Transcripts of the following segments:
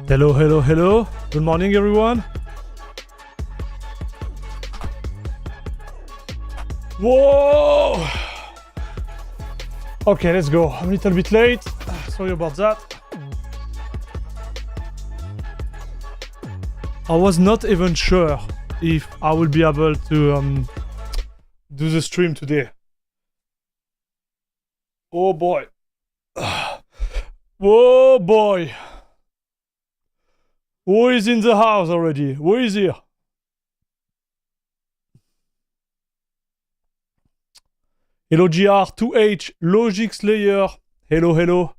Hello, hello, hello. Good morning, everyone. Whoa! Okay, let's go. I'm a little bit late. Sorry about that. I was not even sure if I will be able to do the stream today. Oh boy. Whoa boy. Who is in the house already? Who is here? Hello GR2H, Logic Slayer. Hello, hello.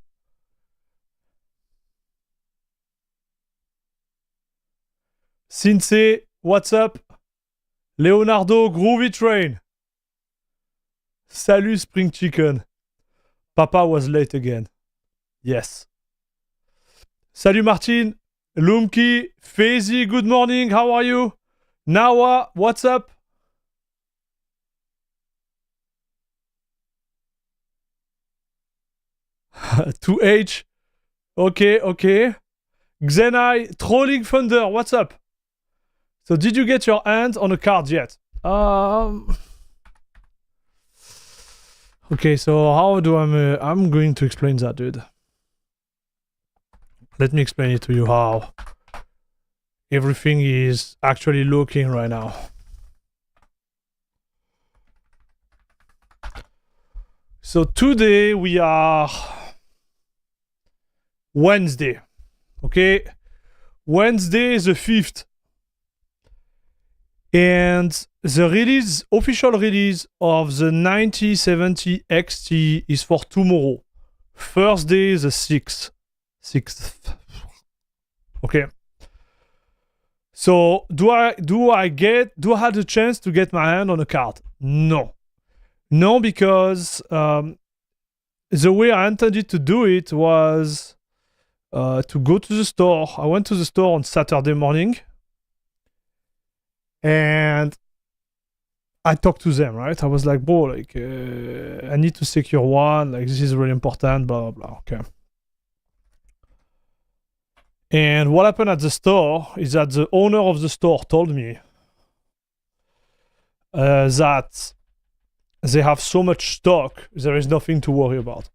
Cince, what's up? Leonardo, Groovy Train. Salut Spring Chicken. Papa was late again. Yes. Salut Martin. Lumki, Fazy, good morning. How are you? Nawa, what's up? To H. Okay, okay. Xenai, Trolling Thunder, what's up? So did you get your hands on a card yet? Okay, so how do I'm going to explain that, dude. Let me explain it to you how everything is actually looking right now. So today we are Wednesday. Okay? Wednesday is the 5th. And the official release of the 9070 XT is for tomorrow. Thursday the 6th. Okay. So do I have the chance to get my hand on a card? No. No, because the way I intended to do it was to go to the store. I went to the store on Saturday morning and I talked to them, right? I was like, bro, like, I need to secure one. Like, this is really important, blah, blah, blah. Okay. And what happened at the store is that the owner of the store told me that they have so much stock, there is nothing to worry about.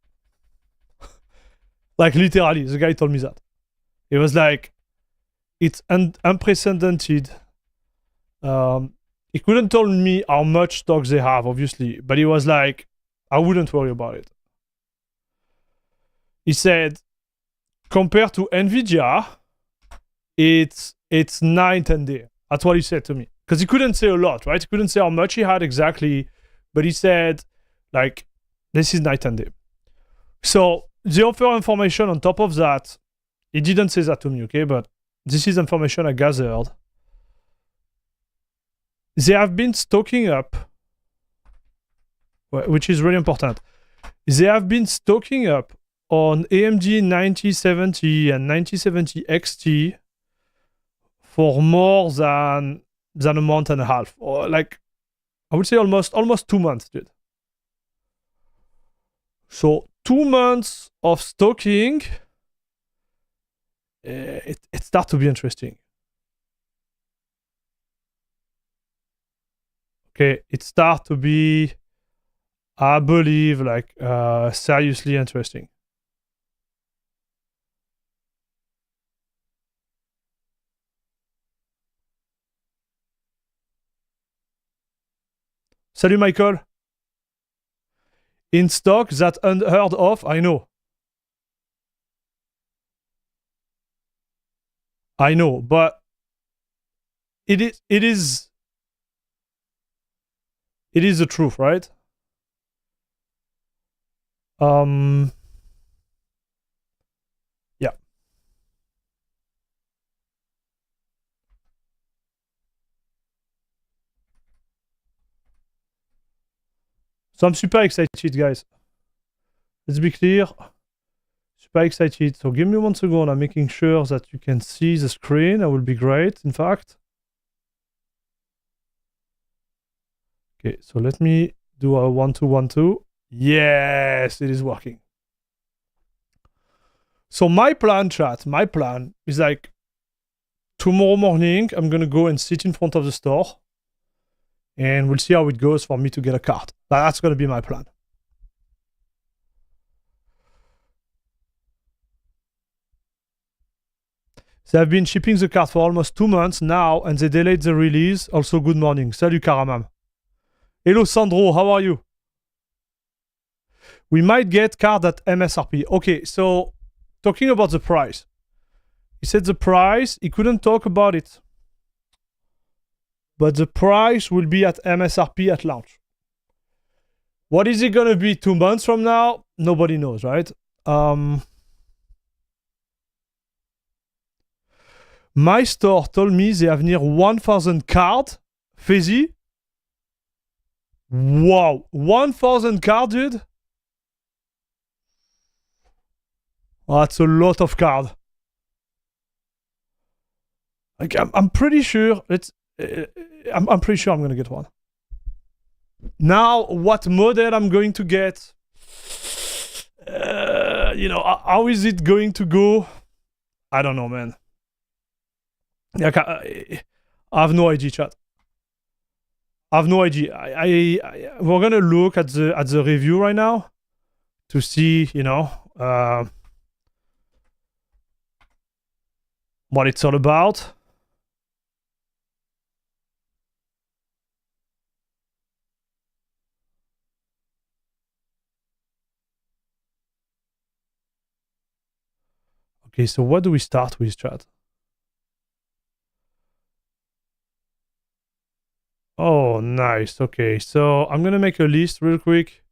Like, literally, the guy told me that. It was like, it's unprecedented. He couldn't tell me how much stock they have, obviously, but he was like, I wouldn't worry about it. He said, compared to NVIDIA, it's night and day. That's what he said to me. Because he couldn't say a lot, right? He couldn't say how much he had exactly, but he said, like, this is night and day. So the offer information on top of that, he didn't say that to me, okay? But this is information I gathered. They have been stocking up, which is really important. They have been stocking up on AMD 9070 and 9070 XT for more than a month and a half, or like I would say almost 2 months, dude. So 2 months of stocking, it starts to be interesting. Okay, it starts to be, I believe, like seriously interesting. Salut Michael. In stock, that unheard of, I know. I know, but it is the truth, right? Yeah. So I'm super excited, guys. Let's be clear. Super excited. So give me 1 second. I'm making sure that you can see the screen. That will be great, in fact. Okay, so let me do a 1-2-1-2. Yes, it is working. So my plan, chat, my plan is like tomorrow morning, I'm gonna go and sit in front of the store and we'll see how it goes for me to get a card. That's gonna be my plan. They have been shipping the card for almost 2 months now and they delayed the release. Also, good morning. Salut Karamam. Hello Sandro, how are you? We might get card at MSRP. Okay, so talking about the price. He said the price, he couldn't talk about it. But the price will be at MSRP at launch. What is it gonna be 2 months from now? Nobody knows, right? My store told me they have near 1,000 cards. Fezzy? Wow, 1,000 cards, dude? Oh, that's a lot of cards. Like, I'm pretty sure it's. I'm pretty sure I'm gonna get one. Now, what model I'm going to get? You know, how is it going to go? I don't know, man. Like, I have no idea, chat. I have no idea. We're gonna look at the review right now to see, you know, what it's all about. Okay, so what do we start with, chat? Oh, nice. Okay, so I'm gonna make a list real quick.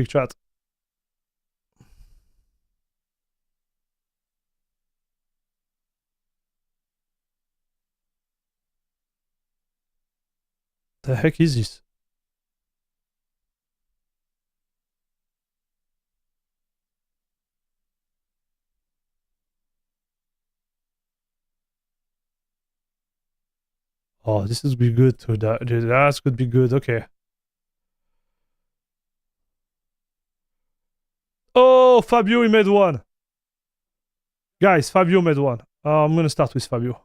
Chat. The heck is this? Oh, this is be good too. That could be good. Okay. Oh, Fabio, he made one. Guys, Fabio made one. I'm gonna start with Fabio.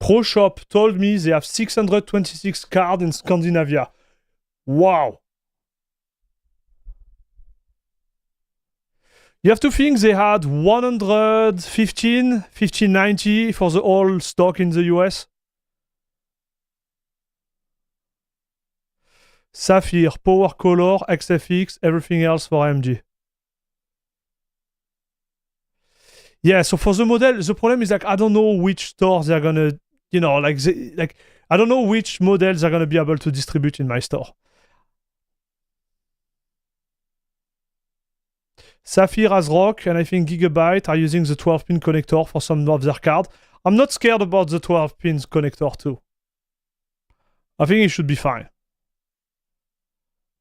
Pro Shop told me they have 626 cards in Scandinavia. Wow. You have to think they had 1590 for the whole stock in the US. Sapphire, Power Color, XFX, everything else for AMG. Yeah, so for the model, the problem is like I don't know which stores they're gonna, you know, like I don't know which models are gonna be able to distribute in my store. Sapphire has Rock, and I think Gigabyte are using the 12-pin connector for some of their cards. I'm not scared about the 12-pin connector too. I think it should be fine.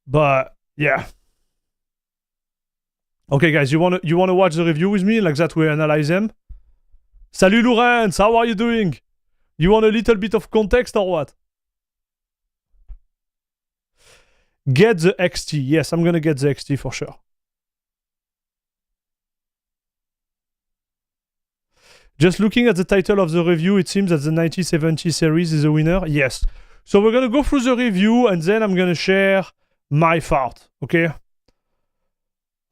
But yeah. Okay, guys, you wanna watch the review with me? Like that we analyze them. Salut Lorenz, how are you doing? You want a little bit of context or what? Get the XT. Yes, I'm gonna get the XT for sure. Just looking at the title of the review, it seems that the 9070 series is a winner. Yes. So we're gonna go through the review and then I'm gonna share my thought. Okay.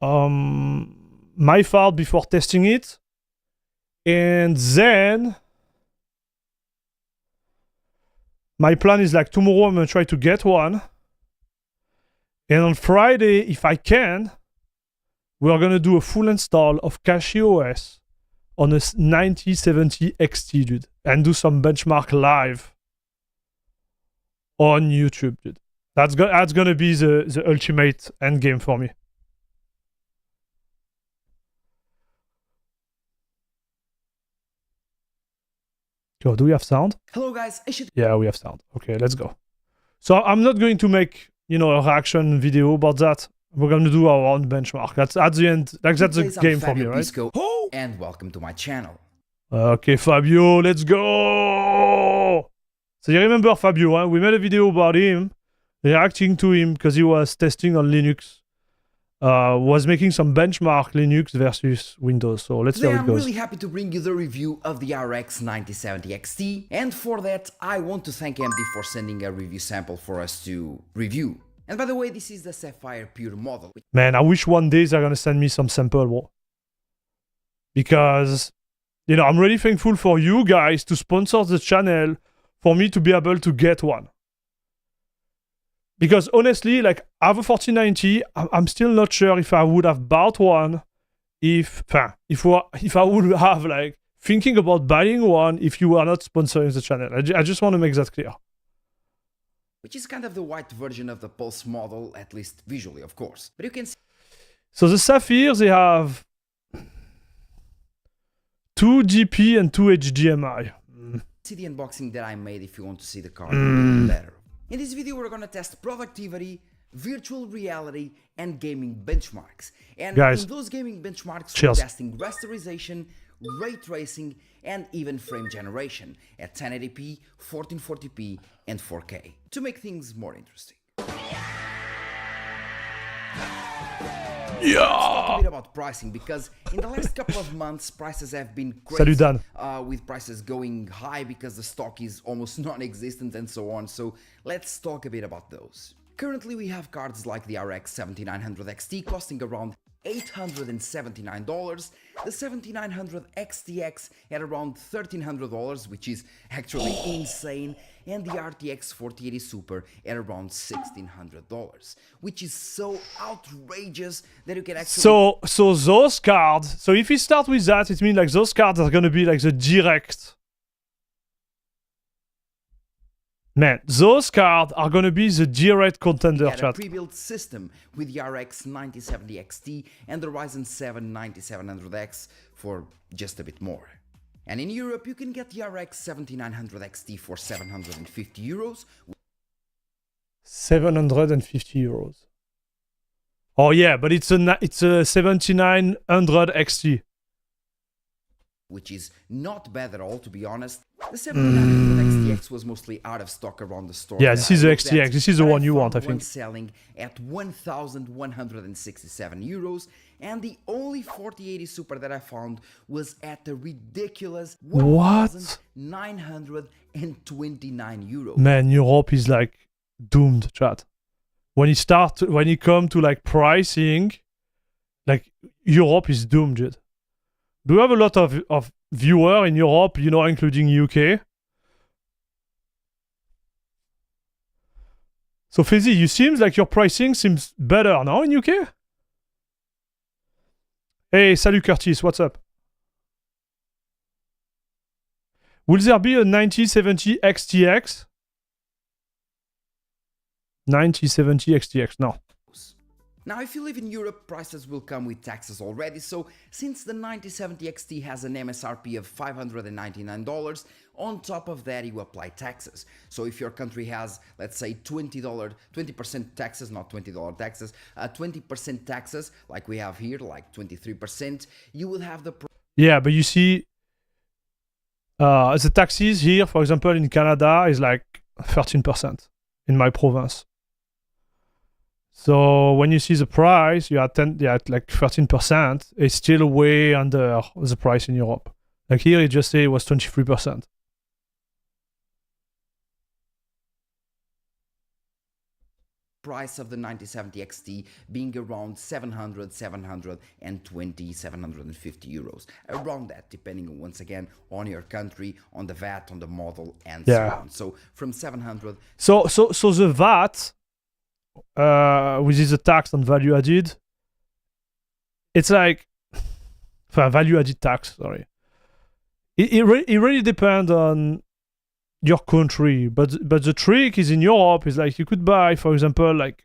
My thought before testing it, and then my plan is like tomorrow I'm gonna try to get one, and on Friday, if I can, we're gonna do a full install of CachyOS on a 9070 XT, dude, and do some benchmark live on YouTube, dude. That's gonna be the ultimate end game for me. Yo, do we have sound? Hello, guys. Yeah, we have sound. Okay, let's go. So I'm not going to make, you know, a reaction video about that. We're gonna do our own benchmark. That's at the end. Like that's the game for me, right? And welcome to my channel. Okay, Fabio, let's go. So you remember Fabio? Huh? We made a video about him, reacting to him because he was testing on Linux. Was making some benchmark Linux versus Windows. So let's see how it goes. I'm really happy to bring you the review of the RX 9070 XT, and for that I want to thank AMD for sending a review sample for us to review. And by the way, this is the Sapphire Pure model. Man, I wish one day they're gonna send me some sample, bro. Because, you know, I'm really thankful for you guys to sponsor the channel for me to be able to get one. Because honestly, like, I have a 4090, I'm still not sure if I would have bought one if I would have, like, thinking about buying one if you were not sponsoring the channel. I just want to make that clear. Which is kind of the white version of the Pulse model, at least visually, of course. But you can see... So the Sapphire, they have 2 GP and 2 HDMI. See the unboxing that I made if you want to see the card a bit better. In this video we're gonna test productivity, virtual reality, and gaming benchmarks. And guys, in those gaming benchmarks cheers. we're testing rasterization, ray tracing, and even frame generation at 1080p, 1440p, and 4K to make things more interesting. Yeah. Let's talk a bit about pricing, because in the last couple of months prices have been crazy. Salut Dan. With prices going high because the stock is almost non-existent and so on. So let's talk a bit about those. Currently we have cards like the RX 7900 XT costing around $879, the 7900 XTX at around $1,300, which is actually insane, and the RTX 4080 Super at around $1,600, which is so outrageous that you can actually... So those cards, so if we start with that, it means like those cards are gonna be like the direct... Man, those cards are gonna be the direct contender, chat. A pre-built system with the RX 9070 XT and the Ryzen 7 9700X for just a bit more. And in Europe, you can get the RX 7900 XT for €750. 750 euros. Oh yeah, but it's a 7900 XT. Which is not bad at all, to be honest. The 7900 XTX was mostly out of stock around the store. Yeah, this is the XTX. This is the one you want, I think. Selling at €1,167, and the only 4080 Super that I found was at a ridiculous €1,929. Man, Europe is like doomed, chat. When it come to like pricing, like Europe is doomed, dude. Do you have a lot of viewer in Europe, you know, including UK? So Fizzy, you seems like your pricing seems better now in UK? Hey, salut Curtis, what's up? Will there be a 9070 XTX? 9070 XTX, no. Now, if you live in Europe, prices will come with taxes already, so since the 9070 XT has an MSRP of $599, on top of that you apply taxes. So if your country has, let's say, $20% taxes, not $20 taxes, 20% taxes, like we have here, like 23%, you will have the... Yeah, but you see, the taxes here, for example, in Canada, is like 13% in my province. So when you see the price, you're at like 13%. It's still way under the price in Europe. Like here, it just say it was 23%. Price of the 9070 XT being around €750, around that, depending once again on your country, on the VAT, on the model, and so on. So from 700. So the VAT, which is a tax on value added, it's like value added tax. Sorry, it really depends on your country, but the trick is in Europe is like you could buy, for example, like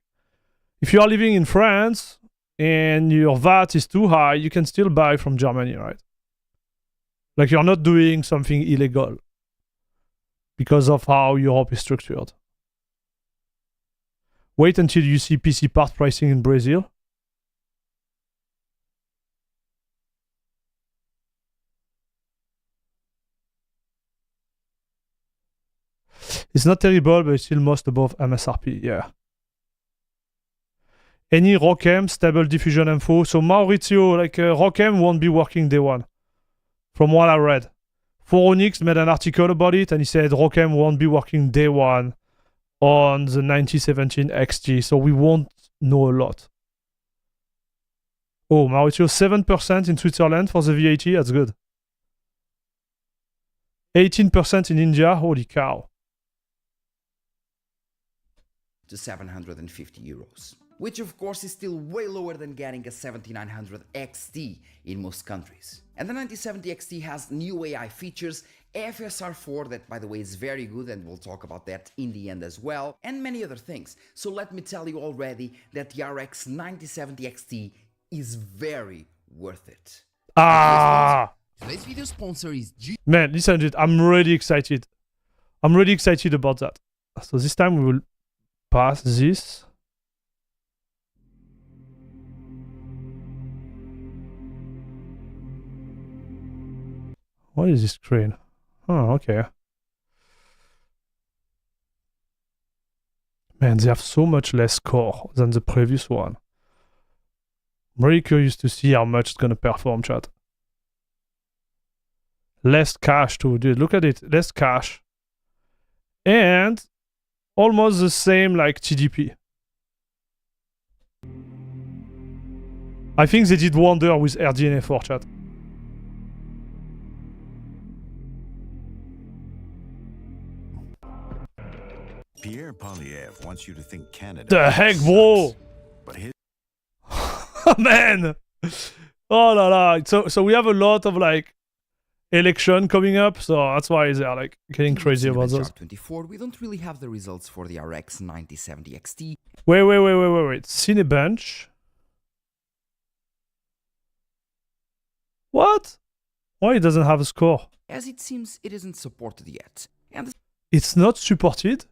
if you are living in France and your VAT is too high, you can still buy from Germany, right? Like you're not doing something illegal because of how Europe is structured. Wait until you see PC part pricing in Brazil. It's not terrible, but it's still most above MSRP, yeah. Any ROCm, stable diffusion info. So Maurizio, like ROCm won't be working day one, from what I read. Foronix made an article about it, and he said ROCm won't be working day one on the 9017 XT, so we won't know a lot. Oh, Maurizio, 7% in Switzerland for the VAT, that's good. 18% in India, holy cow. To 750 euros, which of course is still way lower than getting a 7900 XT in most countries. And the 9070 XT has new AI features, FSR4 that by the way is very good, and we'll talk about that in the end as well, and many other things. So let me tell you already that the RX 9070 XT is very worth it. Ah! Today's video sponsor is Man, listen, dude, I'm really excited. I'm really excited about that. So this time we will pass this. What is this screen? Oh, okay. Man, they have so much less core than the previous one. I'm really curious to see how much it's gonna perform, chat. Less cache too, dude. Look at it. Less cache. And almost the same like TDP. I think they did wonder with RDNA4, chat. Pierre Polyev wants you to think Canada. The heck, bro! But his Man! Oh la la. So we have a lot of like election coming up, so that's why they're like getting crazy about those. 24, we don't really have the results for the RX 9070 XT. Wait. Cinebench. What? Why it doesn't have a score? As it seems it isn't supported yet. And It's not supported?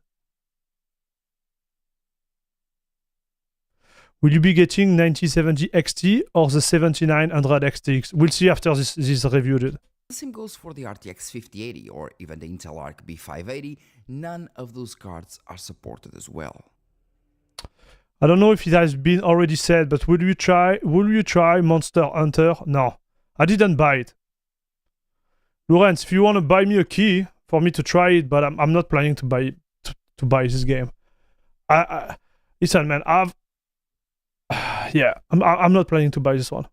Will you be getting 9070 XT or the 7900 XTX? We'll see after this review, dude. the same goes for the RTX 5080 or even the Intel Arc B580. None of those cards are supported as well. I don't know if it has been already said, but will you try Monster Hunter? No. I didn't buy it. Lorenz, if you want to buy me a key for me to try it, but I'm not planning to buy this game. Listen, man, I'm not planning to buy this one.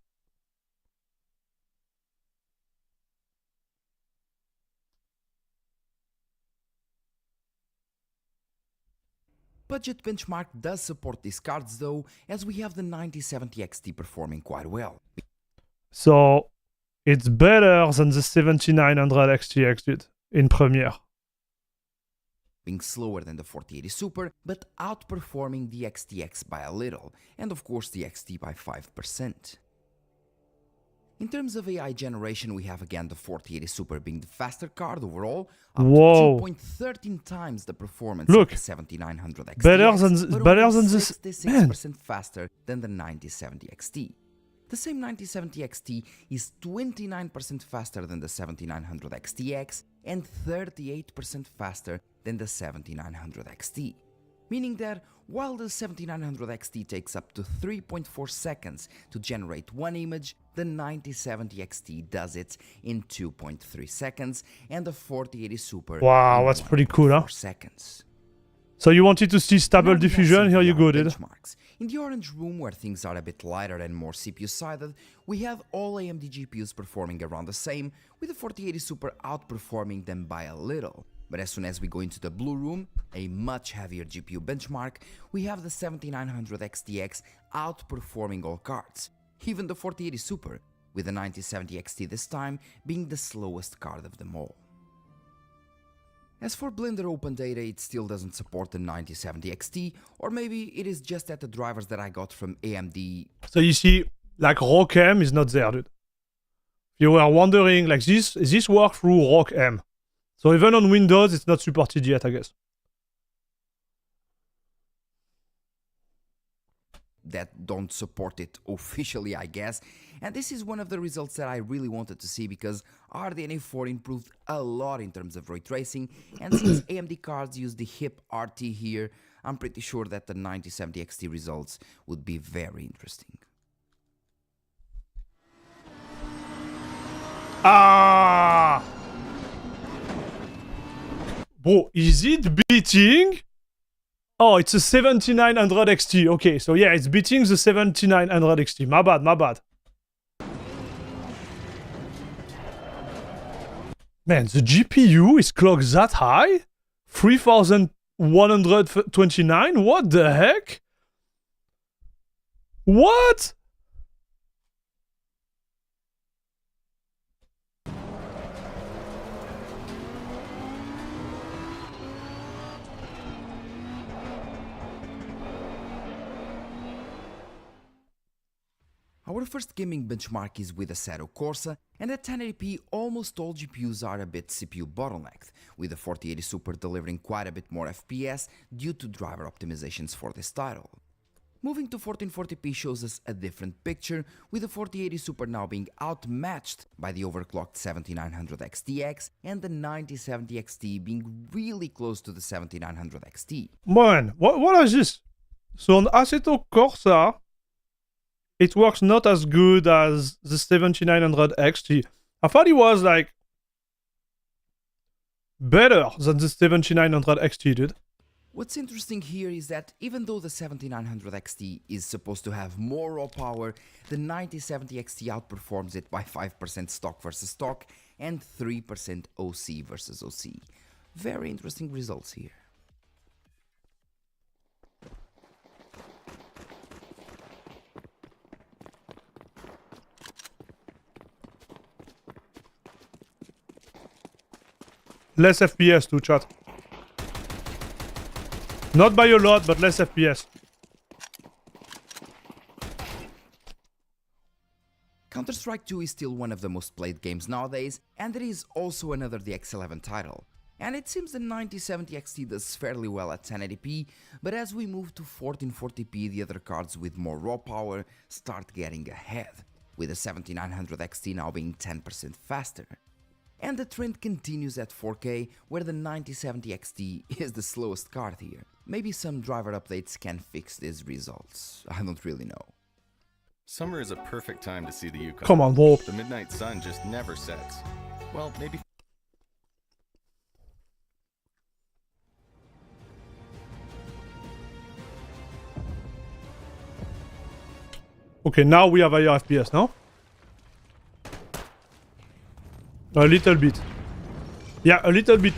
Budget Benchmark does support these cards though, as we have the 9070 XT performing quite well. So it's better than the 7900 XTX, dude, in Premiere. Being slower than the 4080 Super, but outperforming the XTX by a little, and of course the XT by 5%. In terms of AI generation, we have again the 4080 Super being the faster card overall, up Whoa. to 2.13 times the performance Look, of the 7900 XTX, better than this. 66% faster than the 9070 XT. The same 9070 XT is 29% faster than the 7900 XTX and 38% faster than the 7900 XT. Meaning that while the 7900 XT takes up to 3.4 seconds to generate one image, the 9070 XT does it in 2.3 seconds and the 4080 Super Wow, in that's pretty cool, huh? 1.4 seconds. So you wanted to see stable Now diffusion? Here you go, dude. benchmarks. In the orange room, where things are a bit lighter and more CPU-sided, we have all AMD GPUs performing around the same, with the 4080 Super outperforming them by a little. But as soon as we go into the blue room, a much heavier GPU benchmark, we have the 7900 XTX outperforming all cards, even the 4080 Super, with the 9070 XT this time being the slowest card of them all. As for Blender Open Data, it still doesn't support the 9070 XT, or maybe it is just that the drivers that I got from AMD. So you see, like ROCm is not there, dude. You were wondering, like this works through ROCm. So even on Windows, it's not supported yet, I guess. that don't support it officially, I guess. And this is one of the results that I really wanted to see because RDNA 4 improved a lot in terms of ray tracing, and since AMD cards use the HIP RT here, I'm pretty sure that the 9070 XT results would be very interesting. Ah! Bro, is it beating? Oh, it's a 7900 XT. Okay, so yeah, it's beating the 7900 XT. My bad, my bad. Man, the GPU is clocked that high? 3129? What the heck? What? Our first gaming benchmark is with Assetto Corsa, and at 1080p almost all GPUs are a bit CPU bottlenecked, with the 4080 Super delivering quite a bit more FPS due to driver optimizations for this title. Moving to 1440p shows us a different picture, with the 4080 Super now being outmatched by the overclocked 7900 XTX and the 9070 XT being really close to the 7900 XT. Man, what is this? So on Assetto Corsa, it works not as good as the 7900 XT. I thought it was like better than the 7900 XT, dude. What's interesting here is that even though the 7900 XT is supposed to have more raw power, the 9070 XT outperforms it by 5% stock versus stock and 3% OC versus OC. Very interesting results here. Less FPS too, chat. Not by a lot, but less FPS. Counter-Strike 2 is still one of the most played games nowadays, and there is also another DX11 title. And it seems the 9070 XT does fairly well at 1080p, but as we move to 1440p, the other cards with more raw power start getting ahead, with the 7900 XT now being 10% faster. And the trend continues at 4K, where the 9070 XT is the slowest card here. Maybe some driver updates can fix these results, I don't really know. Summer is a perfect time to see the Yukon. Come on, bro. The midnight sun just never sets. Well, maybe... Okay, now we have higher FPS, no? A little bit. Yeah, a little bit.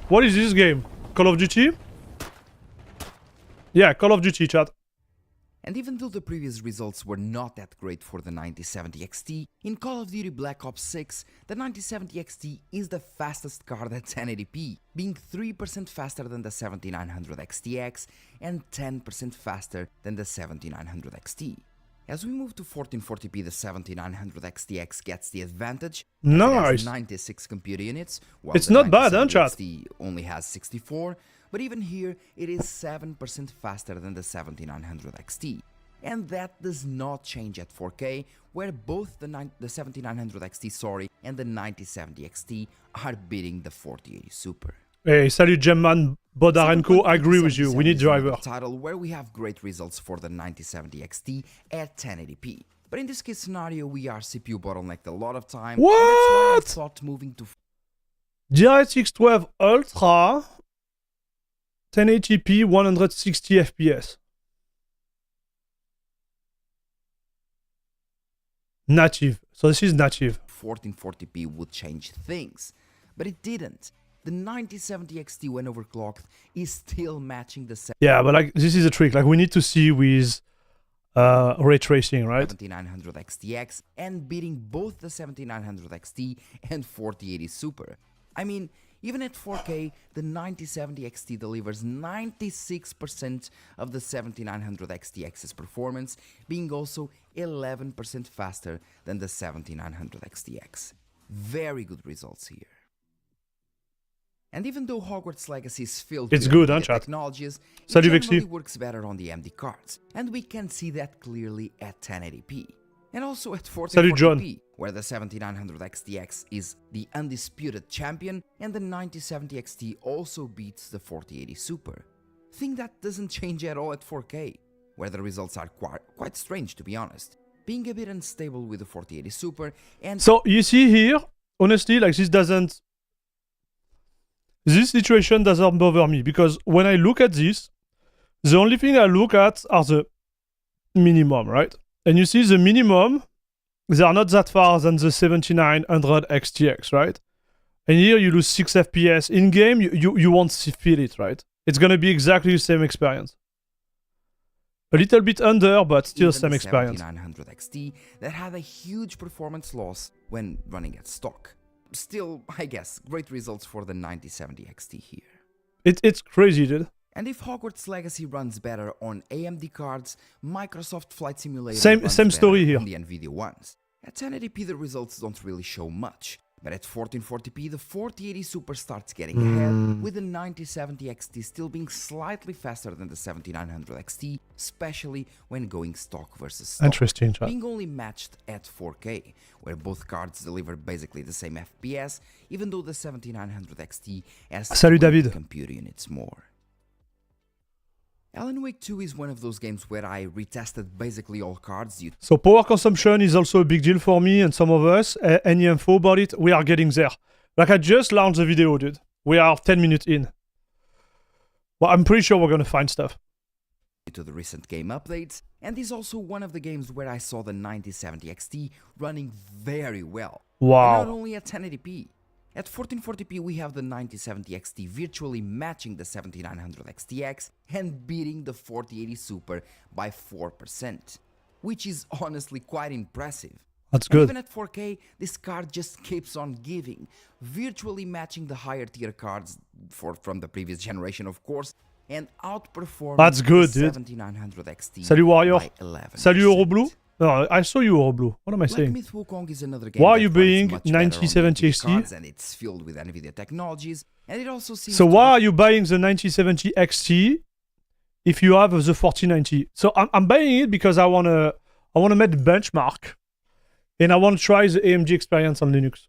What is this game? Call of Duty? Yeah, Call of Duty, chat. And even though the previous results were not that great for the 9070 XT, in Call of Duty Black Ops 6, the 9070 XT is the fastest card at 1080p, being 3% faster than the 7900 XTX and 10% faster than the 7900 XT. As we move to 1440p, the 7900 XTX gets the advantage. Nice. It has 96 compute units, while It's the not bad, huh, 9070 chat? XT only has 64, but even here, it is 7% faster than the 7900 XT. And that does not change at 4K, where both the 7900 XT, and the 9070 XT are beating the 4080 Super. Hey, salut Gemman Bodarenko, I agree with you. We need driver. Title where we have great results for the 9070 XT at 1080p. But in this case scenario, we are CPU bottlenecked a lot of time. What? And that's why I thought moving to DLSS 12 Ultra 1080p 160 FPS. Native. So this is native. 1440p would change things, but it didn't. The 9070 XT, when overclocked, is still matching the Yeah, but like this is a trick. Like we need to see with ray tracing, right? 7900 XTX and beating both the 7900 XT and 4080 Super. I mean, even at 4K, the 9070 XT delivers 96% of the 7900 XTX's performance, being also 11% faster than the 7900 XTX. Very good results here. And even though Hogwarts Legacy is filled It's with good, NVIDIA huh, chat? technologies, it Salut, generally Vexi. works better on the AMD cards, and we can see that clearly at 1080p. And also at Salut, John. 1440p, where the 7900 XTX is the undisputed champion, and the 9070 XT also beats the 4080 Super. Thing that doesn't change at all at 4K, where the results are quite strange, to be honest, being a bit unstable with the 4080 Super. And So you see here, honestly, like this situation doesn't bother me, because when I look at this, the only thing I look at are the minimum, right? And you see the minimum, they are not that far than the 7900 XTX, right? And here you lose 6 FPS. In game, you won't feel it, right? It's gonna be exactly the same experience. A little bit under, but still even same the experience. 7900 XT that had a huge performance loss when running at stock. Still, I guess, great results for the 9070 XT here. It's crazy, dude. And if Hogwarts Legacy runs better on AMD cards, Microsoft Flight Simulator Same runs story better here. on the NVIDIA ones. At 1080p the results don't really show much, but at 1440p the 4080 Super starts getting ahead, with the 9070 XT still being slightly faster than the 7900 XT, especially when going stock versus stock. Interesting, chat. Being only matched at 4K, where both cards deliver basically the same FPS, even though the 7900 XT has Salut, 20 David. compute units more. Alan Wake 2 is one of those games where I retested basically all cards due So power consumption is also a big deal for me and some of us. Any info about it? We are getting there. Like, I just launched the video, dude. We are 10 minutes in. Well, I'm pretty sure we're gonna find stuff. to the recent game updates, and is also one of the games where I saw the 9070 XT running very well. Wow. And not only at 1080p. At 1440p we have the 9070 XT virtually matching the 7900 XTX and beating the 4080 Super by 4%, which is honestly quite impressive. That's And good. even at 4K, this card just keeps on giving, virtually matching the higher tier cards from the previous generation, of course, and outperforming That's good, the dude. 7900 XT Salut, Warrior. by 11%. Salut, Euroblue. No, I saw you, Euroblue. What am I Black saying? Myth Wukong is another game Why are that you runs buying much better on the 9070 NVIDIA XT? cards, and it's filled with NVIDIA technologies, and it also seems So to why have are you buying the 9070 XT if you have the 4090? So I'm buying it because I wanna make the benchmark, and I want to try the AMD experience on Linux.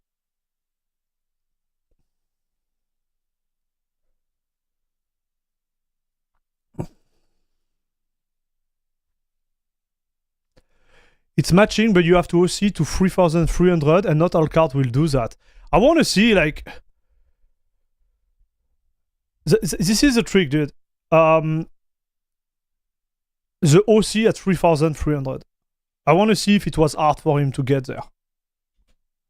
It's matching, but you have to OC to 3300, and not all cards will do that. I want to see, like... This is a trick, dude. The OC at 3300. I want to see if it was hard for him to get there.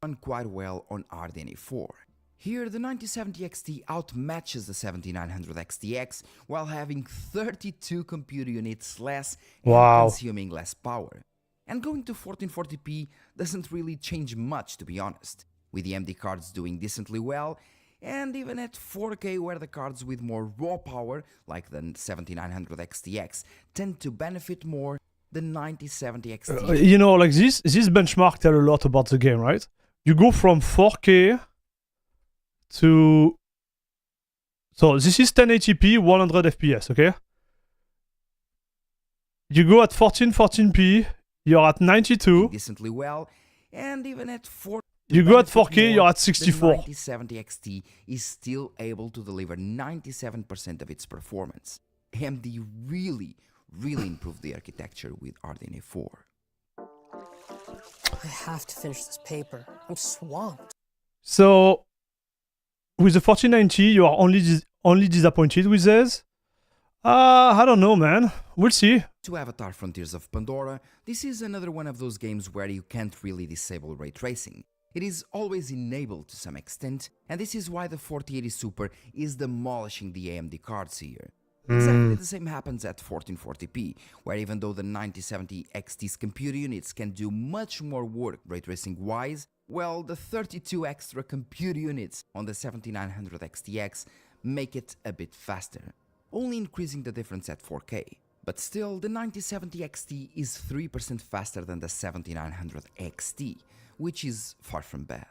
run quite well on RDNA 4. Here, the 9070 XT outmatches the 7900 XTX while having 32 computer units less and Wow. consuming less power. And going to 1440p doesn't really change much, to be honest, with the AMD cards doing decently well, and even at 4K where the cards with more raw power, like the 7900 XTX, tend to benefit more, the 9070 XT You know, like this benchmark tell a lot about the game, right? You go from 4K to... So this is 1080p, 100 FPS, okay? You go at 1440p, you're at 92. decently well, and even at 4 You go at benefit 4K, more, you're at the 64. 9070 XT is still able to deliver 97% of its performance. AMD really improved the architecture with RDNA 4. I have to finish this paper. I'm swamped. So with the 4090, you are only disappointed with this? I don't know, man. We'll see. To Avatar Frontiers of Pandora, this is another one of those games where you can't really disable ray tracing. It is always enabled to some extent, and this is why the 4080 Super is demolishing the AMD cards here. Exactly the same happens at 1440p, where even though the 9070 XT's computer units can do much more work ray tracing wise, well, the 32 extra computer units on the 7900 XTX make it a bit faster, only increasing the difference at 4K. But still, the 9070 XT is 3% faster than the 7900 XT, which is far from bad.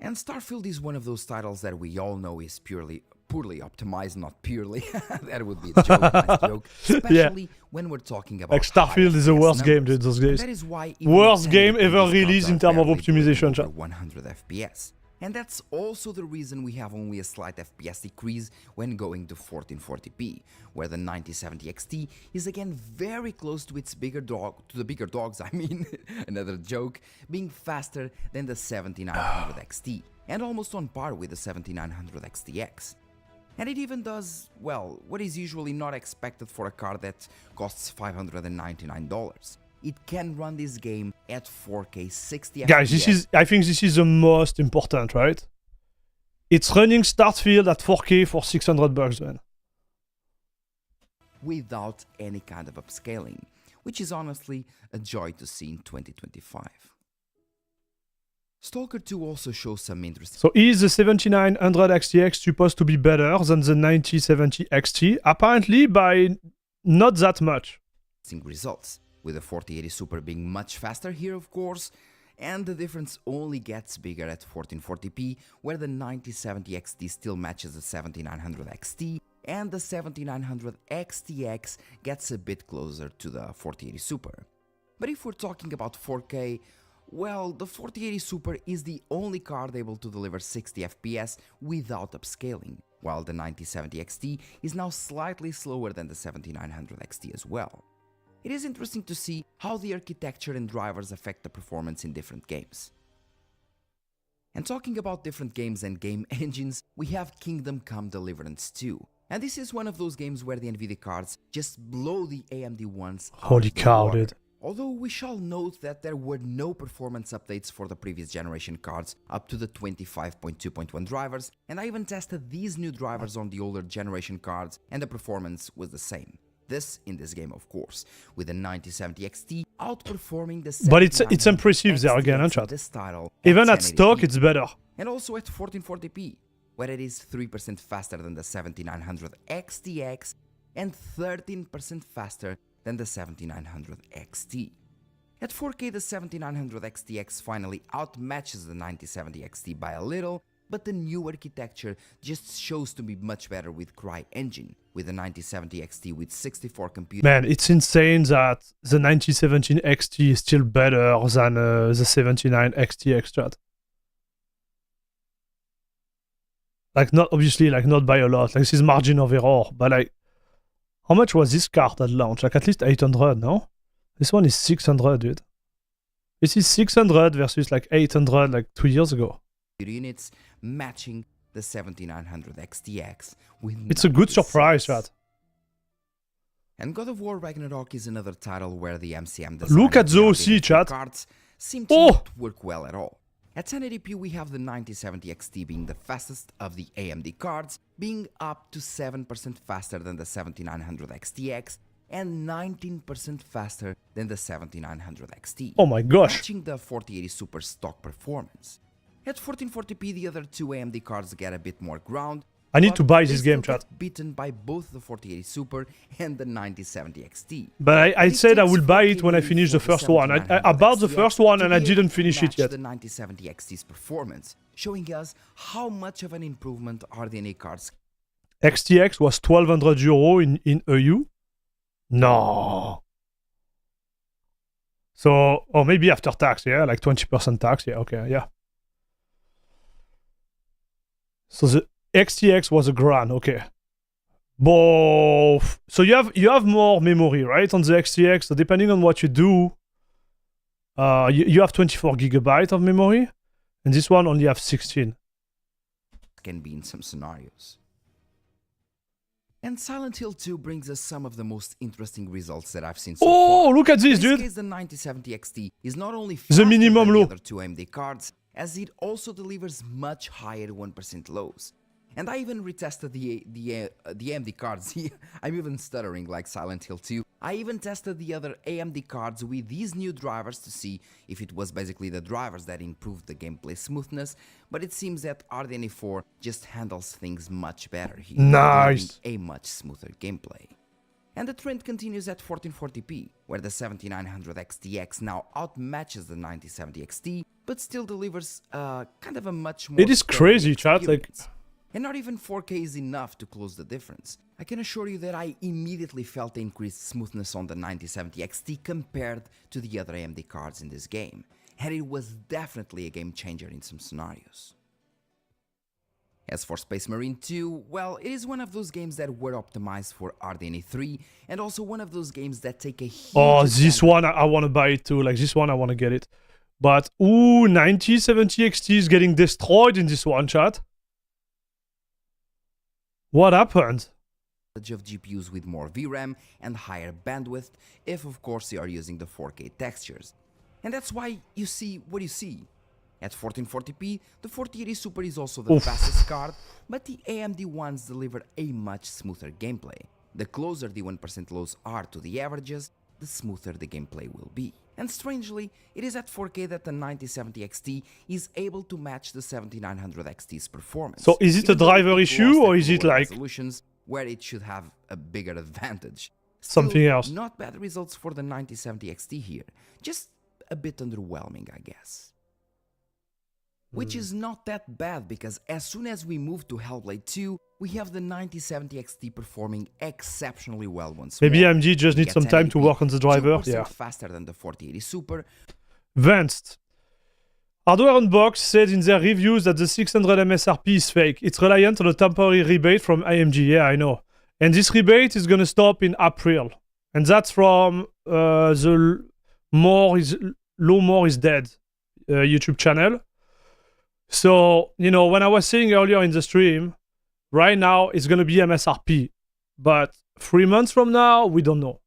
And Starfield is one of those titles that we all know is poorly optimized, not purely. That would be a joke, nice joke. Especially when we're talking about Like Starfield is the high worst FPS game, dude, numbers. those days. And that is why even Worst the game 1080p ever cards released are in terms of barely optimization, doing chat. over 100 FPS. And that's also the reason we have only a slight FPS decrease when going to 1440p, where the 9070 XT is again very close to its bigger dogs, I mean, another joke, being faster than the 7900 XT, and almost on par with the 7900 XTX. And it even does, well, what is usually not expected for a card that costs $599. It can run this game at 4K 60 Guys, FPS. I think this is the most important, right? It's running Starfield at 4K for $600, man. Without any kind of upscaling, which is honestly a joy to see in 2025. Stalker 2 also shows some interesting So is the 7900 XTX supposed to be better than the 9070 XT? Apparently by not that much. results, with the 4080 Super being much faster here of course, and the difference only gets bigger at 1440p, where the 9070 XT still matches the 7900 XT, and the 7900 XTX gets a bit closer to the 4080 Super. But if we're talking about 4K, well, the 4080 Super is the only card able to deliver 60 FPS without upscaling, while the 9070 XT is now slightly slower than the 7900 XT as well. It is interesting to see how the architecture and drivers affect the performance in different games. And talking about different games and game engines, we have Kingdom Come Deliverance 2. And this is one of those games where the Nvidia cards just blow the AMD ones out Holy of the cow, water. dude. Although we shall note that there were no performance updates for the previous generation cards up to the 25.2.1 drivers, and I even tested these new drivers on the older generation cards and the performance was the same. This in this game of course, with the 9070 XT outperforming the 7900 But it's impressive there again, XTX huh, in chat? this title Even at 1080p. stock, it's better. And also at 1440p, where it is 3% faster than the 7900 XTX and 13% faster than the 7900 XT. At 4K, the 7900 XTX finally outmatches the 9070 XT by a little, but the new architecture just shows to be much better with CryEngine, with the 9070 XT with 64 computers. Man, it's insane that the 9070 XT is still better than the 79 XTX, chat. Like, not obviously, like, not by a lot. Like, this is margin of error, but like, how much was this card at launch? Like, at least 800, no? This one is 600, dude. This is 600 versus like 800 like 2 years ago. Units matching the 7900 XTX with It's a good 96. surprise, right? And God of War Ragnarok is another title where the MCM Look at design of those the OC, chat. cards seem to Oh! not work well at all. At 1080p we have the 9070 XT being the fastest of the AMD cards, being up to 7% faster than the 7900 XTX and 19% faster than the 7900 XT. Oh my gosh. Matching the 4080 Super stock performance. At 1440p, the other two AMD cards get a bit more ground. I need but to buy they this still game, get chat. beaten by both the 4080 Super and the 9070 XT. But I It said I takes will buy it 4K when I really finish the for first one. I 7900 bought the XTX first one to and I be didn't able to finish it match yet. the 9070 XT's performance, showing us how much of an improvement RDNA cards. XTX was 1200 euro in EU. No. So, or maybe after tax, yeah, like 20% tax. Yeah, okay, yeah. So the XTX was $1,000, okay. Both. So you have more memory, right, on the XTX. So depending on what you do, you have 24 gigabytes of memory, and this one only have 16. Can be in some scenarios. And Silent Hill 2 brings us some of the most interesting results that I've seen so Oh, far. look at this, In dude. this case, the 9070 XT is not only The faster minimum than the low. other two AMD cards, as it also delivers much higher 1% lows. And I even retested the AMD cards. I'm even stuttering like Silent Hill 2. I even tested the other AMD cards with these new drivers to see if it was basically the drivers that improved the gameplay smoothness, but it seems that RDNA 4 just handles things much better here, Nice. delivering a much smoother gameplay. And the trend continues at 1440p, where the 7900 XTX now outmatches the 9070 XT, but still delivers kind of a much more... It is crazy, chat. Like, and not even 4K is enough to close the difference. I can assure you that I immediately felt the increased smoothness on the 9070 XT compared to the other AMD cards in this game, and it was definitely a game changer in some scenarios. As for Space Marine 2, well, it is one of those games that were optimized for RDNA 3, and also one of those games that take a huge... Oh, this one, I want to buy it too. Like, this one, I want to get it. But, ooh, 9070 XT is getting destroyed in this one, chat. What happened? Of GPUs with more VRAM and higher bandwidth, if of course you are using the 4K textures. And that's why you see what you see. At 1440p, the 4080 Super is also the fastest card, but the AMD ones deliver a much smoother gameplay. The closer the 1% lows are to the averages, the smoother the gameplay will be. And strangely, it is at 4K that the 9070 XT is able to match the 7900 XT's performance. So is it a driver issue, or is it like resolutions where it should have a bigger advantage? Something else? Not bad results for the 9070 XT here, just a bit underwhelming, I guess. Which is not that bad, because as soon as we move to Hellblade 2, we have the 9070 XT performing exceptionally well once maybe more. AMD just needs some time to work on the driver. 2% Yeah. faster than the 4080 Super. Vanced. Hardware Unbox said in their reviews that the 600 MSRP is fake. It's reliant on a temporary rebate from AMG. Yeah, I know. And this rebate is going to stop in April. And that's from the Low More is Dead YouTube channel. So, you know, when I was saying earlier in the stream, right now it's going to be MSRP. But 3 months from now, we don't know.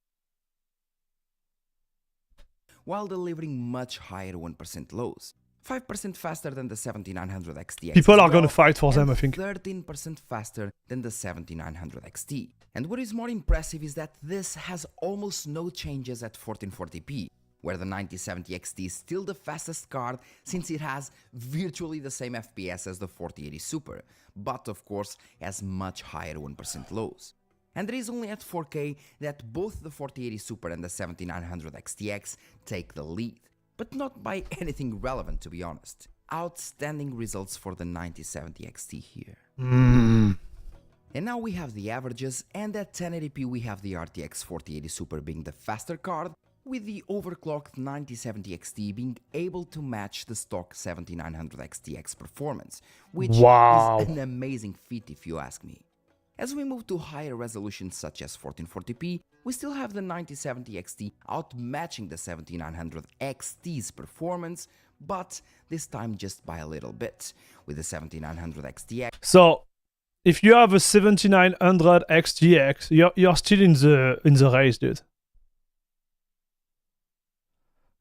While delivering much higher 1% lows. 5% faster than the 7900 XT. People are going to fight for them, I think. 13% faster than the 7900 XT. And what is more impressive is that this has almost no changes at 1440p, where the 9070 XT is still the fastest card since it has virtually the same FPS as the 4080 Super, but of course has much higher 1% lows. And it is only at 4K that both the 4080 Super and the 7900 XTX take the lead. But not by anything relevant, to be honest. Outstanding results for the 9070 XT here. And now we have the averages, and at 1080p we have the RTX 4080 Super being the faster card, with the overclocked 9070 XT being able to match the stock 7900 XTX performance, which is an amazing feat if you ask me. As we move to higher resolutions such as 1440p, we still have the 9070 XT outmatching the 7900 XT's performance, but this time just by a little bit, with the 7900 XTX. So, if you have a 7900 XTX, you're still in the race, dude.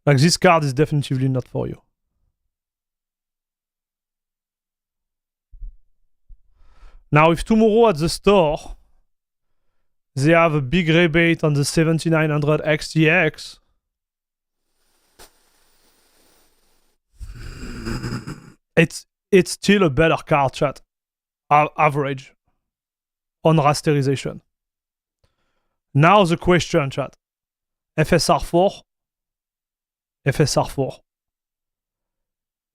Like, this card is definitively not for you. Now, if tomorrow at the store they have a big rebate on the 7900 XTX, it's still a better card, chat. Average on rasterization. Now the question, chat. FSR4,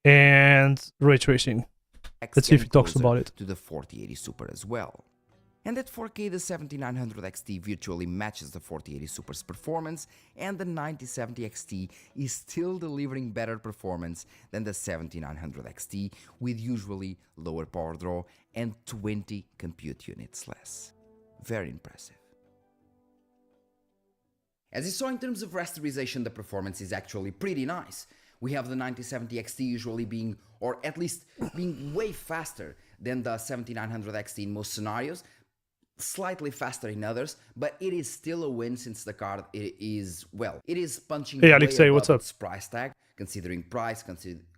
and ray tracing. Let's see if he talks about it. To the 4080 Super as well. And at 4K, the 7900 XT virtually matches the 4080 Super's performance, and the 9070 XT is still delivering better performance than the 7900 XT, with usually lower power draw and 20 compute units less. Very impressive. As you saw, in terms of rasterization, the performance is actually pretty nice. We have the 9070 XT usually being, or at least being way faster than the 7900 XT in most scenarios, slightly faster in others, but it is still a win since the card is punching way Alexei, above what's up? its price tag, considering price,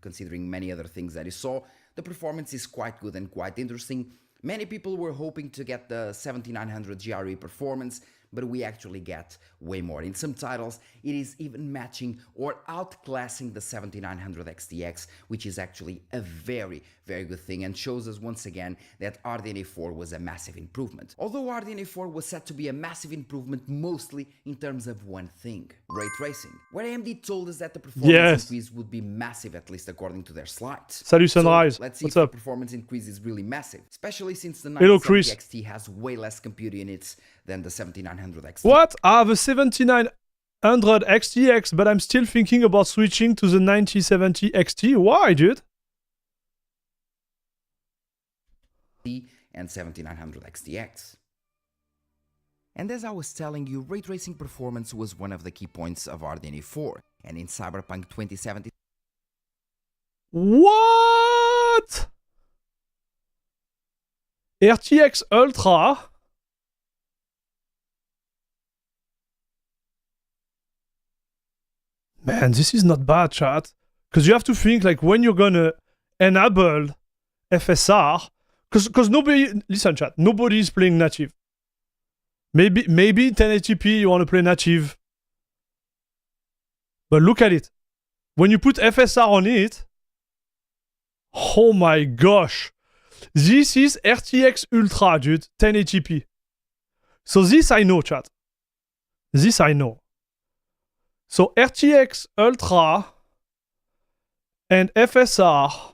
considering many other things that you saw. The performance is quite good and quite interesting. Many people were hoping to get the 7900 GRE performance, but we actually get way more. In some titles, it is even matching or outclassing the 7900 XTX, which is actually a very, very good thing and shows us once again that RDNA 4 was a massive improvement. Although RDNA 4 was said to be a massive improvement mostly in terms of one thing, ray tracing, where AMD told us that the performance increase would be massive, at least according to their slides. Salut Sunrise. So let's see What's if up? the performance increase is really massive, especially since the Hello, 970 Chris. XT has way less compute units than the 7900 XT. What? I have a 7900 XTX, but I'm still thinking about switching to the 9070 XT. Why, dude? And 7900 XTX. And as I was telling you, ray tracing performance was one of the key points of RDNA 4, and in Cyberpunk 2070. What? RTX Ultra? Man, this is not bad, chat. Because you have to think, like, when you're gonna enable FSR, because nobody, listen, chat, nobody is playing native. Maybe 1080p you want to play native. But look at it. When you put FSR on it, oh my gosh. This is RTX Ultra, dude. 1080p. So this I know, chat. This I know. So RTX Ultra and FSR.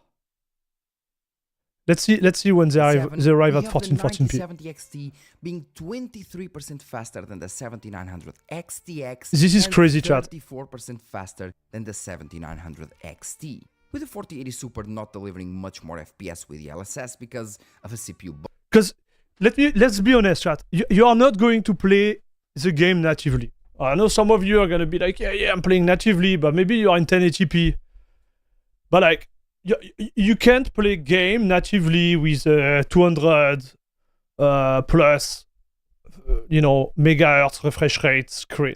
Let's see when they arrive at 1440p. 9070 XT being 23% faster than the 7900 XTX. This is crazy, chat. 34% faster than the 7900 XT. With the 4080 Super not delivering much more FPS with DLSS because of a CPU bug. Because let's be honest, chat. You are not going to play the game natively. I know some of you are gonna be like, yeah, I'm playing natively, but maybe you are in 1080p. But like, you can't play game natively with 200 plus, megahertz refresh rate screen.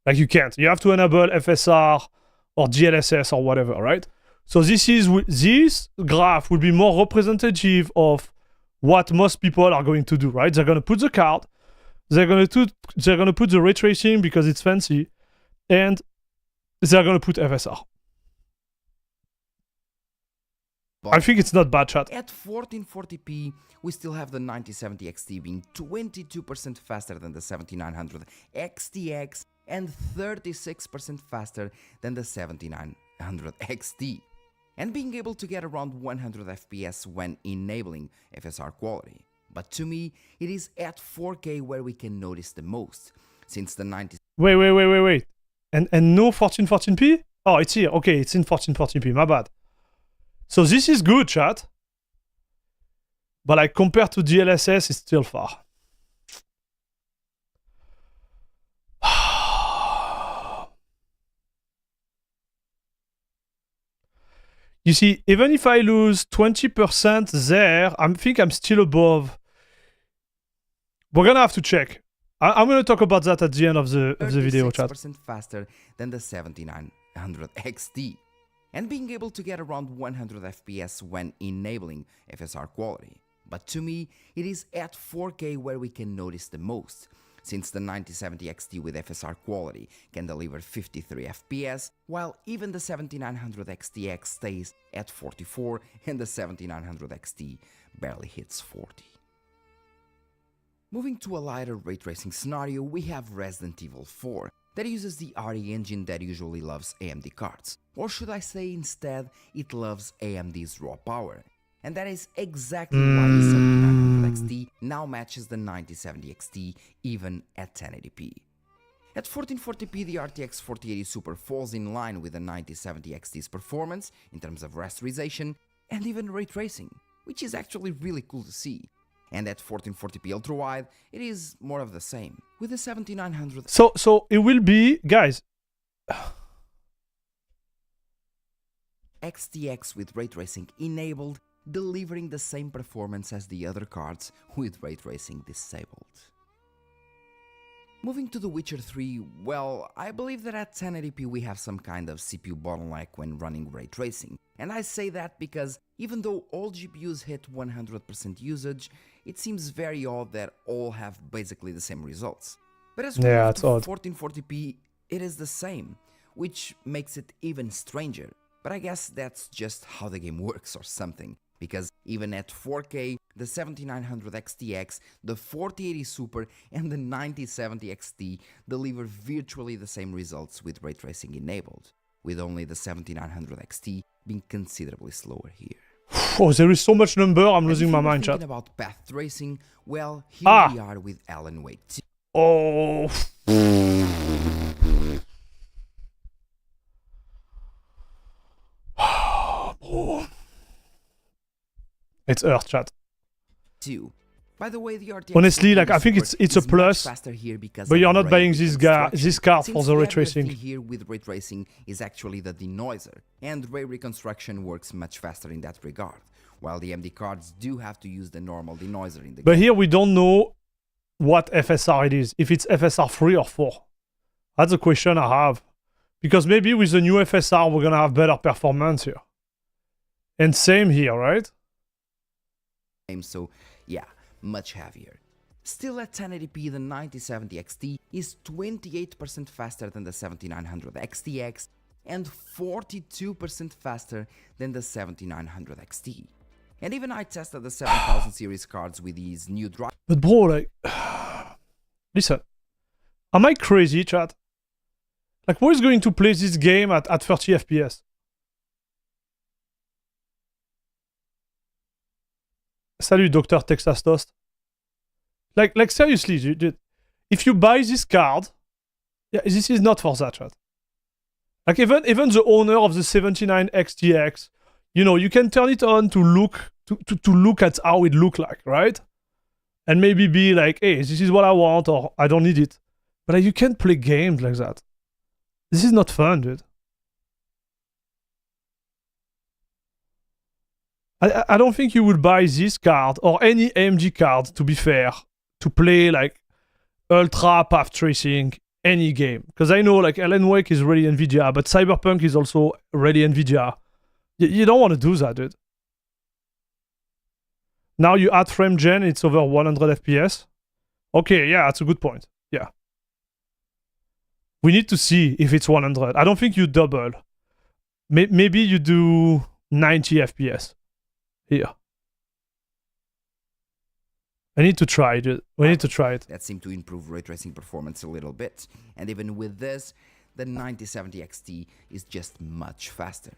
Like you can't. You have to enable FSR or DLSS or whatever, right? So this graph will be more representative of what most people are going to do, right? They're gonna put the card, they're gonna put the ray tracing because it's fancy, and they're gonna put FSR. I think it's not bad, chat. At 1440p, we still have the 9070 XT being 22% faster than the 7900 XTX and 36% faster than the 7900 XT, and being able to get around 100 FPS when enabling FSR quality. But to me, it is at 4K where we can notice the most, since the 90... Wait. And no 1440p? Oh, it's here. Okay, it's in 1440p. My bad. So this is good, chat. But like compared to DLSS, it's still far. You see, even if I lose 20% there, I think I'm still above. We're gonna have to check. I'm gonna talk about that at the end of the video, chat. 36% faster than the 7900 XT, and being able to get around 100 FPS when enabling FSR quality. But to me, it is at 4K where we can notice the most, since the 9070 XT with FSR quality can deliver 53 FPS, while even the 7900 XTX stays at 44 and the 7900 XT barely hits 40. Moving to a lighter ray tracing scenario, we have Resident Evil 4, that uses the RE engine that usually loves AMD cards. Or should I say instead, it loves AMD's raw power. And that is exactly why the 7900 XT now matches the 9070 XT even at 1080p. At 1440p, the RTX 4080 Super falls in line with the 9070 XT's performance in terms of rasterization and even ray tracing, which is actually really cool to see. And at 1440p ultra-wide, it is more of the same, with the 7900... So it will be, guys... XTX with ray tracing enabled, delivering the same performance as the other cards with ray tracing disabled. Moving to The Witcher 3, well, I believe that at 1080p we have some kind of CPU bottleneck when running ray tracing. And I say that because even though all GPUs hit 100% usage, it seems very odd that all have basically the same results. But as we move to 1440p, it is the same, which makes it even stranger. But I guess that's just how the game works or something, because even at 4K, the 7900 XTX, the 4080 Super, and the 9070 XT deliver virtually the same results with ray tracing enabled, with only the 7900 XT being considerably slower here. Oh, there is so much number, I'm losing my mind, chat. Thinking about path tracing, well, here we are with Alan Wake 2. Oh. Oh. It's Earth, chat. By the way, the RTX honestly, like I think it's a plus, but you're not buying this card for the ray tracing. Here with ray tracing is actually the denoiser, and ray reconstruction works much faster in that regard. While the AMD cards do have to use the normal denoiser in the game. But here we don't know what FSR it is. If it's FSR 3 or 4, that's a question I have, because maybe with the new FSR we're gonna have better performance here. And same here, right? So yeah, much heavier. Still at 1080p, the 9070 XT is 28% faster than the 7900 XTX and 42% faster than the 7900 XT. And even I tested the 7000 series cards with these new drivers. But bro, like, listen, am I crazy, chat? Like, who is going to play this game at 30 FPS? Salut, Dr. Texas Toast. Like seriously, dude, if you buy this card, yeah, this is not for that, chat. Like even the owner of the 79 XTX, you know, you can turn it on to look at how it look like, right? And maybe be like, hey, this is what I want, or I don't need it. But like, you can't play games like that. This is not fun, dude. I don't think you would buy this card or any AMD card, to be fair, to play like ultra path tracing any game. Because I know like Alan Wake is really NVIDIA, but Cyberpunk is also really NVIDIA. You don't want to do that, dude. Now you add frame gen, it's over 100 FPS. Okay, yeah, that's a good point. Yeah. We need to see if it's 100. I don't think you double. Maybe you do 90 FPS. Here. I need to try it. We need to try it. That seemed to improve ray tracing performance a little bit. And even with this, the 9070 XT is just much faster.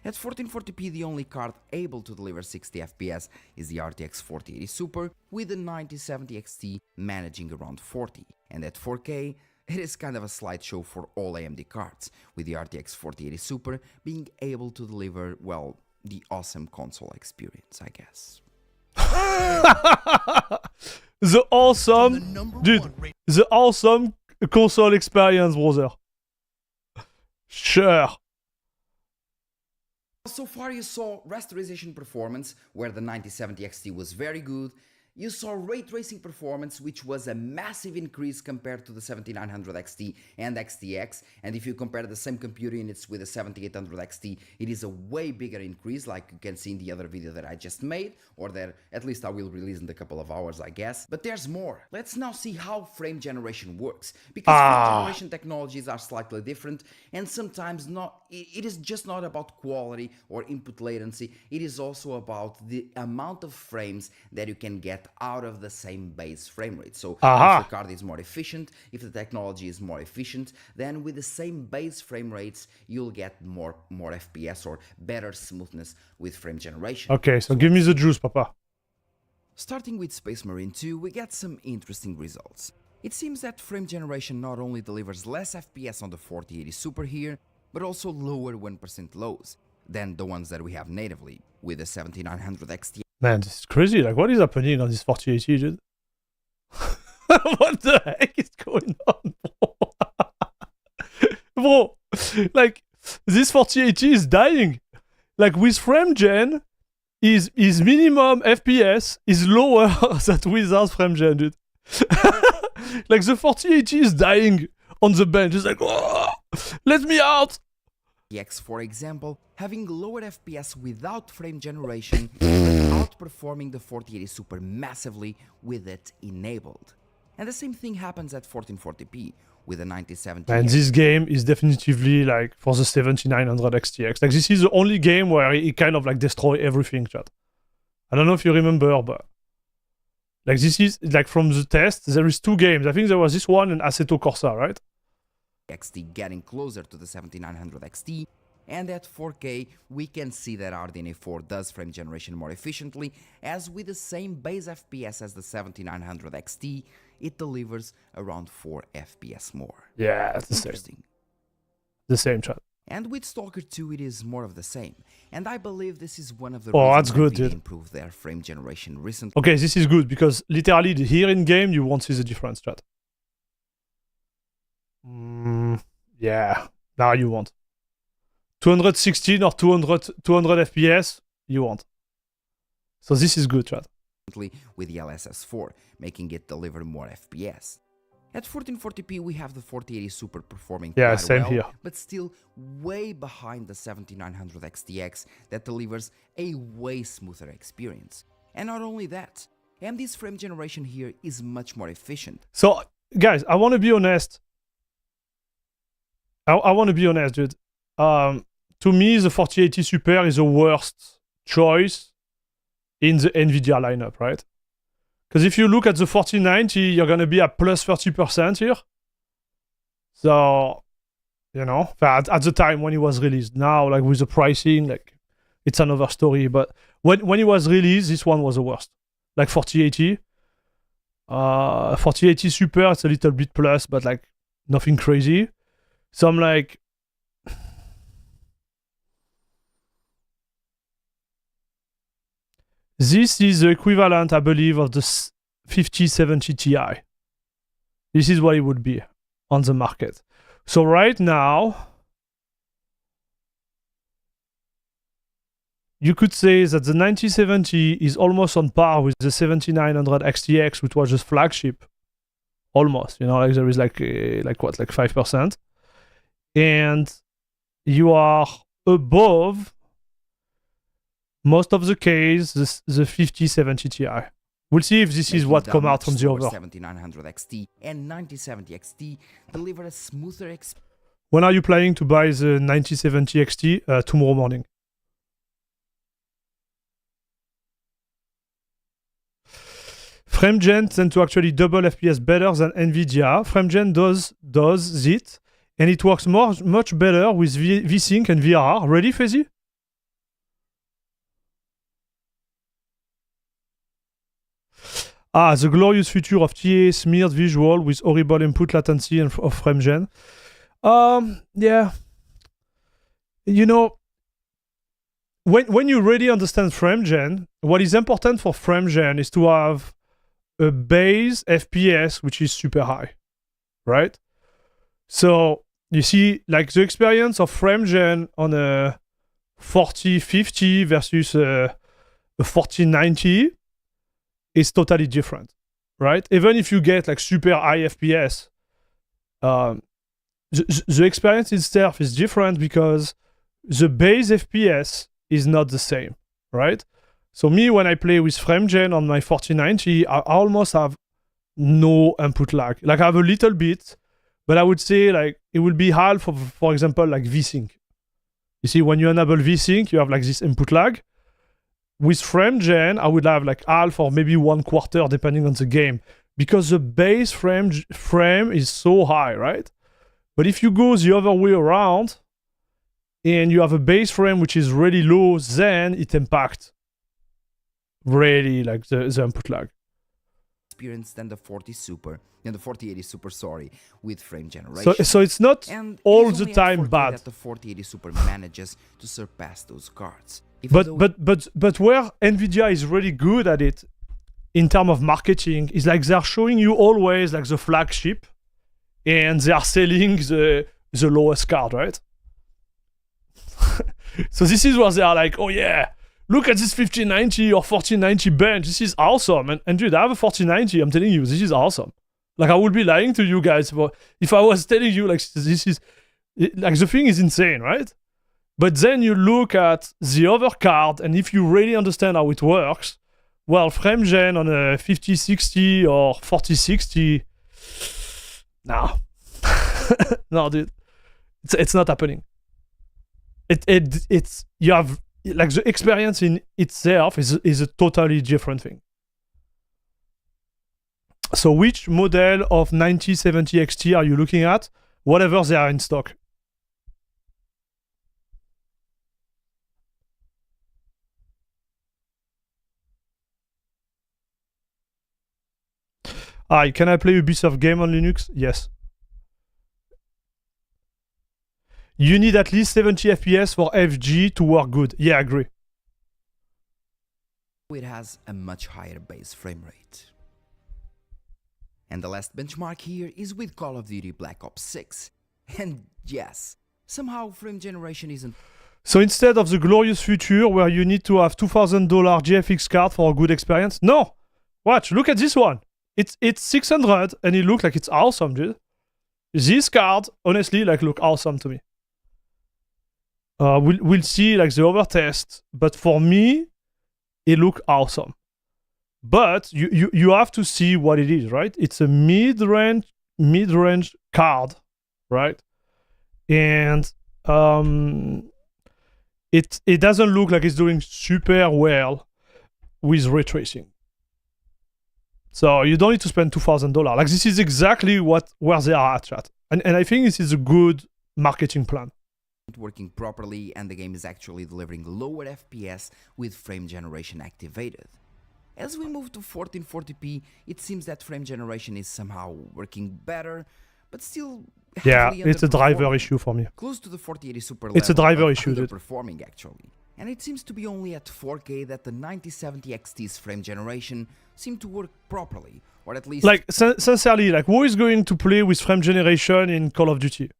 At 1440p, the only card able to deliver 60 FPS is the RTX 4080 Super, with the 9070 XT managing around 40. And at 4K, it is kind of a slideshow for all AMD cards, with the RTX 4080 Super being able to deliver, well, the awesome console experience, I guess. The awesome console experience, brother. Sure. So far you saw rasterization performance, where the 9070 XT was very good. You saw ray tracing performance, which was a massive increase compared to the 7900 XT and XTX, and if you compare the same computer units with the 7800 XT, it is a way bigger increase, like you can see in the other video that I just made, or that at least I will release in a couple of hours, I guess. But there's more. Let's now see how frame generation works, because frame generation technologies are slightly different, and sometimes it is just not about quality or input latency, it is also about the amount of frames that you can get out of the same base frame rate. So if the card is more efficient, if the technology is more efficient, then with the same base frame rates, you'll get more FPS or better smoothness with frame generation. Okay, so give me the juice, Papa. Starting with Space Marine 2, we get some interesting results. It seems that frame generation not only delivers less FPS on the 4080 Super here, but also lower 1% lows than the ones that we have natively with the 7900 XT. Man, this is crazy. Like, what is happening on this 4080, dude? What the heck is going on, bro? Bro, like, this 4080 is dying. Like, with frame gen, his minimum FPS is lower than without frame gen, dude. Like the 4080 is dying on the bench. It's like, oh, let me out. X, for example, having lower FPS without frame generation, but outperforming the 4080 Super massively with it enabled. And the same thing happens at 1440p with a 9070. And this game is definitively like for the 7900 XTX. Like this is the only game where it kind of like destroy everything, chat. I don't know if you remember, but like this is like from the test, there is 2 games. I think there was this one and Assetto Corsa, right? XT getting closer to the 7900 XT, and at 4K we can see that RDNA 4 does frame generation more efficiently, as with the same base FPS as the 7900 XT, it delivers around 4 FPS more. Yeah, it's the same. Interesting. The same, chat. And with Stalker 2 it is more of the same, and I believe this is one of the Oh, reasons that's good, NVIDIA dude. improved their frame generation recently. Okay, this is good because literally here in game you won't see the difference, chat. Yeah, now you won't. 216 or 200 FPS, you won't. So this is good, chat. With DLSS 4, making it deliver more FPS. At 1440p we have the 4080 Super performing Yeah, quite same well, here. but still way behind the 7900 XTX that delivers a way smoother experience. And not only that, AMD's frame generation here is much more efficient. So, guys, I want to be honest. I want to be honest, dude. To me, the 4080 Super is the worst choice in the NVIDIA lineup, right? Because if you look at the 4090, you're going to be at plus 30% here. So, you know, at the time when it was released. Now, like with the pricing, like it's another story. But when it was released, this one was the worst. Like 4080. 4080 Super, it's a little bit plus, but like nothing crazy. So I'm like, this is the equivalent, I believe, of the 5070 Ti. This is what it would be on the market. So right now, you could say that the 9070 is almost on par with the 7900 XTX, which was just flagship. Almost, you know, like there is like 5%. And you are above most of the case the 5070 Ti. We'll see if this is what come out from the other. 7900 XT and 9070 XT deliver a smoother experience. When are you planning to buy the 9070 XT? Tomorrow morning. FrameGen tend to actually double FPS better than NVIDIA. FrameGen does it, and it works much better with VSync and VRR. Ready, Fezzy? The glorious future of TA smeared visual with horrible input latency and of FrameGen. Yeah. You know, when you really understand FrameGen, what is important for FrameGen is to have a base FPS which is super high, right? So you see, like the experience of FrameGen on a 4050 versus a 4090 is totally different, right? Even if you get like super high FPS, the experience itself is different because the base FPS is not the same, right? So me, when I play with FrameGen on my 4090, I almost have no input lag. Like I have a little bit, but I would say like it will be half of, for example, like VSync. You see, when you enable VSync, you have like this input lag. With FrameGen, I would have like half or maybe 1/4 depending on the game, because the base frame is so high, right? But if you go the other way around and you have a base frame which is really low, then it impacts really like the input lag. Experience than the 4080 Super, sorry, with frame generation. So it's not and all it is the only at time 4K bad. that the 4080 Super manages to surpass those cards. But where NVIDIA is really good at it in terms of marketing is like they're showing you always like the flagship and they are selling the lowest card, right? So this is where they are like, oh yeah, look at this 5090 or 4090 bench. This is awesome. And dude, I have a 4090. I'm telling you, this is awesome. Like, I would be lying to you guys if I was telling you, like, this is, like, the thing is insane, right? But then you look at the other card, and if you really understand how it works, well, frame gen on a 5060 or 4060, no. No, dude. It's not happening. It's you have, like, the experience in itself is a totally different thing. So which model of 9070 XT are you looking at? Whatever they are in stock. Hi, can I play Ubisoft game on Linux? Yes. You need at least 70 FPS for FG to work good. Yeah, I agree. It has a much higher base frame rate. And the last benchmark here is with Call of Duty Black Ops 6. And yes, somehow frame generation isn't... So instead of the glorious future where you need to have $2,000 GFX card for a good experience, no! Watch, look at this one. It's 600 and it looks like it's awesome, dude. This card, honestly, like, look awesome to me. We'll see, like, the other test, but for me, it look awesome. But you have to see what it is, right? It's a mid-range card, right? And it doesn't look like it's doing super well with ray tracing. So you don't need to spend $2,000. Like, this is exactly where they are at, chat. And I think this is a good marketing plan. Working properly, and the game is actually delivering lower FPS with frame generation activated. As we move to 1440p, it seems that frame generation is somehow working better, but still... Yeah, it's a driver issue for me. Close to the 4080 Super It's a driver level, issue, dude. Underperforming, actually. And it seems to be only at 4K that the 9070 XT's frame generation seem to work properly, or at least... Like, sincerely, like, who is going to play with frame generation in Call of Duty?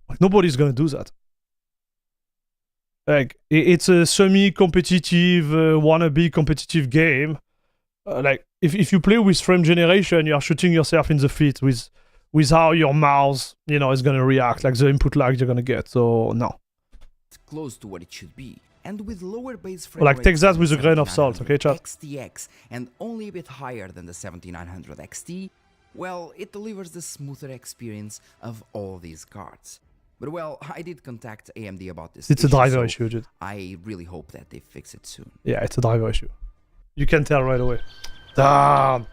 Like, nobody's gonna do that. Like, it's a semi-competitive, wannabe competitive game. Like, if you play with frame generation, you are shooting yourself in the feet with how your mouse, you know, is gonna react, like the input lag you're gonna get. So no. It's close to what it should be, and with lower base frame Well, like, take rates that than with the a grain of salt, okay, chat? XTX, and only a bit higher than the 7900 XT. Well, it delivers the smoother experience of all these cards. But well, I did contact AMD about this. It's a driver issue, dude. I really hope that they fix it soon. Yeah, it's a driver issue. You can tell right away. Damn.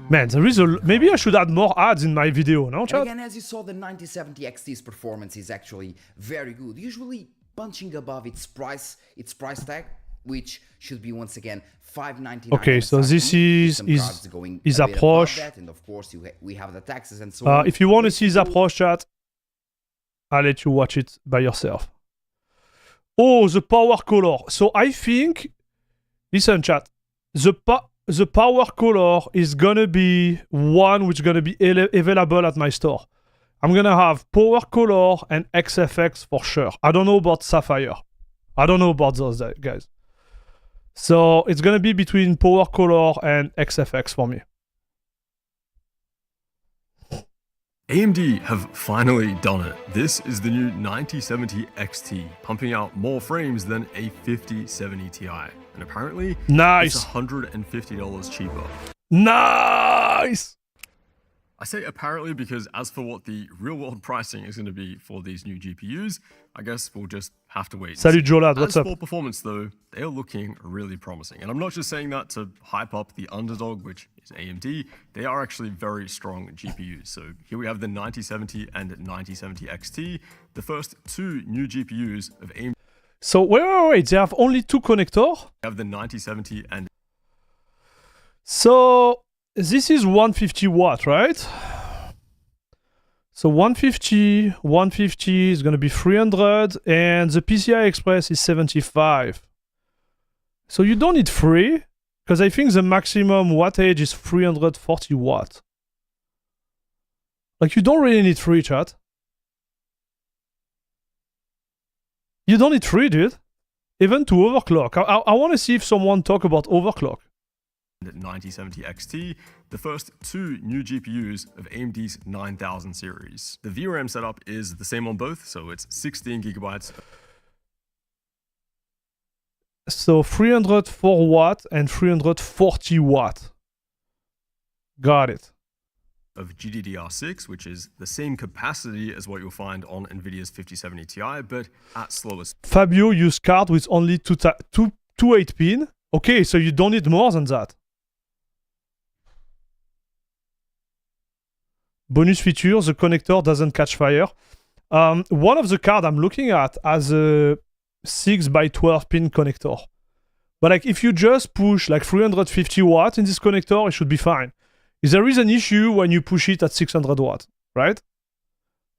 Man, there is maybe I should add more ads in my video, no, chat? And again, as you saw, the 9070 XT's performance is actually very good, usually punching above its price tag, which should be once again $599. Okay, so this is approach. And of course, we have the taxes and so on. If you want to see his approach, chat, I'll let you watch it by yourself. Oh, the power color. So I think, listen, chat, the power color is gonna be one which is gonna be available at my store. I'm gonna have power color and XFX for sure. I don't know about Sapphire. I don't know about those guys. So it's gonna be between power color and XFX for me. AMD have finally done it. This is the new 9070 XT, pumping out more frames than a 5070 Ti. And apparently, nice. It's $150 cheaper. Nice! I say apparently because as for what the real-world pricing is going to be for these new GPUs, I guess we'll just have to wait. Salut Jolad, what's up? As for performance though, they are looking really promising. And I'm not just saying that to hype up the underdog, which is AMD. They are actually very strong GPUs. So here we have the 9070 and 9070 XT, the first two new GPUs of AMD. So wait, they have only two connectors? They have the 9070 and... So this is 150 watt, right? So 150 is going to be 300, and the PCI Express is 75. So you don't need 3, because I think the maximum wattage is 340 watt. Like, you don't really need 3, chat. You don't need 3, dude. Even to overclock. I want to see if someone talk about overclock. 9070 XT, the first 2 new GPUs of AMD's 9000 series. The VRAM setup is the same on both, so it's 16 gigabytes. So 304 watt and 340 watt. Got it. Of GDDR6, which is the same capacity as what you'll find on NVIDIA's 5070 Ti, but at slower speed. Fabio used card with only 2 8 pin. Okay, so you don't need more than that. Bonus feature, the connector doesn't catch fire. One of the cards I'm looking at has a 6 by 12 pin connector. But like if you just push like 350 watt in this connector, it should be fine. There is an issue when you push it at 600 watt, right?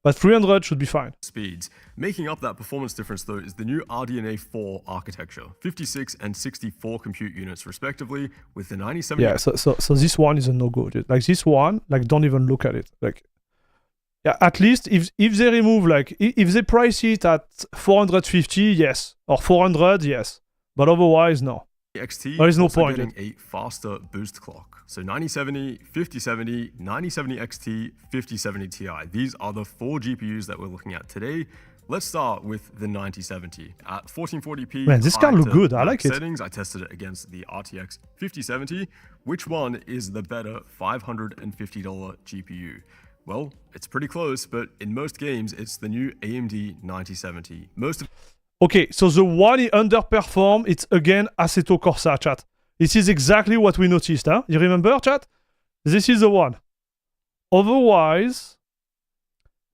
But 300 should be fine. Speeds. Making up that performance difference though is the new RDNA 4 architecture, 56 and 64 compute units respectively, with the 9070. Yeah, so this one is a no-go, dude. Like this one, like don't even look at it. Like, yeah, at least if they remove, like if they price it at 450, yes, or 400, yes, but otherwise, no. XT there is no also point. Getting a faster boost clock. So 9070, 5070, 9070 XT, 5070 Ti. These are the 4 GPUs that we're looking at today. Let's start with the 9070 at 1440p. Man, this card look good. I like it. Settings. I tested it against the RTX 5070. Which one is the better $550 GPU? Well, it's pretty close, but in most games, it's the new AMD 9070. Okay, so the one he underperformed, it's again Assetto Corsa, chat. This is exactly what we noticed, huh? You remember, chat? This is the one. Otherwise,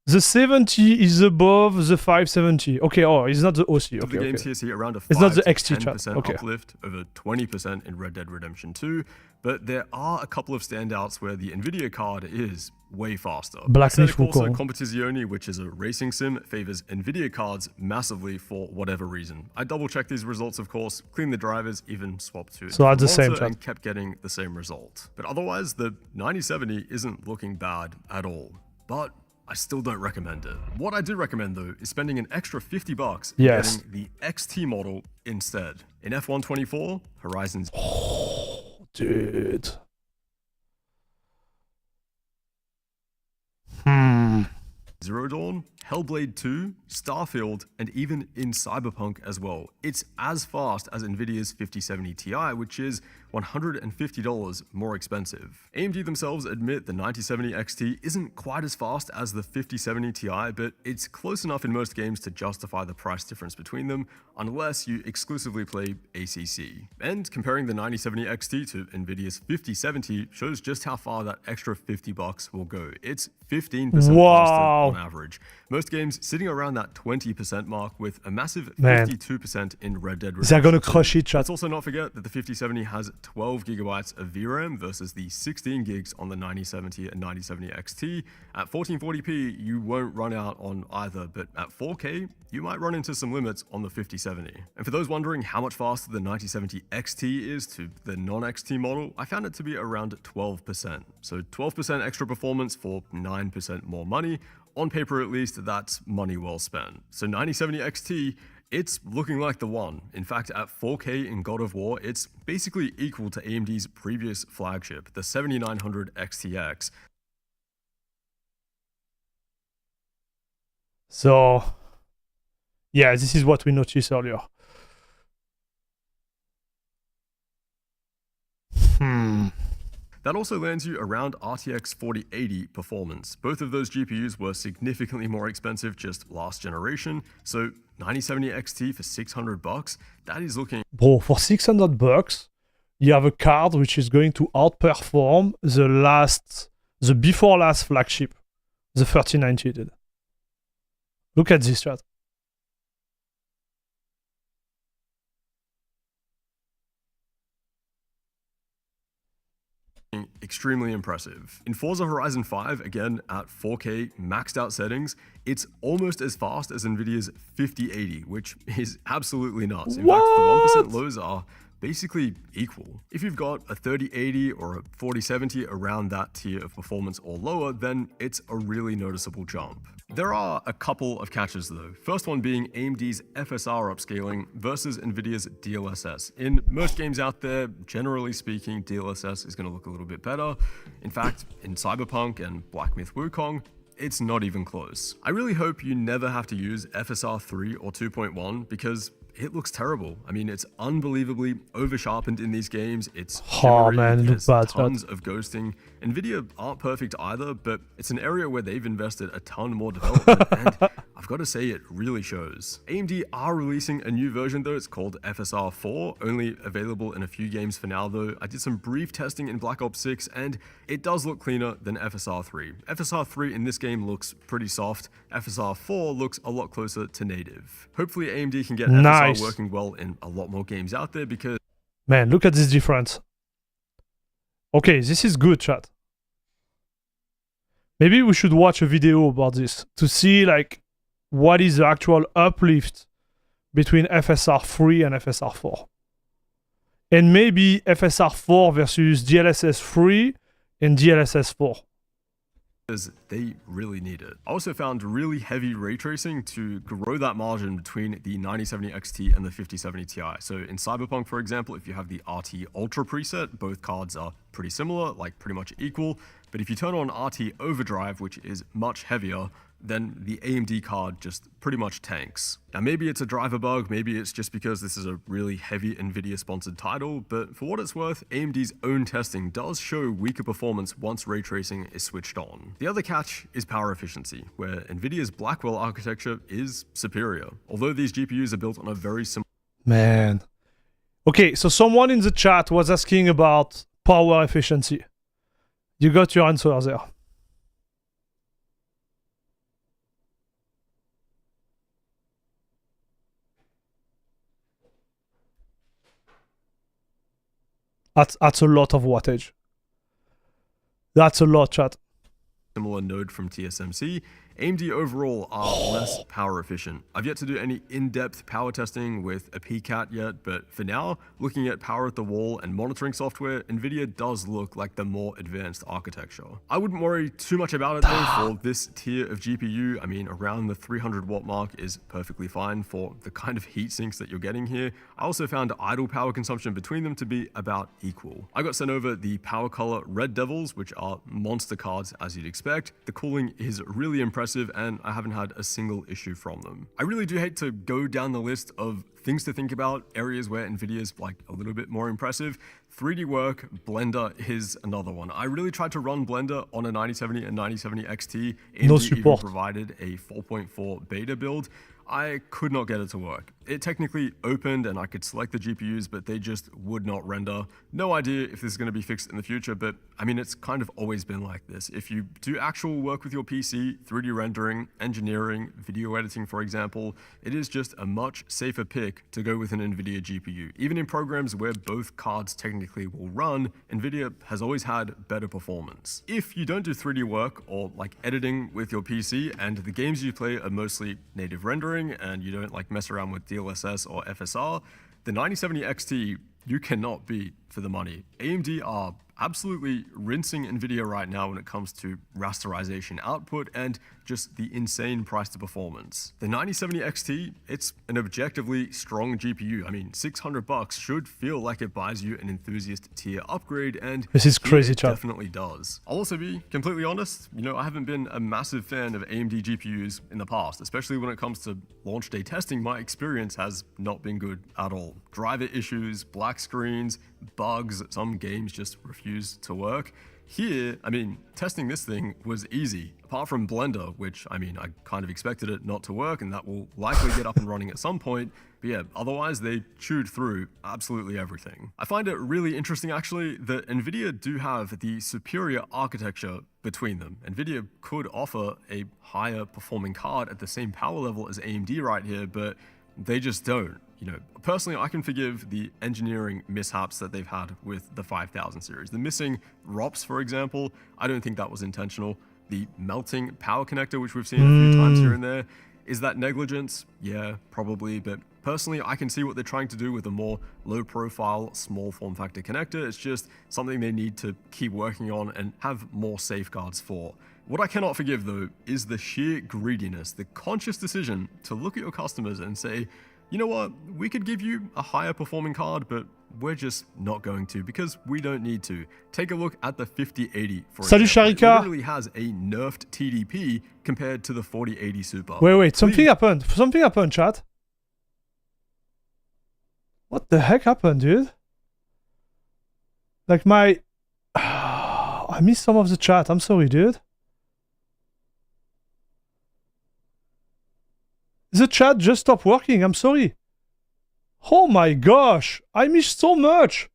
the 70 is above the 570. Okay, oh, it's not the OC. Okay, the games okay. here see around a 5 it's not the to XT chat. 10% Okay. uplift over 20% in Red Dead Redemption 2, but there are a couple of standouts where the NVIDIA card is way faster. Black Assetto Niche Corsa Foucault. Competizione, which is a racing sim, favors NVIDIA cards massively for whatever reason. I double-checked these results, of course, cleaned the drivers, even swapped to So at the same Monza, chat. and kept getting the same result. But otherwise, the 9070 isn't looking bad at all. But I still don't recommend it. What I do recommend though is spending an extra $50 and Yes. getting the XT model instead. In F124, Horizon's Dude. Zero Dawn, Hellblade 2, Starfield, and even in Cyberpunk as well. It's as fast as NVIDIA's 5070 Ti, which is $150 more expensive. AMD themselves admit the 9070 XT isn't quite as fast as the 5070 Ti, but it's close enough in most games to justify the price difference between them, unless you exclusively play ACC. And comparing the 9070 XT to NVIDIA's 5070 shows just how far that extra $50 will go. It's 15% faster on average. Most games sitting around that 20% mark with a massive 52% in Red Dead Redemption. They're gonna crush it, chat. Let's also not forget that the 5070 has 12 gigabytes of VRAM versus the 16 gigs on the 9070 and 9070 XT. At 1440p, you won't run out on either, but at 4K, you might run into some limits on the 5070. And for those wondering how much faster the 9070 XT is to the non-XT model, I found it to be around 12%. So 12% extra performance for 9% more money. On paper at least, that's money well spent. So 9070 XT, it's looking like the one. In fact, at 4K in God of War, it's basically equal to AMD's previous flagship, the 7900 XTX. So, yeah, this is what we noticed earlier. That also lands you around RTX 4080 performance. Both of those GPUs were significantly more expensive just last generation, so 9070 XT for $600, that is looking... Bro, for $600, you have a card which is going to outperform the before last flagship, the 3090 did. Look at this, chat. Extremely impressive. In Forza Horizon 5, again at 4K maxed out settings, it's almost as fast as NVIDIA's 5080, which is absolutely nuts. In fact, the 1% lows are basically equal. If you've got a 3080 or a 4070 around that tier of performance or lower, then it's a really noticeable jump. There are a couple of catches though. First one being AMD's FSR upscaling versus Nvidia's DLSS. In most games out there, generally speaking, DLSS is going to look a little bit better. In fact, in Cyberpunk and Black Myth Wukong, it's not even close. I really hope you never have to use FSR 3 or 2.1 because it looks terrible. I mean, it's unbelievably over-sharpened in these games. It's shimmery, man, there's bad, tons of ghosting. Nvidia aren't perfect either, but it's an area where they've invested a ton more development, and I've got to say it really shows. AMD are releasing a new version though. It's called FSR 4, only available in a few games for now though. I did some brief testing in Black Ops 6, and it does look cleaner than FSR 3. FSR 3 in this game looks pretty soft. FSR 4 looks a lot closer to native. Hopefully AMD can get FSR working well in a lot more games out there because... Man, look at this difference. Okay, this is good, chat. Maybe we should watch a video about this to see like what is the actual uplift between FSR 3 and FSR 4. And maybe FSR 4 versus DLSS 3 and DLSS 4. Because they really need it. I also found really heavy ray tracing to grow that margin between the 9070 XT and the 5070 Ti. So in Cyberpunk, for example, if you have the RT Ultra preset, both cards are pretty similar, like pretty much equal. But if you turn on RT Overdrive, which is much heavier, then the AMD card just pretty much tanks. Now maybe it's a driver bug, maybe it's just because this is a really heavy Nvidia sponsored title, but for what it's worth, AMD's own testing does show weaker performance once ray tracing is switched on. The other catch is power efficiency, where Nvidia's Blackwell architecture is superior, although these GPUs are built on a very similar... Man. Okay, so someone in the chat was asking about power efficiency. You got your answer there. That's a lot of wattage. That's a lot, chat. Similar node from TSMC, AMD overall are less power efficient. I've yet to do any in-depth power testing with a PCAT yet, but for now, looking at power at the wall and monitoring software, Nvidia does look like the more advanced architecture. I wouldn't worry too much about it though for this tier of GPU. I mean, around the 300 watt mark is perfectly fine for the kind of heat sinks that you're getting here. I also found idle power consumption between them to be about equal. I got sent over the Power Color Red Devils, which are monster cards as you'd expect. The cooling is really impressive, and I haven't had a single issue from them. I really do hate to go down the list of things to think about, areas where Nvidia's like a little bit more impressive. 3D work, Blender is another one. I really tried to run Blender on a 9070 and 9070 XT. AMD even provided a 4.4 beta build. I could not get it to work. It technically opened and I could select the GPUs, but they just would not render. No idea if this is going to be fixed in the future, but I mean, it's kind of always been like this. If you do actual work with your PC, 3D rendering, engineering, video editing, for example, it is just a much safer pick to go with an NVIDIA GPU. Even in programs where both cards technically will run, NVIDIA has always had better performance. If you don't do 3D work or like editing with your PC and the games you play are mostly native rendering and you don't like mess around with DLSS or FSR, the 9070 XT you cannot beat for the money. AMD are absolutely rinsing Nvidia right now when it comes to rasterization output and just the insane price to performance. The 9070 XT, it's an objectively strong GPU. I mean, $600 should feel like it buys you an enthusiast tier upgrade, and this is crazy, it definitely does. I'll also be completely honest, you know, I haven't been a massive fan of AMD GPUs in the past, especially when it comes to launch day testing. My experience has not been good at all. Driver issues, black screens, bugs, some games just refuse to work. Here, I mean, testing this thing was easy. Apart from Blender, which, I mean, I kind of expected it not to work, and that will likely get up and running at some point. But yeah, otherwise they chewed through absolutely everything. I find it really interesting, actually, that Nvidia do have the superior architecture between them. Nvidia could offer a higher performing card at the same power level as AMD right here, but they just don't. You know, personally, I can forgive the engineering mishaps that they've had with the 5000 series. The missing ROPS, for example, I don't think that was intentional. The melting power connector, which we've seen a few times here and there, Is that negligence? Yeah, probably, but personally, I can see what they're trying to do with a more low-profile, small form factor connector. It's just something they need to keep working on and have more safeguards for. What I cannot forgive, though, is the sheer greediness, the conscious decision to look at your customers and say, you know what, we could give you a higher performing card, but we're just not going to because we don't need to. Take a look at the 5080, for Salut example. It Sharika. literally has a nerfed TDP compared to the 4080 Super. Wait, something happened. Something happened, chat. What the heck happened, dude? Like my... I missed some of the chat. I'm sorry, dude. The chat just stopped working. I'm sorry. Oh my gosh. I missed so much.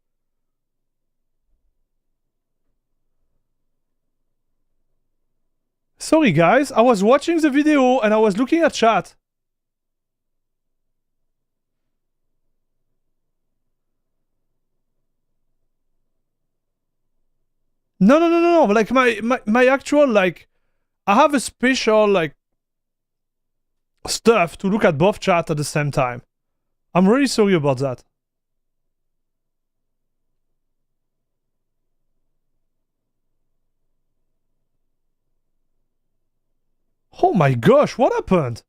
Sorry, guys. I was watching the video and I was looking at chat. No. Like my actual, like, I have a special, like, stuff to look at both chat at the same time. I'm really sorry about that. Oh my gosh, what happened?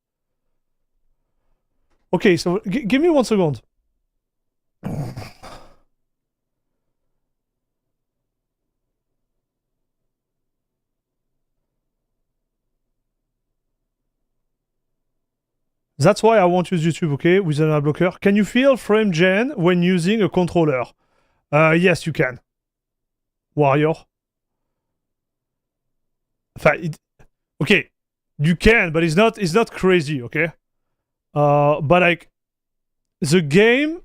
Okay, so give me 1 second. That's why I won't use YouTube, okay, with an ad blocker. Can you feel frame gen when using a controller? Yes, you can. Warrior. Okay, you can, but it's not crazy, okay? But like the game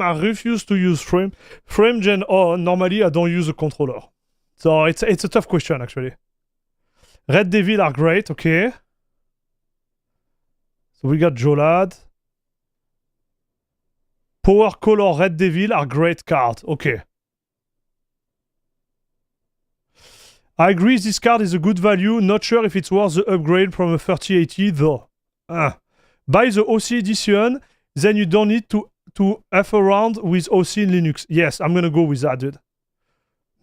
I refuse to use frame gen on. Normally I don't use a controller. So it's a tough question actually. Red Devil are great, okay. So we got Jolad. Power Color Red Devil are great cards. Okay. I agree this card is a good value. Not sure if it's worth the upgrade from a 3080 though. Buy the OC edition, then you don't need to F around with OC in Linux. Yes, I'm gonna go with that, dude.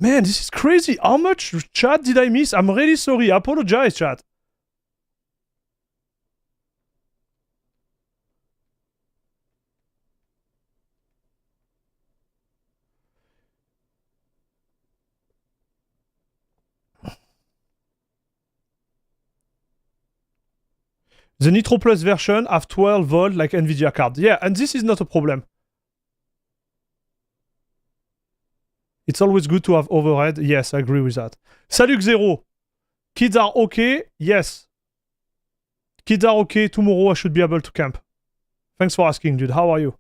Man, this is crazy. How much chat did I miss? I'm really sorry. I apologize, chat. The Nitro Plus version have 12 volt like Nvidia card. Yeah, and this is not a problem. It's always good to have overhead. Yes, I agree with that. Salut Zero. Kids are okay? Yes. Kids are okay. Tomorrow I should be able to camp. Thanks for asking, dude. How are you?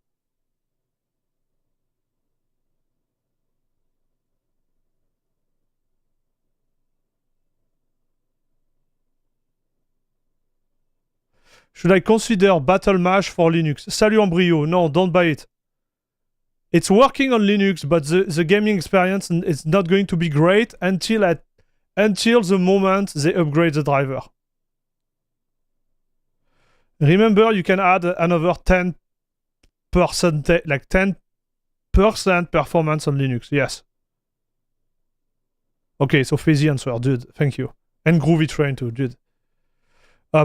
Should I consider Battle Mash for Linux? Salut Embryo. No, don't buy it. It's working on Linux, but the gaming experience is not going to be great until the moment they upgrade the driver. Remember, you can add another 10%, like 10% performance on Linux. Yes. Okay, so Fizzy answer, dude. Thank you. And Groovy Train too, dude.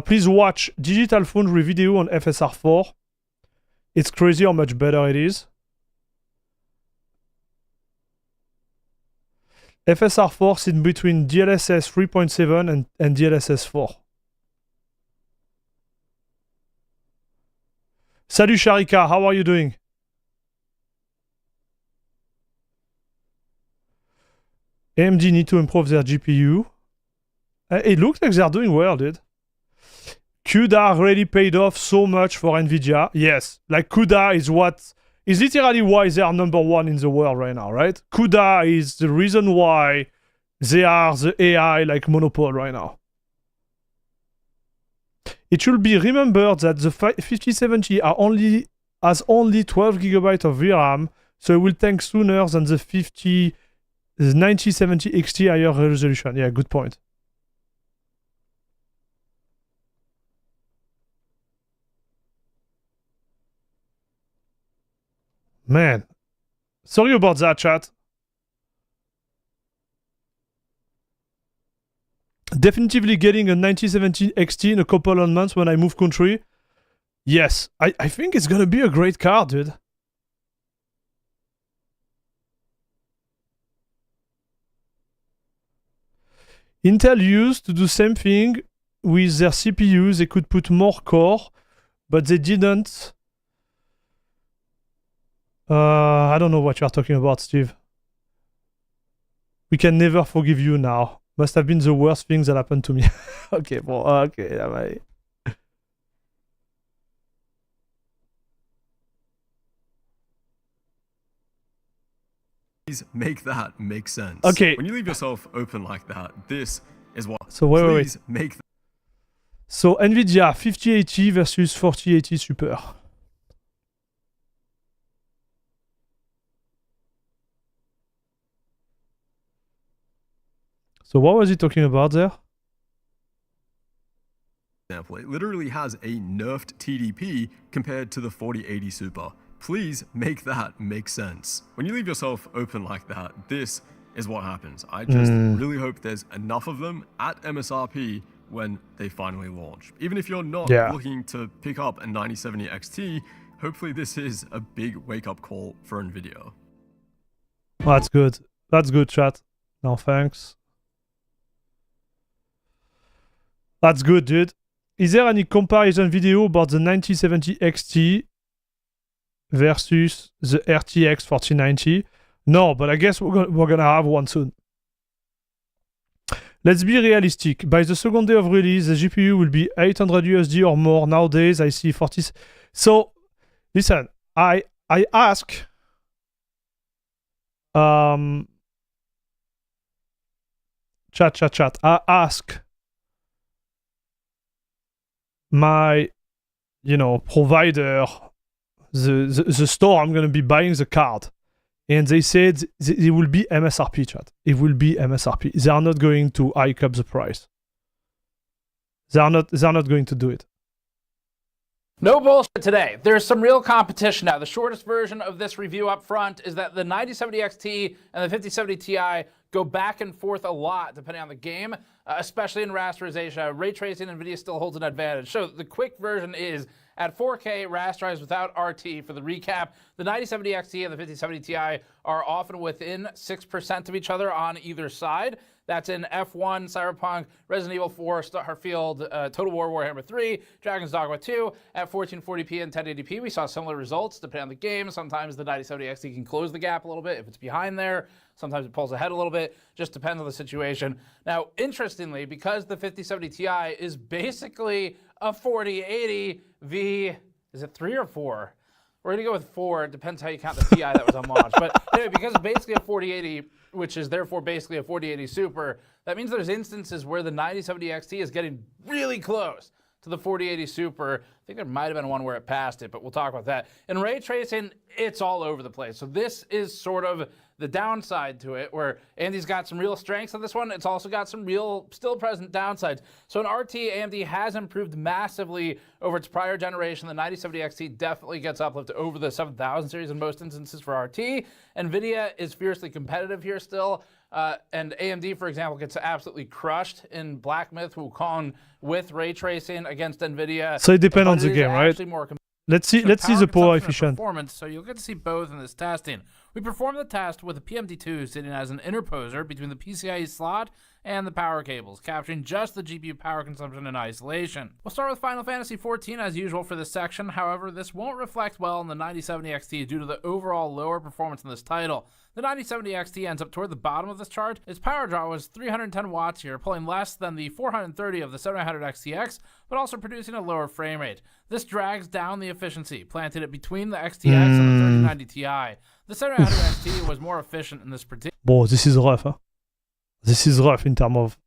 Please watch Digital Foundry video on FSR4. It's crazy how much better it is. FSR4 sits between DLSS 3.7 and DLSS 4. Salut Sharika, how are you doing? AMD need to improve their GPU. It looks like they're doing well, dude. CUDA really paid off so much for Nvidia. Yes, like CUDA is literally why they are number one in the world right now, right? CUDA is the reason why they are the AI like monopoly right now. It should be remembered that the 5070 has only 12 GB of VRAM, so it will tank sooner than the 9070 XT higher resolution. Yeah, good point. Man. Sorry about that, chat. Definitively getting a 9070 XT in a couple of months when I move country. Yes, I think it's gonna be a great card, dude. Intel used to do same thing with their CPUs. They could put more core, but they didn't. I don't know what you are talking about, Steve. We can never forgive you now. Must have been the worst thing that happened to me. Okay, bon, okay, yeah, right. Please make that make sense. Okay. When you leave yourself open like that, this is what. So wait. Please make that. So NVIDIA 5080 versus 4080 Super. So what was he talking about there? Example, it literally has a nerfed TDP compared to the 4080 Super. Please make that make sense. When you leave yourself open like that, this is what happens. I just really hope there's enough of them at MSRP when they finally launch. Even if you're not looking to pick up a 9070 XT, hopefully this is a big wake-up call for NVIDIA. That's good. That's good, chat. No thanks. That's good, dude. Is there any comparison video about the 9070 XT versus the RTX 4090? No, but I guess we're gonna have one soon. Let's be realistic. By the second day of release, the GPU will be 800 USD or more. Nowadays, I see 40. So, listen, I ask. Chat. I ask my, provider, the store I'm gonna be buying the card, and they said it will be MSRP, chat. It will be MSRP. They are not going to hike up the price. They are not going to do it. No bullshit today. There's some real competition now. The shortest version of this review up front is that the 9070 XT and the 5070 Ti go back and forth a lot depending on the game, especially in rasterization. Ray tracing NVIDIA still holds an advantage. So the quick version is at 4K rasterized without RT. For the recap, the 9070 XT and the 5070 Ti are often within 6% of each other on either side. That's in F1, Cyberpunk, Resident Evil 4, Starfield, Total War Warhammer 3, Dragon's Dogma 2 at 1440p and 1080p. We saw similar results depending on the game. Sometimes the 9070 XT can close the gap a little bit if it's behind there. Sometimes it pulls ahead a little bit. Just depends on the situation. Now, interestingly, because the 5070 Ti is basically a 4080 V, is it 3 or 4? We're going to go with 4. It depends how you count the Ti that was on launch. But anyway, because it's basically a 4080, which is therefore basically a 4080 Super, that means there's instances where the 9070 XT is getting really close to the 4080 Super. I think there might have been one where it passed it, but we'll talk about that. In ray tracing, it's all over the place. So this is sort of the downside to it, where Andy's got some real strengths on this one. It's also got some real still present downsides. So in RT, AMD has improved massively over its prior generation. The 9070 XT definitely gets uplift over the 7000 series in most instances for RT. NVIDIA is fiercely competitive here still. And AMD, for example, gets absolutely crushed in Black Myth Wukong with ray tracing against NVIDIA. So it depends on the game, right? Let's see the power efficient performance. So you'll get to see both in this testing. We performed the test with a PMD2 sitting as an interposer between the PCIe slot and the power cables, capturing just the GPU power consumption in isolation. We'll start with Final Fantasy XIV as usual for this section. However, this won't reflect well on the 9070 XT due to the overall lower performance in this title. The 9070 XT ends up toward the bottom of this chart. Its power draw was 310 watts here, pulling less than the 430 of the 700 XTX, but also producing a lower frame rate. This drags down the efficiency, planting it between the XTX and the 3090 Ti. The 700 XT was more efficient in this particular... Boy, this is rough, huh? This is rough in terms of...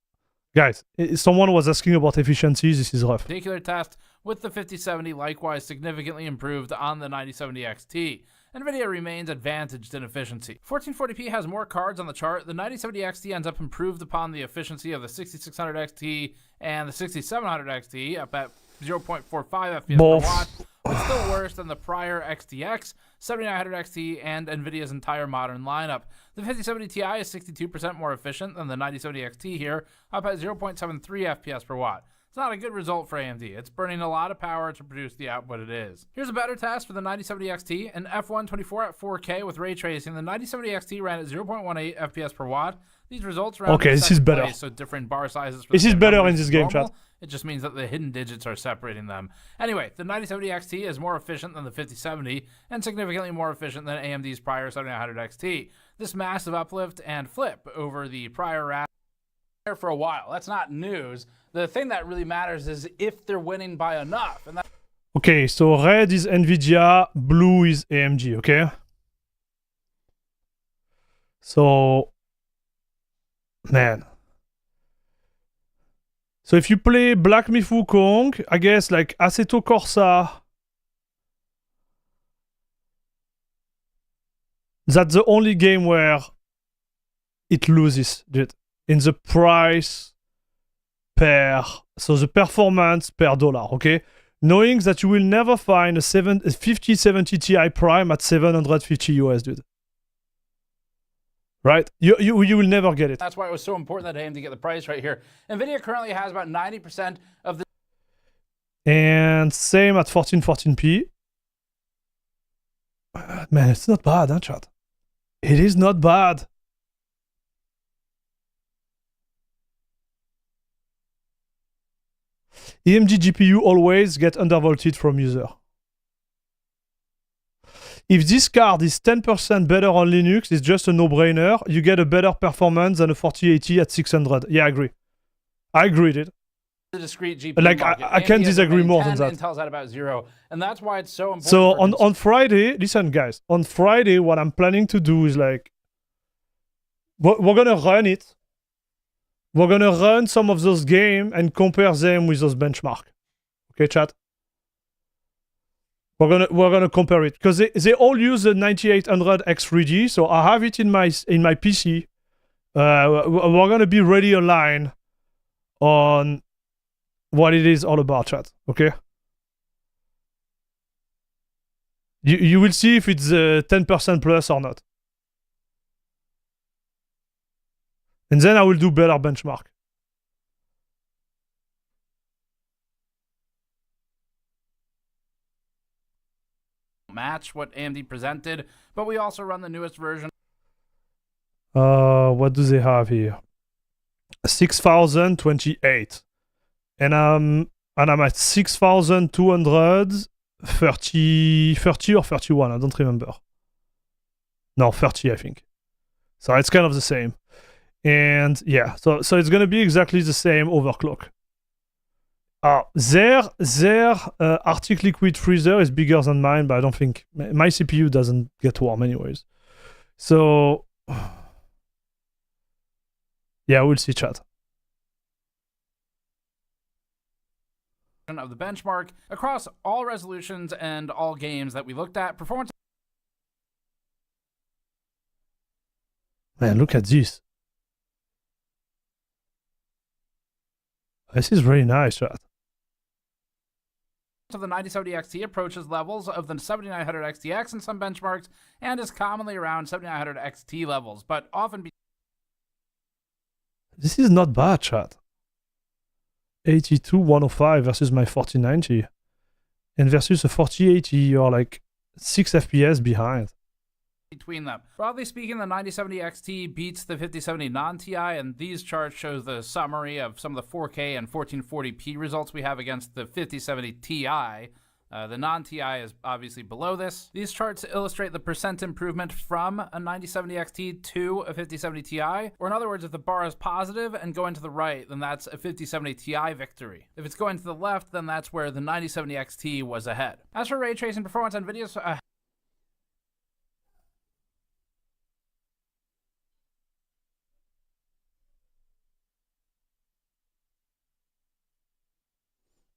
Guys, someone was asking about efficiency. This is rough. Particular test with the 5070 likewise significantly improved on the 9070 XT. NVIDIA remains advantaged in efficiency. 1440p has more cards on the chart. The 9070 XT ends up improved upon the efficiency of the 6600 XT and the 6700 XT, up at 0.45 FPS per watt, with still worse than the prior XTX, 7900 XT, and NVIDIA's entire modern lineup. The 5070 Ti is 62% more efficient than the 9070 XT here, up at 0.73 FPS per watt. It's not a good result for AMD. It's burning a lot of power to produce the output it is. Here's a better test for the 9070 XT. In F124 at 4K with ray tracing, the 9070 XT ran at 0.18 FPS per watt. These results are okay, this is better. Place, so different bar sizes. For this is better in this game, chat. It just means that the hidden digits are separating them. Anyway, the 9070 XT is more efficient than the 5070 and significantly more efficient than AMD's prior 7900 XT. This massive uplift and flip over the prior for a while. That's not news. The thing that really matters is if they're winning by enough. And okay, so red is NVIDIA, blue is AMD, okay? So, man. So if you play Black Myth Wukong, I guess like Assetto Corsa, that's the only game where it loses, dude. In the price per, so the performance per dollar, okay? Knowing that you will never find a 5070 Ti Prime at 750 US, dude. Right? You will never get it. That's why it was so important that AMD get the price right here. NVIDIA currently has about 90% of the... And same at 1440p. Man, it's not bad, huh, chat? It is not bad. AMD GPU always get undervolted from user. If this card is 10% better on Linux, it's just a no-brainer. You get a better performance than a 4080 at 600. Yeah, I agree. I agree, dude. The discrete GPU like I can't disagree more than that. Intel's at about 0, and that's why it's so important. So on Friday, listen, guys. On Friday, what I'm planning to do is like we're gonna run it. We're gonna run some of those games and compare them with those benchmark. Okay, chat. We're gonna compare it because they all use the 9800 X3D. So I have it in my PC. We're gonna be ready online on what it is all about, chat. Okay. You will see if it's 10% plus or not. And then I will do better benchmark. Match what AMD presented, but we also run the newest version. What do they have here? 6028. And I'm at 6230 30 or 31, I don't remember. No, 30, I think. So it's kind of the same. And yeah, so it's gonna be exactly the same overclock. Their Arctic Liquid Freezer is bigger than mine, but I don't think my CPU doesn't get warm anyways. So yeah, we'll see, chat. Of the benchmark across all resolutions and all games that we looked at. Performance. Man, look at this. This is really nice, chat. So the 9070 XT approaches levels of the 7900 XTX in some benchmarks and is commonly around 7900 XT levels, but often. This is not bad, chat. 82105 versus my 4090. And versus a 4080, you're like 6 FPS behind. Between them. Broadly speaking, the 9070 XT beats the 5070 non-TI, and these charts show the summary of some of the 4K and 1440p results we have against the 5070 Ti. The non-TI is obviously below this. These charts illustrate the percent improvement from a 9070 XT to a 5070 Ti. Or in other words, if the bar is positive and going to the right, then that's a 5070 Ti victory. If it's going to the left, then that's where the 9070 XT was ahead. As for ray tracing performance, NVIDIA's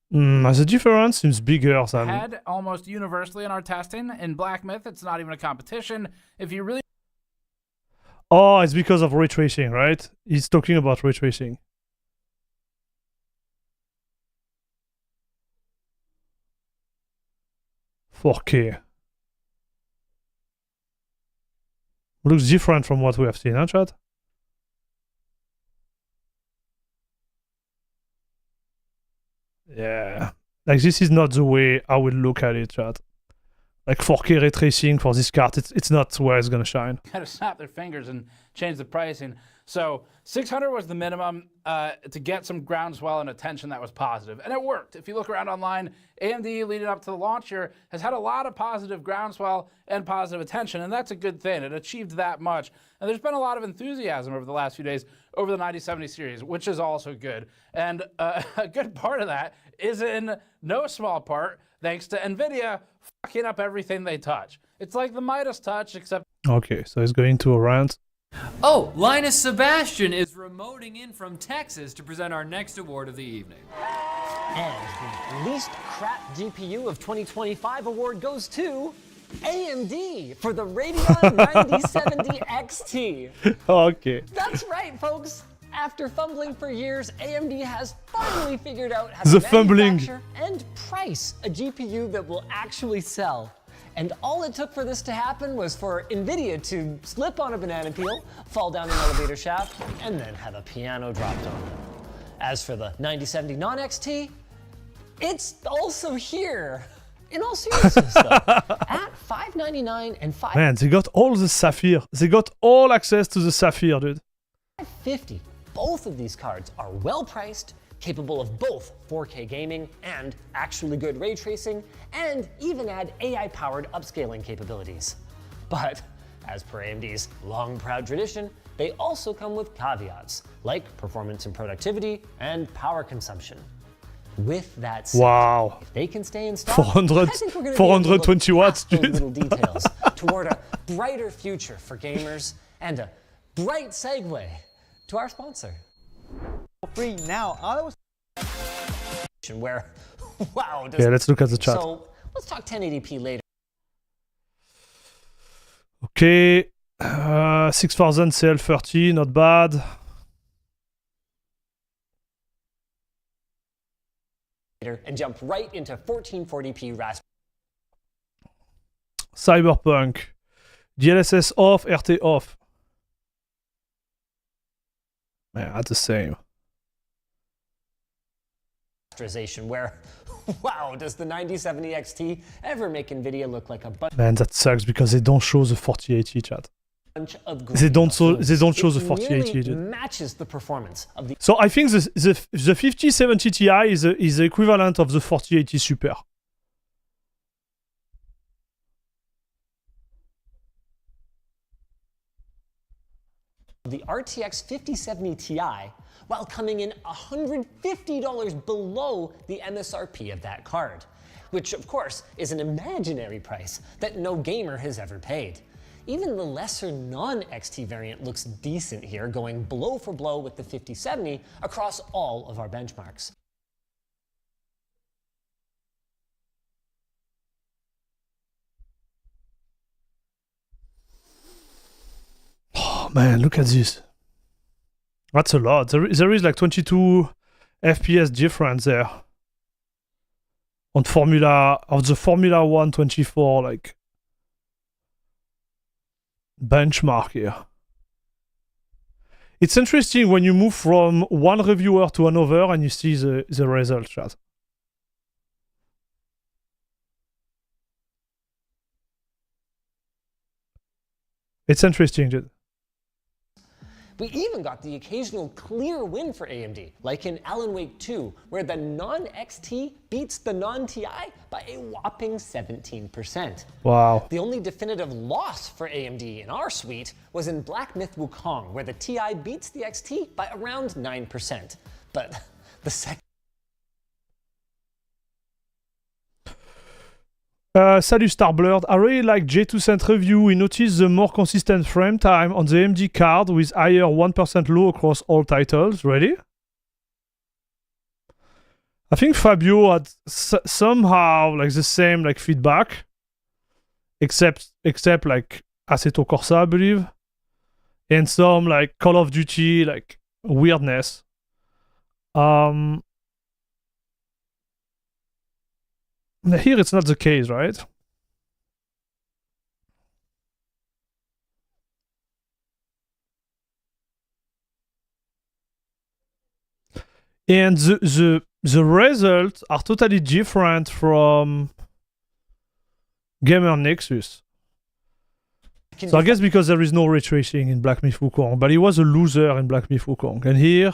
The difference seems bigger than... Had almost universally in our testing. In Black Myth, it's not even a competition. If you really... Oh, it's because of ray tracing, right? He's talking about ray tracing. 4K. Looks different from what we have seen, huh, chat? Yeah. Like, this is not the way I would look at it, chat. Like 4K ray tracing for this card, it's not where it's gonna shine. Had to snap their fingers and change the pricing. So 600 was the minimum to get some groundswell and attention that was positive, and it worked. If you look around online, AMD leading up to the launch here has had a lot of positive groundswell and positive attention, and that's a good thing. It achieved that much, and there's been a lot of enthusiasm over the last few days over the 9070 series, which is also good. And a good part of that is in no small part thanks to NVIDIA fucking up everything they touch. It's like the Midas touch, except... Okay, so it's going to a rant. Oh, Linus Sebastian is remoting in from Texas to present our next award of the evening. And the least crap GPU of 2025 award goes to AMD for the Radeon 9070 XT. Okay. That's right, folks. After fumbling for years, AMD has finally figured out how The to fumbling. manufacture and price a GPU that will actually sell. And all it took for this to happen was for NVIDIA to slip on a banana peel, fall down an elevator shaft, and then have a piano dropped on them. As for the 9070 non-XT, it's also here. In all seriousness, though, at $599 and Man, they got all the Sapphire. They got all access to the Sapphire, dude. $550. Both of these cards are well priced, capable of both 4K gaming and actually good ray tracing, and even add AI-powered upscaling capabilities. But, as per AMD's long proud tradition, they also come with caveats, like performance and productivity and power consumption. With that said, Wow. if they can stay in stock, 400 I think we're gonna 420 watts, those dude. little details toward a brighter future for gamers and a bright segue to our sponsor. Free now. I was Where, wow. Yeah, let's look at the chat. So let's talk 1080p later. Okay. 6000 CL30, not bad. And jump right into 1440p rasterization. Cyberpunk. DLSS off, RT off. Man, that's the same. Where, wow, does the 9070 XT ever make NVIDIA look like a Man, that sucks because they don't show the 4080 chat. bunch of They don't show the It 4080, nearly dude. matches the performance of the So I think the 5070 Ti is the equivalent of the 4080 Super. RTX 5070 Ti, while coming in $150 below the MSRP of that card, which of course is an imaginary price that no gamer has ever paid. Even the lesser non-XT variant looks decent here, going blow for blow with the 5070 across all of our benchmarks. Oh man, look at this. That's a lot. There is like 22 FPS difference there. On the Formula 1 24 like benchmark here. It's interesting when you move from one reviewer to another and you see the result, chat. It's interesting, dude. We even got the occasional clear win for AMD, like in Alan Wake 2, where the non-XT beats the non-TI by a whopping 17%. Wow. The only definitive loss for AMD in our suite was in Black Myth Wukong, where the TI beats the XT by around 9%. But the second... Salut Starblurred. I really like J2Cent review. We noticed the more consistent frame time on the AMD card with higher 1% low across all titles. Really? I think Fabio had somehow like the same like feedback, except like Assetto Corsa, I believe, and some like Call of Duty like weirdness. Here it's not the case, right? And the results are totally different from Gamer Nexus. So I guess because there is no ray tracing in Black Myth Wukong, but he was a loser in Black Myth Wukong, and here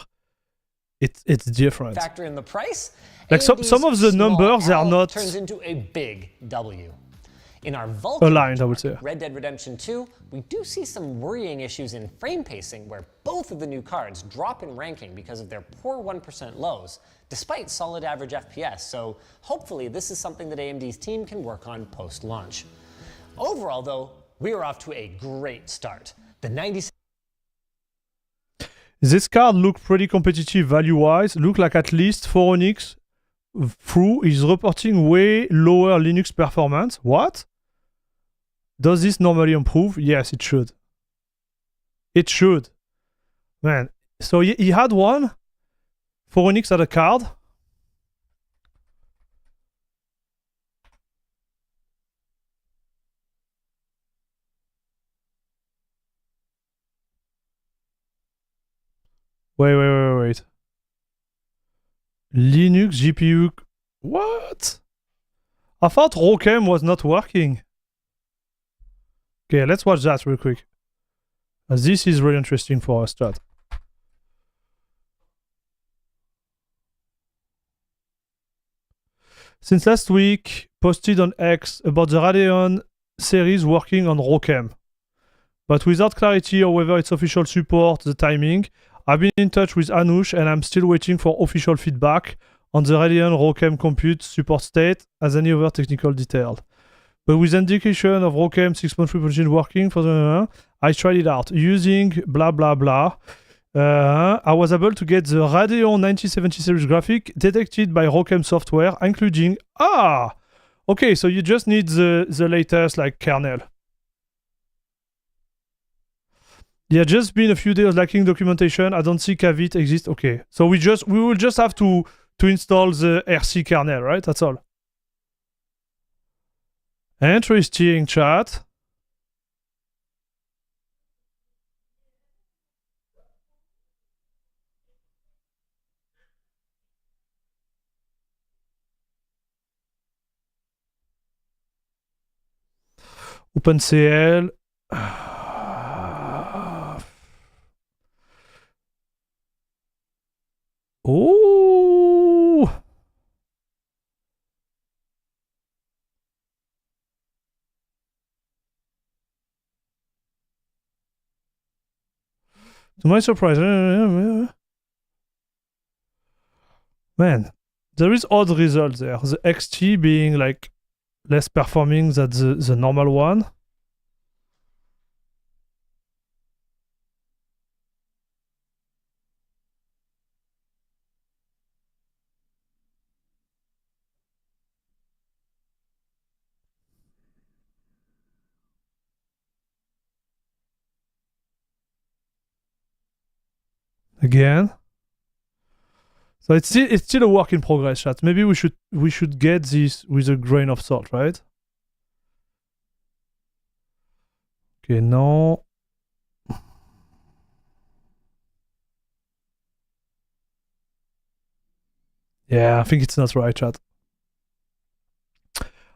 it's different. Factor in the price. Like some of the numbers are not turns into a big W. In our aligned, I would say. Red Dead Redemption 2, we do see some worrying issues in frame pacing where both of the new cards drop in ranking because of their poor 1% lows, despite solid average FPS, so hopefully this is something that AMD's team can work on post-launch. Overall though, we are off to a great start. The 90. This card look pretty competitive value-wise, look like at least Phoronix through is reporting way lower Linux performance. What? Does this normally improve? Yes, it should. It should. Man, so he had one. Phoronix had a card. Wait. Linux GPU. What? I thought ROChem was not working. Okay, let's watch that real quick. This is really interesting for us, chat. Since last week, posted on X about the Radeon series working on ROChem. But without clarity or whether it's official support, the timing, I've been in touch with Anush and I'm still waiting for official feedback on the Radeon ROChem compute support state as any other technical detail. But with indication of ROChem 6.3 production working for the I tried it out using blah blah blah. I was able to get the Radeon 9070 series graphic detected by ROChem software, including okay, so you just need the latest like kernel. Yeah, just been a few days lacking documentation. I don't see Kavit exist. Okay, so we will just have to install the RC kernel, right? That's all. Interesting, chat. OpenCL. Oh. To my surprise, man, there is odd results there. The XT being like less performing than the normal one. Again. So it's still a work in progress, chat. Maybe we should get this with a grain of salt, right? Okay, no. Yeah, I think it's not right, chat.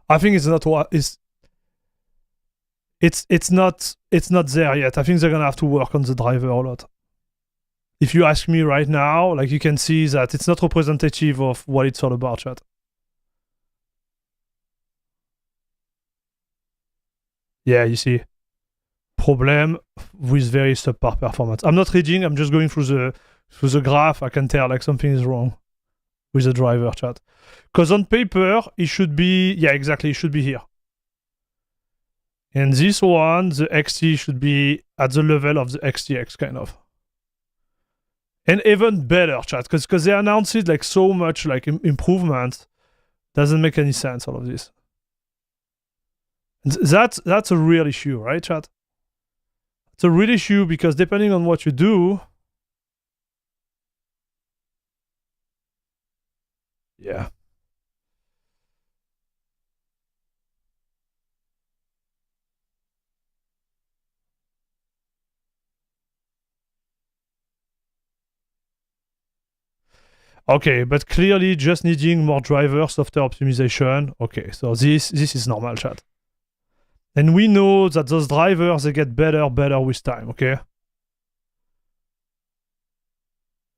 I think it's not what is. It's not there yet. I think they're gonna have to work on the driver a lot. If you ask me right now, like you can see that it's not representative of what it's all about, chat. Yeah, you see. Problem with very subpar performance. I'm not reading, I'm just going through the graph. I can tell like something is wrong with the driver, chat. Because on paper, it should be, yeah, exactly, it should be here. And this one, the XT should be at the level of the XTX, kind of. And even better, chat, because they announced it like so much like improvement. Doesn't make any sense, all of this. That's a real issue, right, chat? It's a real issue because depending on what you do, yeah. Okay, but clearly just needing more driver software optimization. Okay, so this is normal, chat. And we know that those drivers, they get better with time, okay?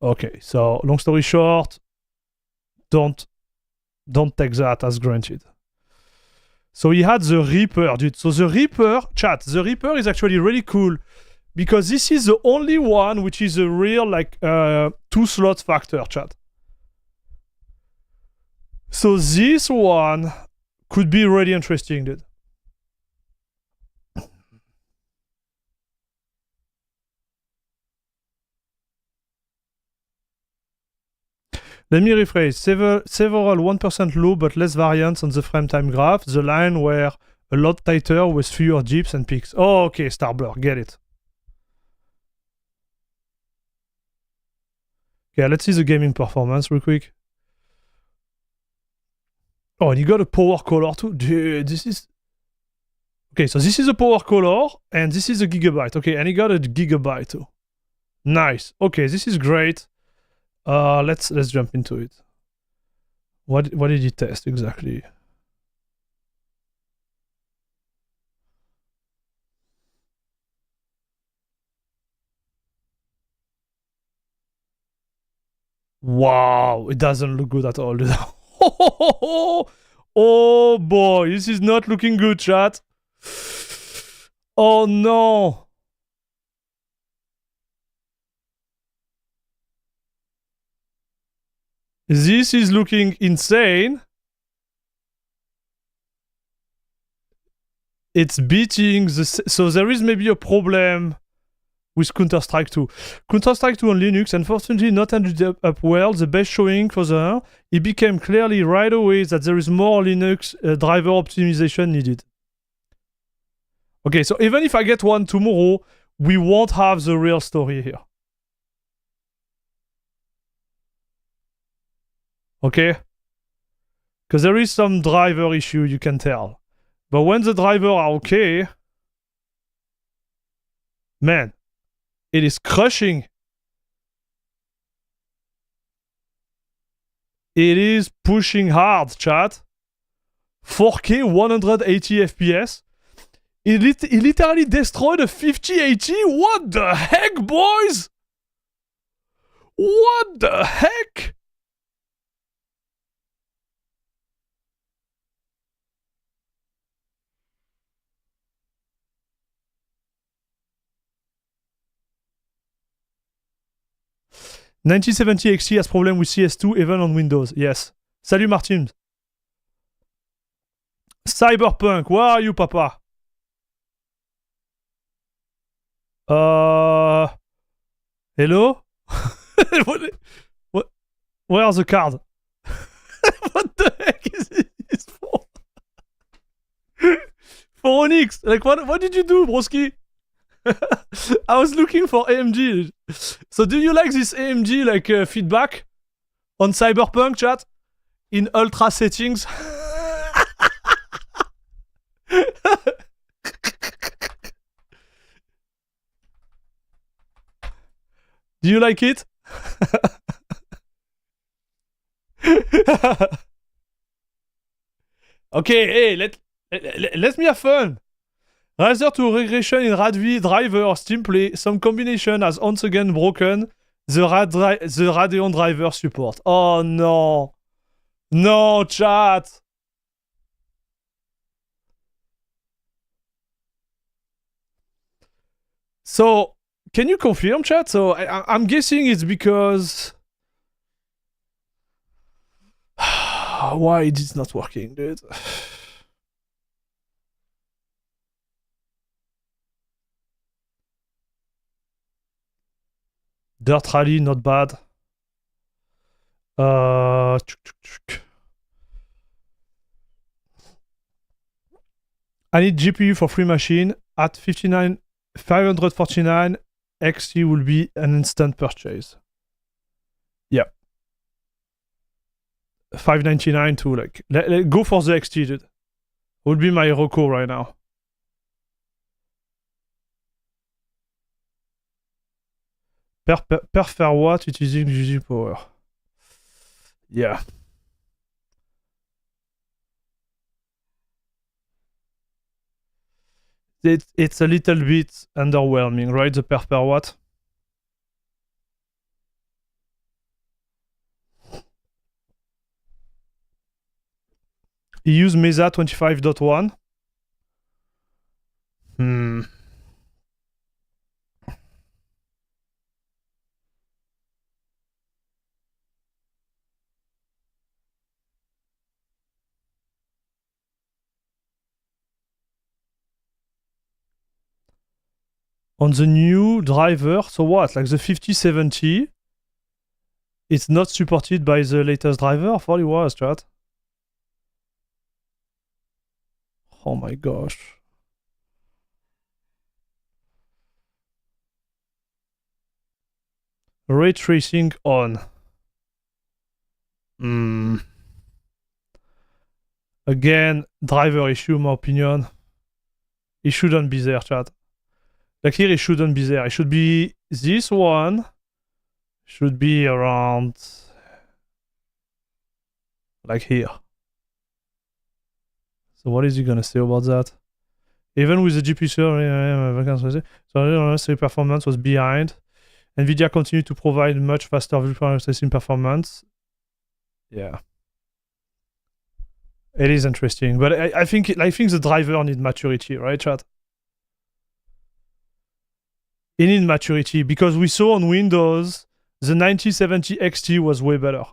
Okay, so long story short, don't take that as granted. So he had the Reaper, dude. So the Reaper, chat, the Reaper is actually really cool because this is the only one which is a real, like, 2 slots factor, chat. So this one could be really interesting, dude. Let me rephrase. Several 1% low but less variance on the frame time graph. The line were a lot tighter with fewer dips and peaks. Oh, okay, Starblur, get it. Okay, let's see the gaming performance real quick. Oh, and you got a power color too? Dude, this is... Okay, so this is a power color, and this is a gigabyte. Okay, and he got a gigabyte too. Nice. Okay, this is great. Let's jump into it. What did he test exactly? Wow, it doesn't look good at all. Oh boy, this is not looking good, chat. Oh no. This is looking insane. It's beating the... So there is maybe a problem with Counter-Strike 2. Counter-Strike 2 on Linux, unfortunately not ended up well. The best showing for the... It became clearly right away that there is more Linux driver optimization needed. Okay, so even if I get one tomorrow, we won't have the real story here. Okay? Because there is some driver issue, you can tell. But when the driver are okay, man, it is crushing. It is pushing hard, chat. 4K 180 FPS. It literally destroyed a 5080. What the heck, boys? What the heck? $9070 XT has problem with CS2 even on Windows. Yes. Salut Martin. Cyberpunk, where are you, papa? Hello? what? Where are the cards? What the heck is this for? For Onyx? Like, what did you do, broski? I was looking for AMG. So do you like this AMG, like, feedback on Cyberpunk, chat? In ultra settings? Do you like it? Okay, hey, let me have fun. Rather to regression in RADV driver or simply some combination has once again broken the Radeon driver support. Oh no. No, chat. So, can you confirm, chat? So, I'm guessing it's because... Why it is not working, dude? Dirt Rally, not bad. I need GPU for free machine at 549 XT will be an instant purchase. Yeah. 599 too, like, go for the XT, dude. Would be my Roku right now. Per faire what using GG Power? Yeah. It's a little bit underwhelming, right? The per watt. He used Mesa 25.1. On the new driver, so what? Like the 5070, it's not supported by the latest driver? I thought it was, chat. Oh my gosh. Ray tracing on. Again, driver issue, in my opinion. It shouldn't be there, chat. Like here, it shouldn't be there. It should be this one. Should be around like here. So what is he gonna say about that? Even with the GPU, so performance was behind. NVIDIA continued to provide much faster visual tracing performance. Yeah. It is interesting, but I think the driver needs maturity, right, chat? It needs maturity because we saw on Windows the 9070 XT was way better.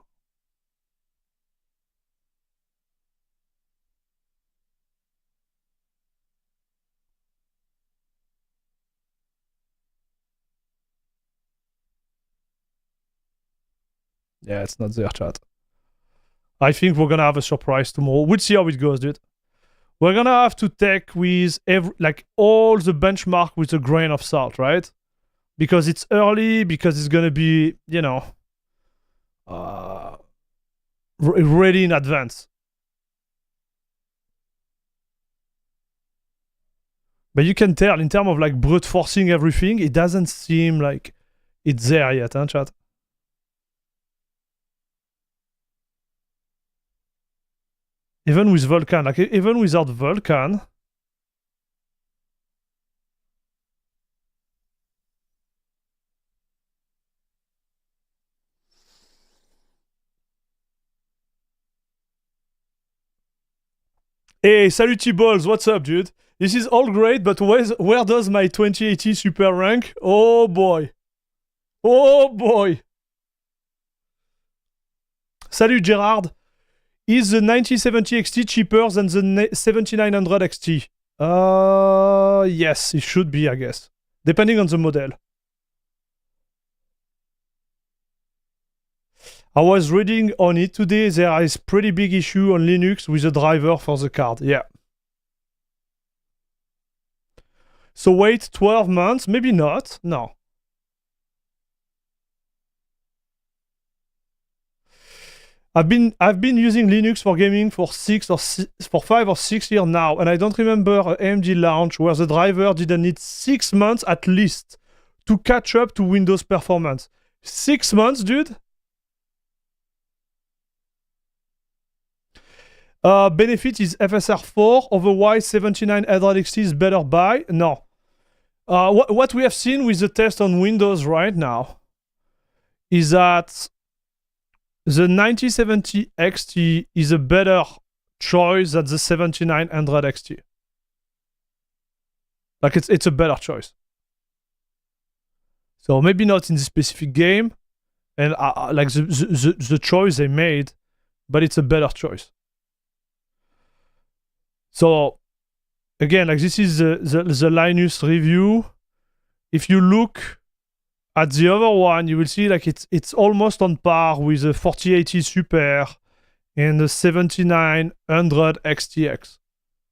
Yeah, it's not there, chat. I think we're gonna have a surprise tomorrow. We'll see how it goes, dude. We're gonna have to take with all the benchmark with a grain of salt, right? Because it's early, because it's gonna be, you know, ready in advance. But you can tell in terms of like brute forcing everything, it doesn't seem like it's there yet, huh, chat? Even with Vulkan, like even without Vulkan. Hey, salut T-Balls, what's up, dude? This is all great, but where does my 2080 Super rank? Oh boy. Oh boy. Salut Gerard. Is the 9070 XT cheaper than the 7900 XT? Yes, it should be, I guess. Depending on the model. I was reading on it today, there is pretty big issue on Linux with the driver for the card. Yeah. So wait 12 months? Maybe not. No. I've been using Linux for gaming for 5 or 6 years now, and I don't remember an AMD launch where the driver didn't need 6 months at least to catch up to Windows performance. 6 months, dude? Benefit is FSR 4, otherwise 7900 XT is better buy. No. What we have seen with the test on Windows right now is that the 9070 XT is a better choice than the 7900 XT. Like it's a better choice. So maybe not in the specific game, and like the choice they made, but it's a better choice. So again, like this is the Linus review. If you look at the other one, you will see like it's almost on par with the 4080 Super and the 7900 XTX.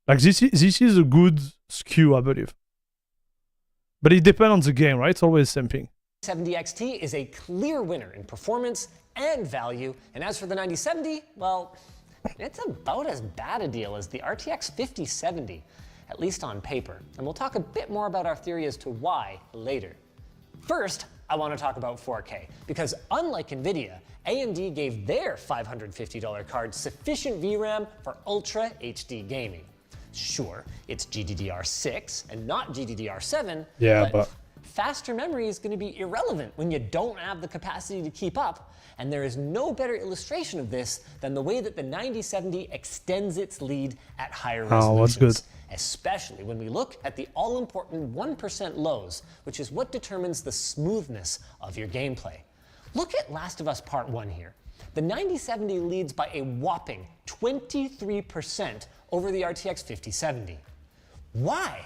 Like this is a good SKU, I believe. But it depends on the game, right? It's always the same thing. 70 XT is a clear winner in performance and value, and as for the 9070, well, it's about as bad a deal as the RTX 5070, at least on paper. And we'll talk a bit more about our theory as to why later. First, I want to talk about 4K, because unlike NVIDIA, AMD gave their $550 card sufficient VRAM for Ultra HD gaming. Sure, it's GDDR6 and not GDDR7, but faster memory is going to be irrelevant when you don't have the capacity to keep up, and there is no better illustration of this than the way that the 9070 extends its lead at higher resolutions. Especially when we look at the all-important 1% lows, which is what determines the smoothness of your gameplay. Look at Last of Us Part 1 here. The 9070 leads by a whopping 23% over the RTX 5070. Why?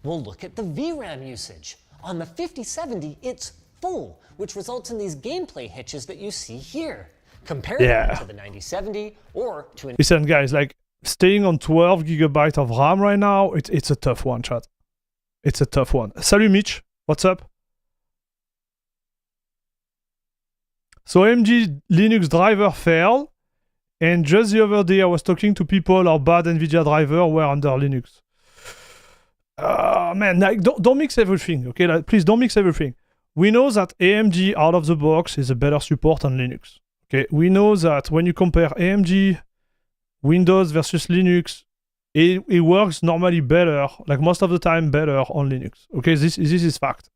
Well, look at the VRAM usage. On the 5070, it's full, which results in these gameplay hitches that you see here. Compare that to the 9070 or to an... Listen, guys, like, staying on 12 gigabytes of RAM right now, it's a tough one, chat. It's a tough one. Salut, Mitch. What's up? So AMD Linux driver failed, and just the other day I was talking to people how bad NVIDIA driver were under Linux. Man, like, don't mix everything, okay? Like, please don't mix everything. We know that AMD out of the box is a better support on Linux. Okay, we know that when you compare AMD Windows versus Linux, it works normally better, like most of the time better on Linux. Okay, this is fact.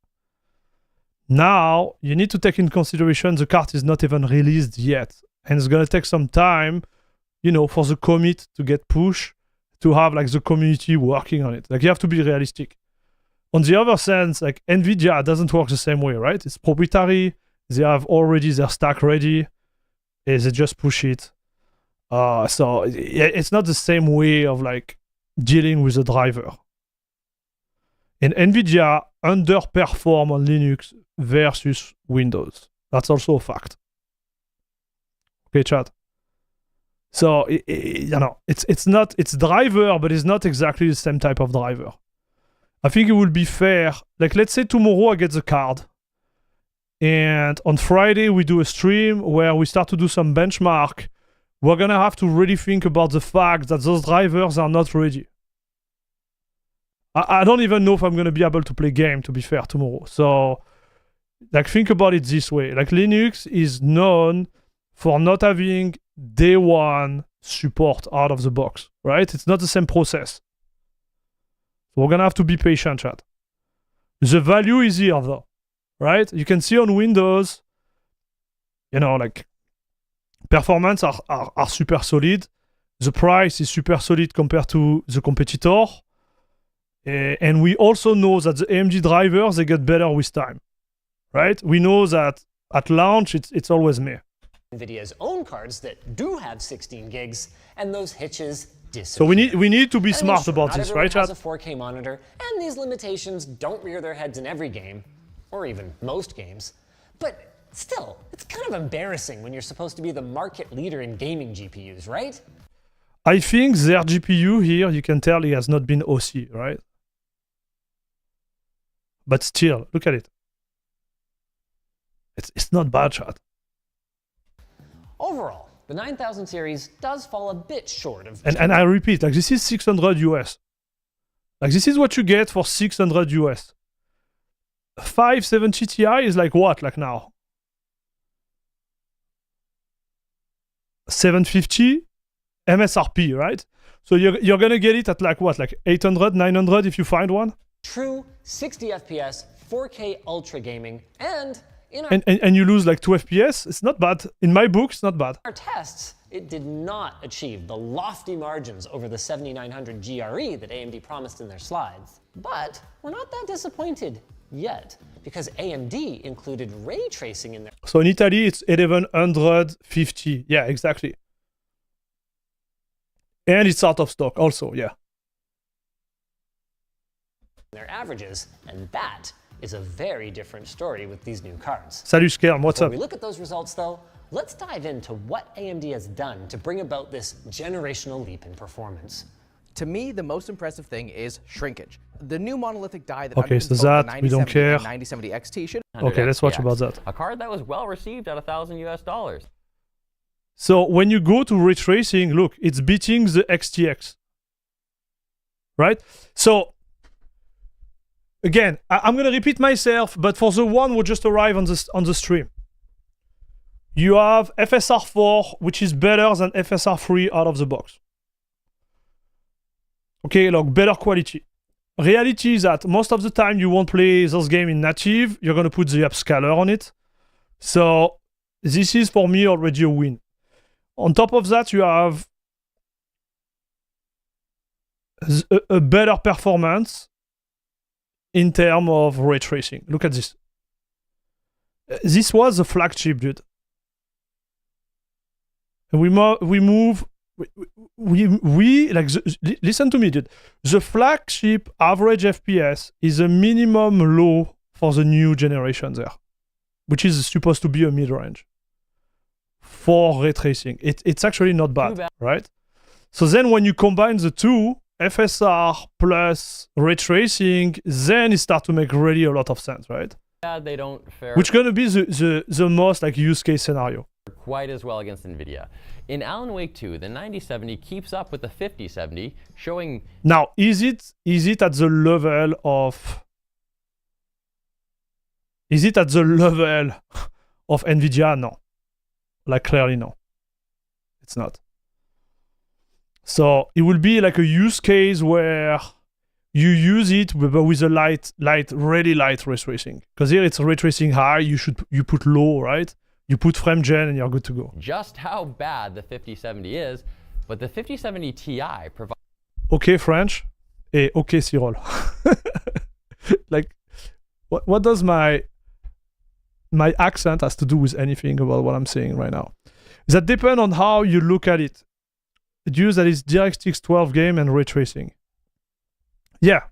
Now, you need to take in consideration the card is not even released yet. And it's going to take some time, you know, for the commit to get pushed, to have like the community working on it. Like, you have to be realistic. On the other sense, like, NVIDIA doesn't work the same way, right? It's proprietary. They have already their stack ready. And they just push it. So it's not the same way of like dealing with the driver. And NVIDIA underperform on Linux versus Windows. That's also a fact. Okay, chat. So you know, it's driver, but it's not exactly the same type of driver. I think it would be fair. Like, let's say tomorrow I get the card, and on Friday we do a stream where we start to do some benchmark. We're gonna have to really think about the fact that those drivers are not ready. I don't even know if I'm gonna be able to play game, to be fair, tomorrow. So, like, think about it this way. Like, Linux is known for not having day one support out of the box, right? It's not the same process. So we're gonna have to be patient, chat. The value is here, though, right? You can see on Windows, you know, like, performance are super solid. The price is super solid compared to the competitor. And we also know that the AMD drivers, they get better with time, right? We know that at launch, it's always me. NVIDIA's own cards that do have 16 gigs, and those hitches disappear. So we need to be smart about this, right, chat? Not everyone has a 4K monitor, and these limitations don't rear their heads in every game, or even most games. But still, it's kind of embarrassing when you're supposed to be the market leader in gaming GPUs, right? I think their GPU here, you can tell it has not been OC, right? But still, look at it. It's not bad, chat. Overall, the 9000 series does fall a bit short of... And I repeat, like, this is 600 US. Like, this is what you get for 600 US. 570 Ti is like what, like now? 750 MSRP, right? So you're gonna get it at like what, like 800, 900 if you find one? True 60 FPS, 4K ultra gaming, and in our and you lose like 2 FPS. It's not bad. In my book, it's not bad. our tests, it did not achieve the lofty margins over the 7900 GRE that AMD promised in their slides. But we're not that disappointed yet, because AMD included ray tracing in their So in Italy, it's 1150. Yeah, exactly. And it's out of stock also, yeah. their averages, and that is a very different story with these new cards. Salut Skerm, what's Before up? we look at those results though, let's dive into what AMD has done to bring about this generational leap in performance. To me, the most impressive thing is shrinkage. The new monolithic die that Okay, so underpins both that the we don't 9070 care. and 9070 XT should... Okay, let's watch about that. A card that was well received at $1,000 US. So when you go to ray tracing, look, it's beating the XTX. Right? So again, I'm gonna repeat myself, but for the one who just arrived on the stream, you have FSR4, which is better than FSR3 out of the box. Okay, like better quality. Reality is that most of the time you won't play those games in native. You're gonna put the upscaler on it. So this is for me already a win. On top of that, you have a better performance in terms of ray tracing. Look at this. This was the flagship, dude. And we like listen to me, dude. The flagship average FPS is a minimum low for the new generation there, which is supposed to be a mid-range for ray tracing. It's actually not bad, right? So then when you combine the two, FSR plus ray tracing, then it starts to make really a lot of sense, right? They don't fare Which gonna be the most like use case scenario. quite as well against NVIDIA. In Alan Wake 2, the 9070 keeps up with the 5070, showing... Now, is it at the level of... Is it at the level of NVIDIA? No. Like, clearly no. It's not. So, it will be like a use case where you use it with a really light ray tracing. Because here it's ray tracing high, you put low, right? You put frame gen and you're good to go. Just how bad the 5070 is, but the 5070 Ti provides... Okay, French. Et okay, Cyril. Like, what does my accent has to do with anything about what I'm saying right now? That depends on how you look at it. Use that is DirectX 12 game and ray tracing. Yeah.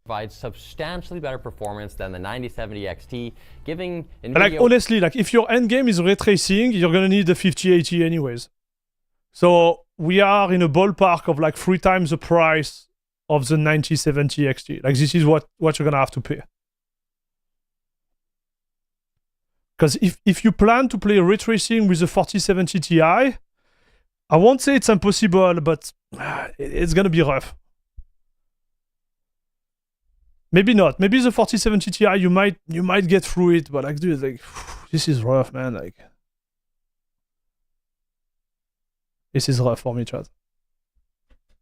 Provides substantially better performance than the 9070 XT, giving NVIDIA... Like, honestly, like, if your end game is ray tracing, you're gonna need the 5080 anyways. So, we are in a ballpark of like 3 times the price of the 9070 XT. Like, this is what you're gonna have to pay. Because if you plan to play ray tracing with the 4070 Ti, I won't say it's impossible, but it's gonna be rough. Maybe not. Maybe the 4070 Ti you might get through it, but like, dude, like, this is rough, man. Like, this is rough for me, Chad.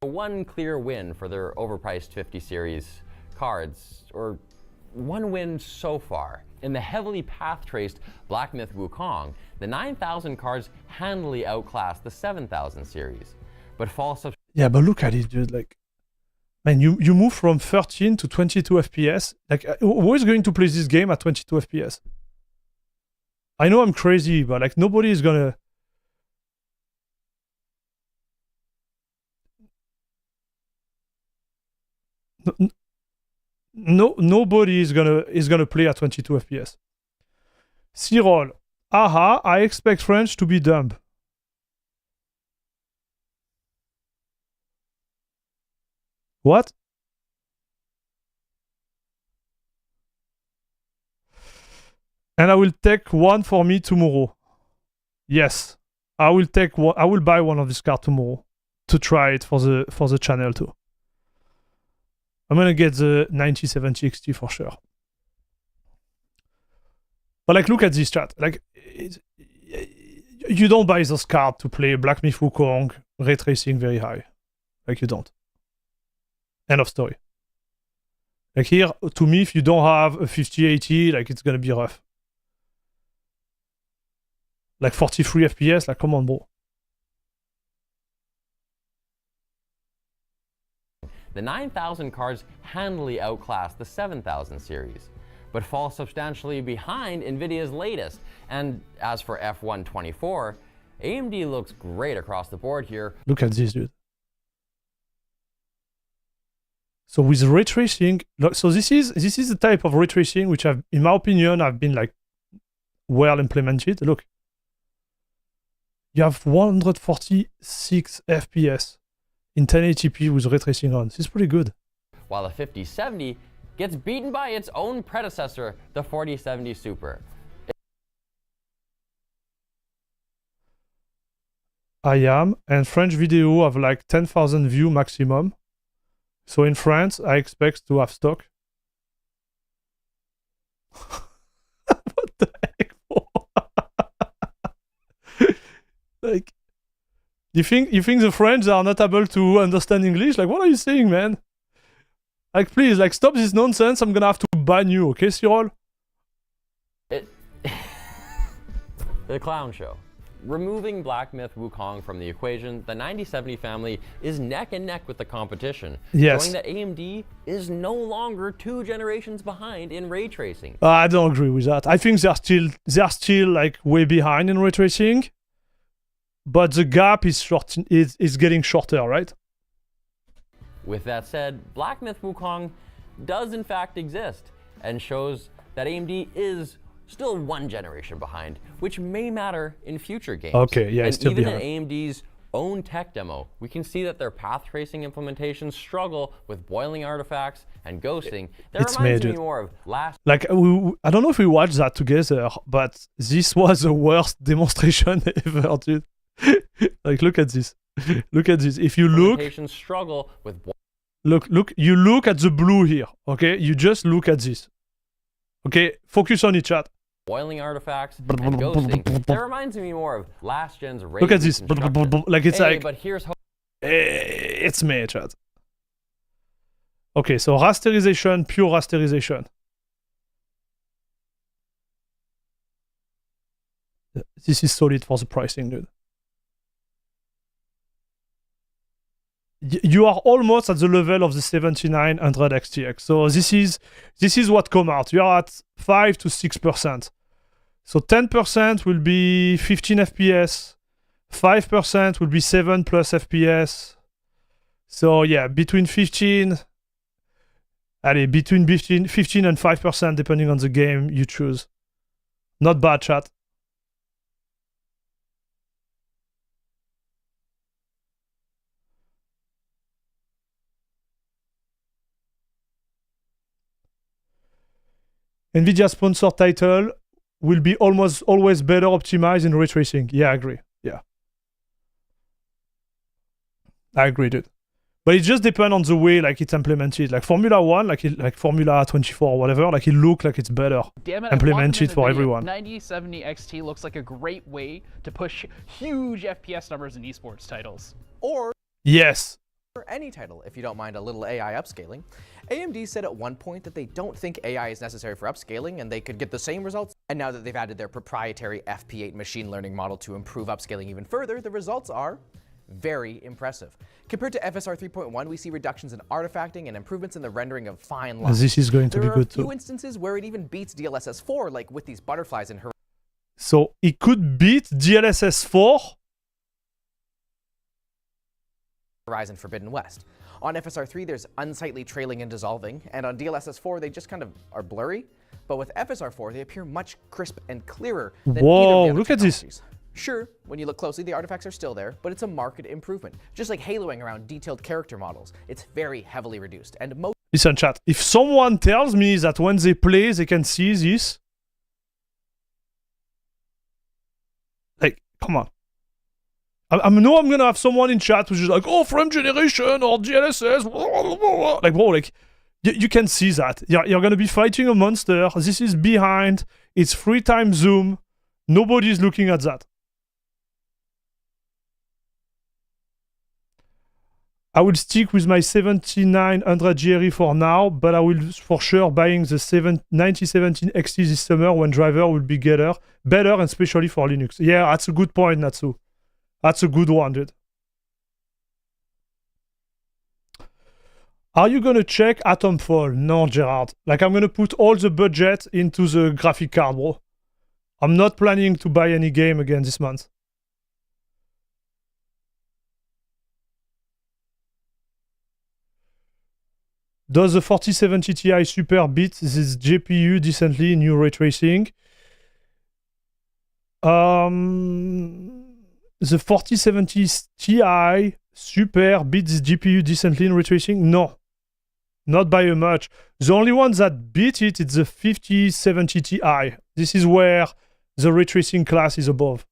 One clear win for their overpriced 50 series cards, or one win so far. In the heavily path-traced Black Myth Wukong, the 9000 cards handily outclass the 7000 series, but fall Yeah, but look at it, dude. Like, man, you move from 13 to 22 FPS. Like, who is going to play this game at 22 FPS? I know I'm crazy, but like, nobody is gonna... Nobody is gonna play at 22 FPS. Cyril, aha, I expect French to be dumb. What? And I will take one for me tomorrow. Yes, I will take one. I will buy one of these cards tomorrow to try it for the channel too. I'm gonna get the 9070 XT for sure. But like, look at this chat. Like, you don't buy this card to play Black Myth Wukong ray tracing very high. Like, you don't. End of story. Like, here, to me, if you don't have a 5080, like, it's gonna be rough. Like 43 FPS, like, come on, bro. The 9000 cards handily outclass the 7000 series, but fall substantially behind NVIDIA's latest. And as for F124, AMD looks great across the board here. Look at this, dude. So with ray tracing, so this is the type of ray tracing which in my opinion, have been like well implemented. Look, you have 146 FPS in 1080p with ray tracing on. This is pretty good. While the 5070 gets beaten by its own predecessor, the 4070 Super. I am, and French video have like 10,000 views maximum. So in France, I expect to have stock. What the heck? Like, you think the French are not able to understand English? Like, what are you saying, man? Like, please, like, stop this nonsense. I'm gonna have to ban you, okay, Cyril? The clown show. Removing Black Myth Wukong from the equation, the 9070 family is neck and neck with the competition, Yes. showing that AMD is no longer 2 generations behind in ray tracing. I don't agree with that. I think they're still like way behind in ray tracing, but the gap is getting shorter, right? With that said, Black Myth Wukong does in fact exist and shows that AMD is still 1 generation behind, which may matter in future games. Okay, yeah, and it's still even behind. in AMD's own tech demo, we can see that their path tracing implementations struggle with boiling artifacts and ghosting. That It's reminds me major. more of last. Like, I don't know if we watched that together, but this was the worst demonstration ever, dude. Like, look at this. Look at this. If you look, Implementations struggle with you look at the blue here, okay? You just look at this. Okay, focus on it, chat. boiling artifacts and ghosting. That reminds me more of last gen's ray Look at this. reconstruction. Like, it's Hey, like, but here's it's me, chat. Okay, so rasterization, pure rasterization. This is solid for the pricing, dude. You are almost at the level of the 7900 XTX. So this is what come out. You are at 5 to 6%. So 10% will be 15 FPS. 5% will be 7 plus FPS. So yeah, between 15 and 5% depending on the game you choose. Not bad, chat. NVIDIA sponsor title will be almost always better optimized in ray tracing. Yeah, I agree. Yeah. I agree, dude. But it just depends on the way like it's implemented. Like Formula 1, like Formula 24 or whatever, like it looks like it's better. Damn it, implemented for everyone. 9070 XT looks like a great way to push huge FPS numbers in esports titles. Or Yes. any title, if you don't mind a little AI upscaling. AMD said at one point that they don't think AI is necessary for upscaling and they could get the same results. And now that they've added their proprietary FP8 machine learning model to improve upscaling even further, the results are very impressive. Compared to FSR 3.1, we see reductions in artifacting and improvements in the rendering of fine lines. This is going to be There are good a few too. instances where it even beats DLSS 4, like with these butterflies in So it could beat DLSS 4. Horizon Forbidden West. On FSR 3, there's unsightly trailing and dissolving, and on DLSS 4, they just kind of are blurry. But with FSR 4, they appear much crisp and clearer than Whoa, either of the other look at this. technologies. Sure, when you look closely, the artifacts are still there, but it's a marked improvement. Just like haloing around detailed character models, it's very heavily reduced, and most Listen, chat. If someone tells me that when they play, they can see this, like, come on. I know I'm gonna have someone in chat who's just like, oh, frame generation or DLSS, like, bro, like, you can see that. You're gonna be fighting a monster. This is behind. It's 3 times zoom. Nobody's looking at that. I will stick with my 7900 GRE for now, but I will for sure buying the 9017 XT this summer when driver will be better, and especially for Linux. Yeah, that's a good point, Natsu. That's a good one, dude. Are you gonna check Atomfall? No, Gerard. Like, I'm gonna put all the budget into the graphic card, bro. I'm not planning to buy any game again this month. Does the 4070 Ti Super beat this GPU decently in new ray tracing? The 4070 Ti Super beats this GPU decently in ray tracing? No. Not by a much. The only one that beat it is the 5070 Ti. This is where the ray tracing class is above.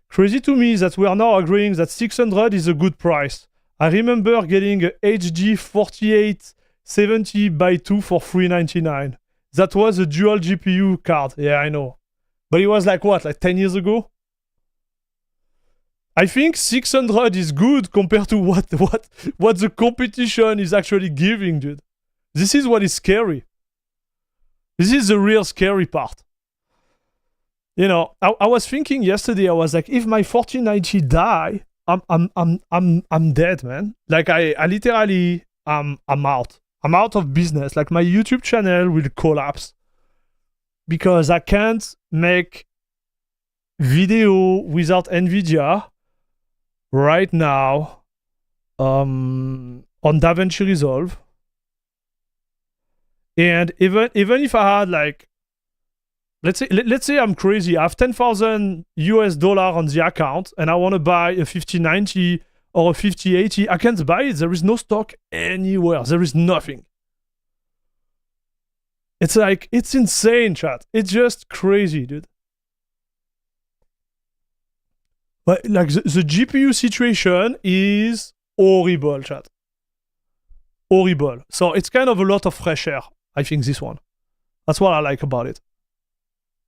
Crazy to me that we are now agreeing that 600 is a good price. I remember getting a HD 48 70 by 2 for $399. That was a dual GPU card. Yeah, I know. But it was like what, like 10 years ago? I think 600 is good compared to what the competition is actually giving, dude. This is what is scary. This is the real scary part. You know, I was thinking yesterday, I was like, if my 4090 die, I'm dead, man. Like I literally I'm out. I'm out of business. Like my YouTube channel will collapse because I can't make video without NVIDIA right now on DaVinci Resolve. And even if I had like, let's say I'm crazy, I have $10,000 on the account and I want to buy a 5090 or a 5080, I can't buy it. There is no stock anywhere. There is nothing. It's like, it's insane, chat. It's just crazy, dude. But like the GPU situation is horrible, chat. Horrible. So it's kind of a lot of fresh air, I think, this one. That's what I like about it.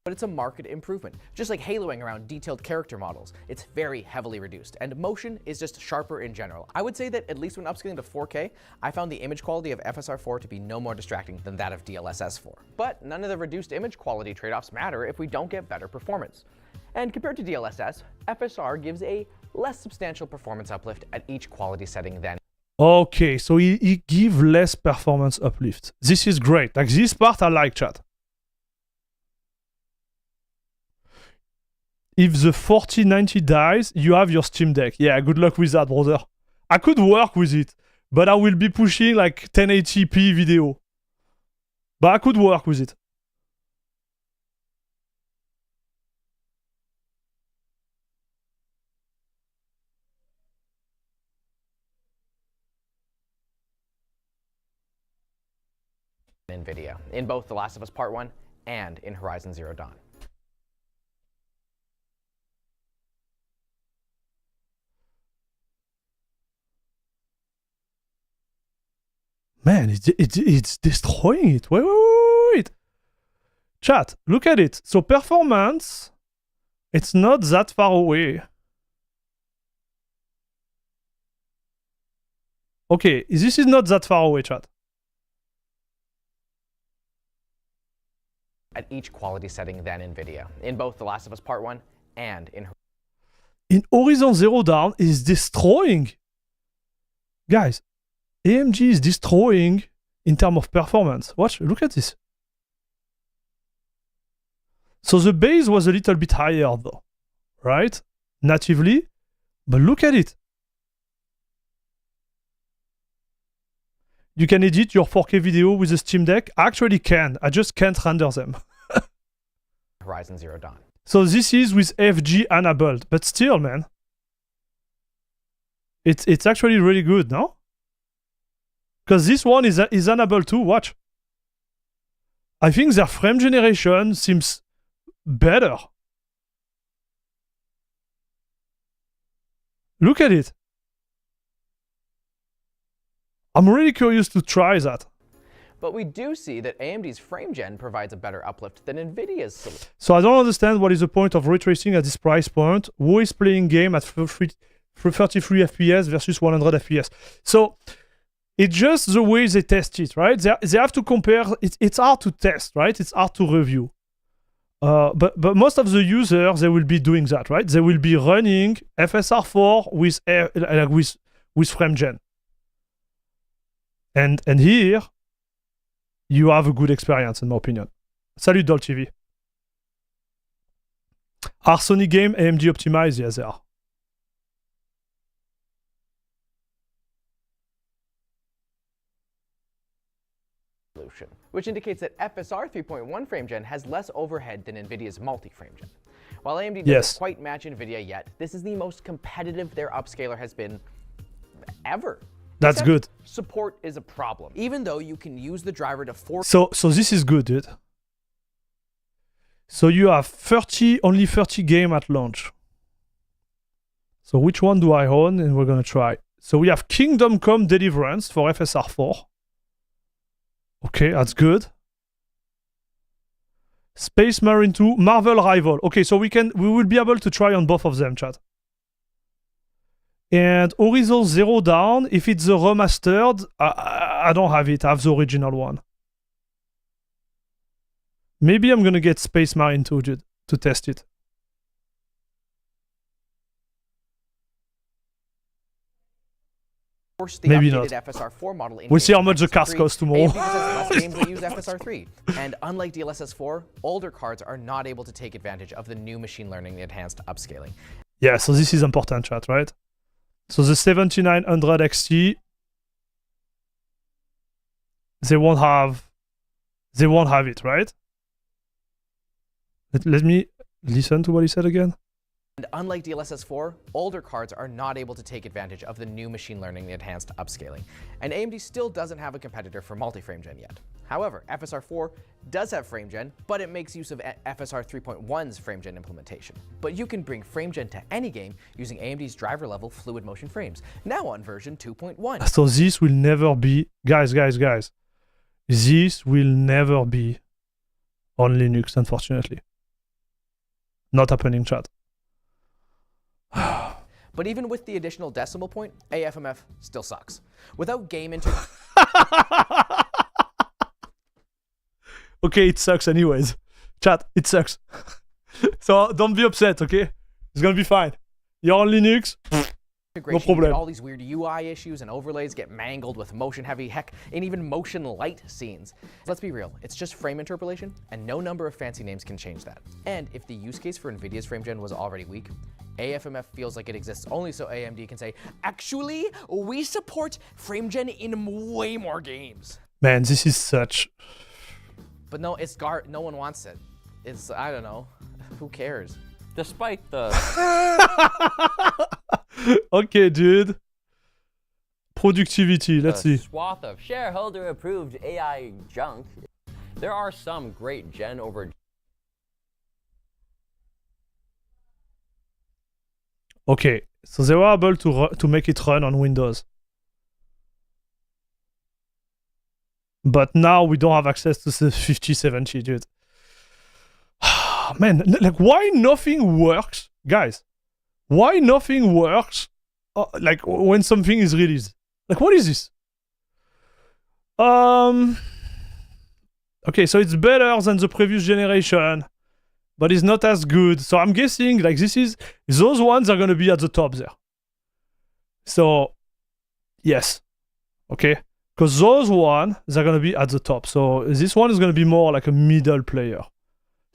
But it's a marked improvement. Just like haloing around detailed character models, it's very heavily reduced, and motion is just sharper in general. I would say that at least when upscaling to 4K, I found the image quality of FSR4 to be no more distracting than that of DLSS4. But none of the reduced image quality trade-offs matter if we don't get better performance. And compared to DLSS, FSR gives a less substantial performance uplift at each quality setting than. Okay, so he give less performance uplift. This is great. Like this part I like, chat. If the 4090 dies, you have your Steam Deck. Yeah, good luck with that, brother. I could work with it, but I will be pushing like 1080p video. But I could work with it. NVIDIA, in both The Last of Us Part 1 and in Horizon Zero Dawn. Man, it's destroying it. Wait. Chat, look at it. So performance, it's not that far away. Okay, this is not that far away, chat. At each quality setting than NVIDIA, in both The Last of Us Part 1 and in Horizon Zero Dawn is destroying. Guys, AMG is destroying in terms of performance. Watch, look at this. So the base was a little bit higher though, right? Natively, but look at it. You can edit your 4K video with a Steam Deck. I actually can. I just can't render them. Horizon Zero Dawn. So this is with FG enabled, but still, man, it's actually really good, no? Because this one is enabled too. Watch. I think their frame generation seems better. Look at it. I'm really curious to try that. But we do see that AMD's frame gen provides a better uplift than NVIDIA's solution. So I don't understand what is the point of ray tracing at this price point. Who is playing game at 33 FPS versus 100 FPS? So it's just the way they test it, right? They have to compare. It's hard to test, right? It's hard to review. But most of the users, they will be doing that, right? They will be running FSR4 with frame gen. And here, you have a good experience, in my opinion. Salut, Dol TV. Are Sony game AMD optimized? Yes, they are. Which indicates that FSR 3.1 frame gen has less overhead than NVIDIA's multi-frame gen. While AMD doesn't quite match NVIDIA yet, this is the most competitive their upscaler has been ever. That's good. Support is a problem, even though you can use the driver to force. So this is good, dude. So you have only 30 game at launch. So which one do I own? And we're gonna try. So we have Kingdom Come Deliverance for FSR4. Okay, that's good. Space Marine 2, Marvel Rival. Okay, so we will be able to try on both of them, chat. And Horizon Zero Dawn, if it's the remastered, I don't have it. I have the original one. Maybe I'm gonna get Space Marine 2, dude, to test it. Maybe not. FSR4 model We'll see how much the cars cost tomorrow. less games that use FSR3. And unlike DLSS 4, older cards are not able to take advantage of the new machine learning enhanced upscaling. Yeah, so this is important, chat, right? So the 7900 XT, they won't have it, right? Let me listen to what he said again. And unlike DLSS 4, older cards are not able to take advantage of the new machine learning enhanced upscaling. And AMD still doesn't have a competitor for multi-frame gen yet. However, FSR 4 does have frame gen, but it makes use of FSR 3.1's frame gen implementation. But you can bring frame gen to any game using AMD's driver level fluid motion frames, now on version 2.1. So this will never be, guys, this will never be on Linux, unfortunately. Not happening, chat. But even with the additional decimal point, AFMF still sucks. Without game inter... Okay, it sucks anyways. Chat, it sucks. So don't be upset, okay? It's gonna be fine. You're on Linux, no problem. All these weird UI issues and overlays get mangled with motion-heavy, heck, and even motion-light scenes. Let's be real, it's just frame interpolation, and no number of fancy names can change that. And if the use case for NVIDIA's frame gen was already weak, AFMF feels like it exists only so AMD can say, actually, we support frame gen in way more games. Man, this is such... But no, no one wants it. It's, I don't know, who cares? Despite the... Okay, dude. Productivity, let's see. Swath of shareholder-approved AI junk. There are some great gen over... Okay, so they were able to make it run on Windows. But now we don't have access to the 5070, dude. Man, like, why nothing works? Guys, why nothing works like when something is released? Like, what is this? Okay, so it's better than the previous generation, but it's not as good. So I'm guessing like those ones are gonna be at the top there. So yes, okay, because those ones are gonna be at the top. So this one is gonna be more like a middle player.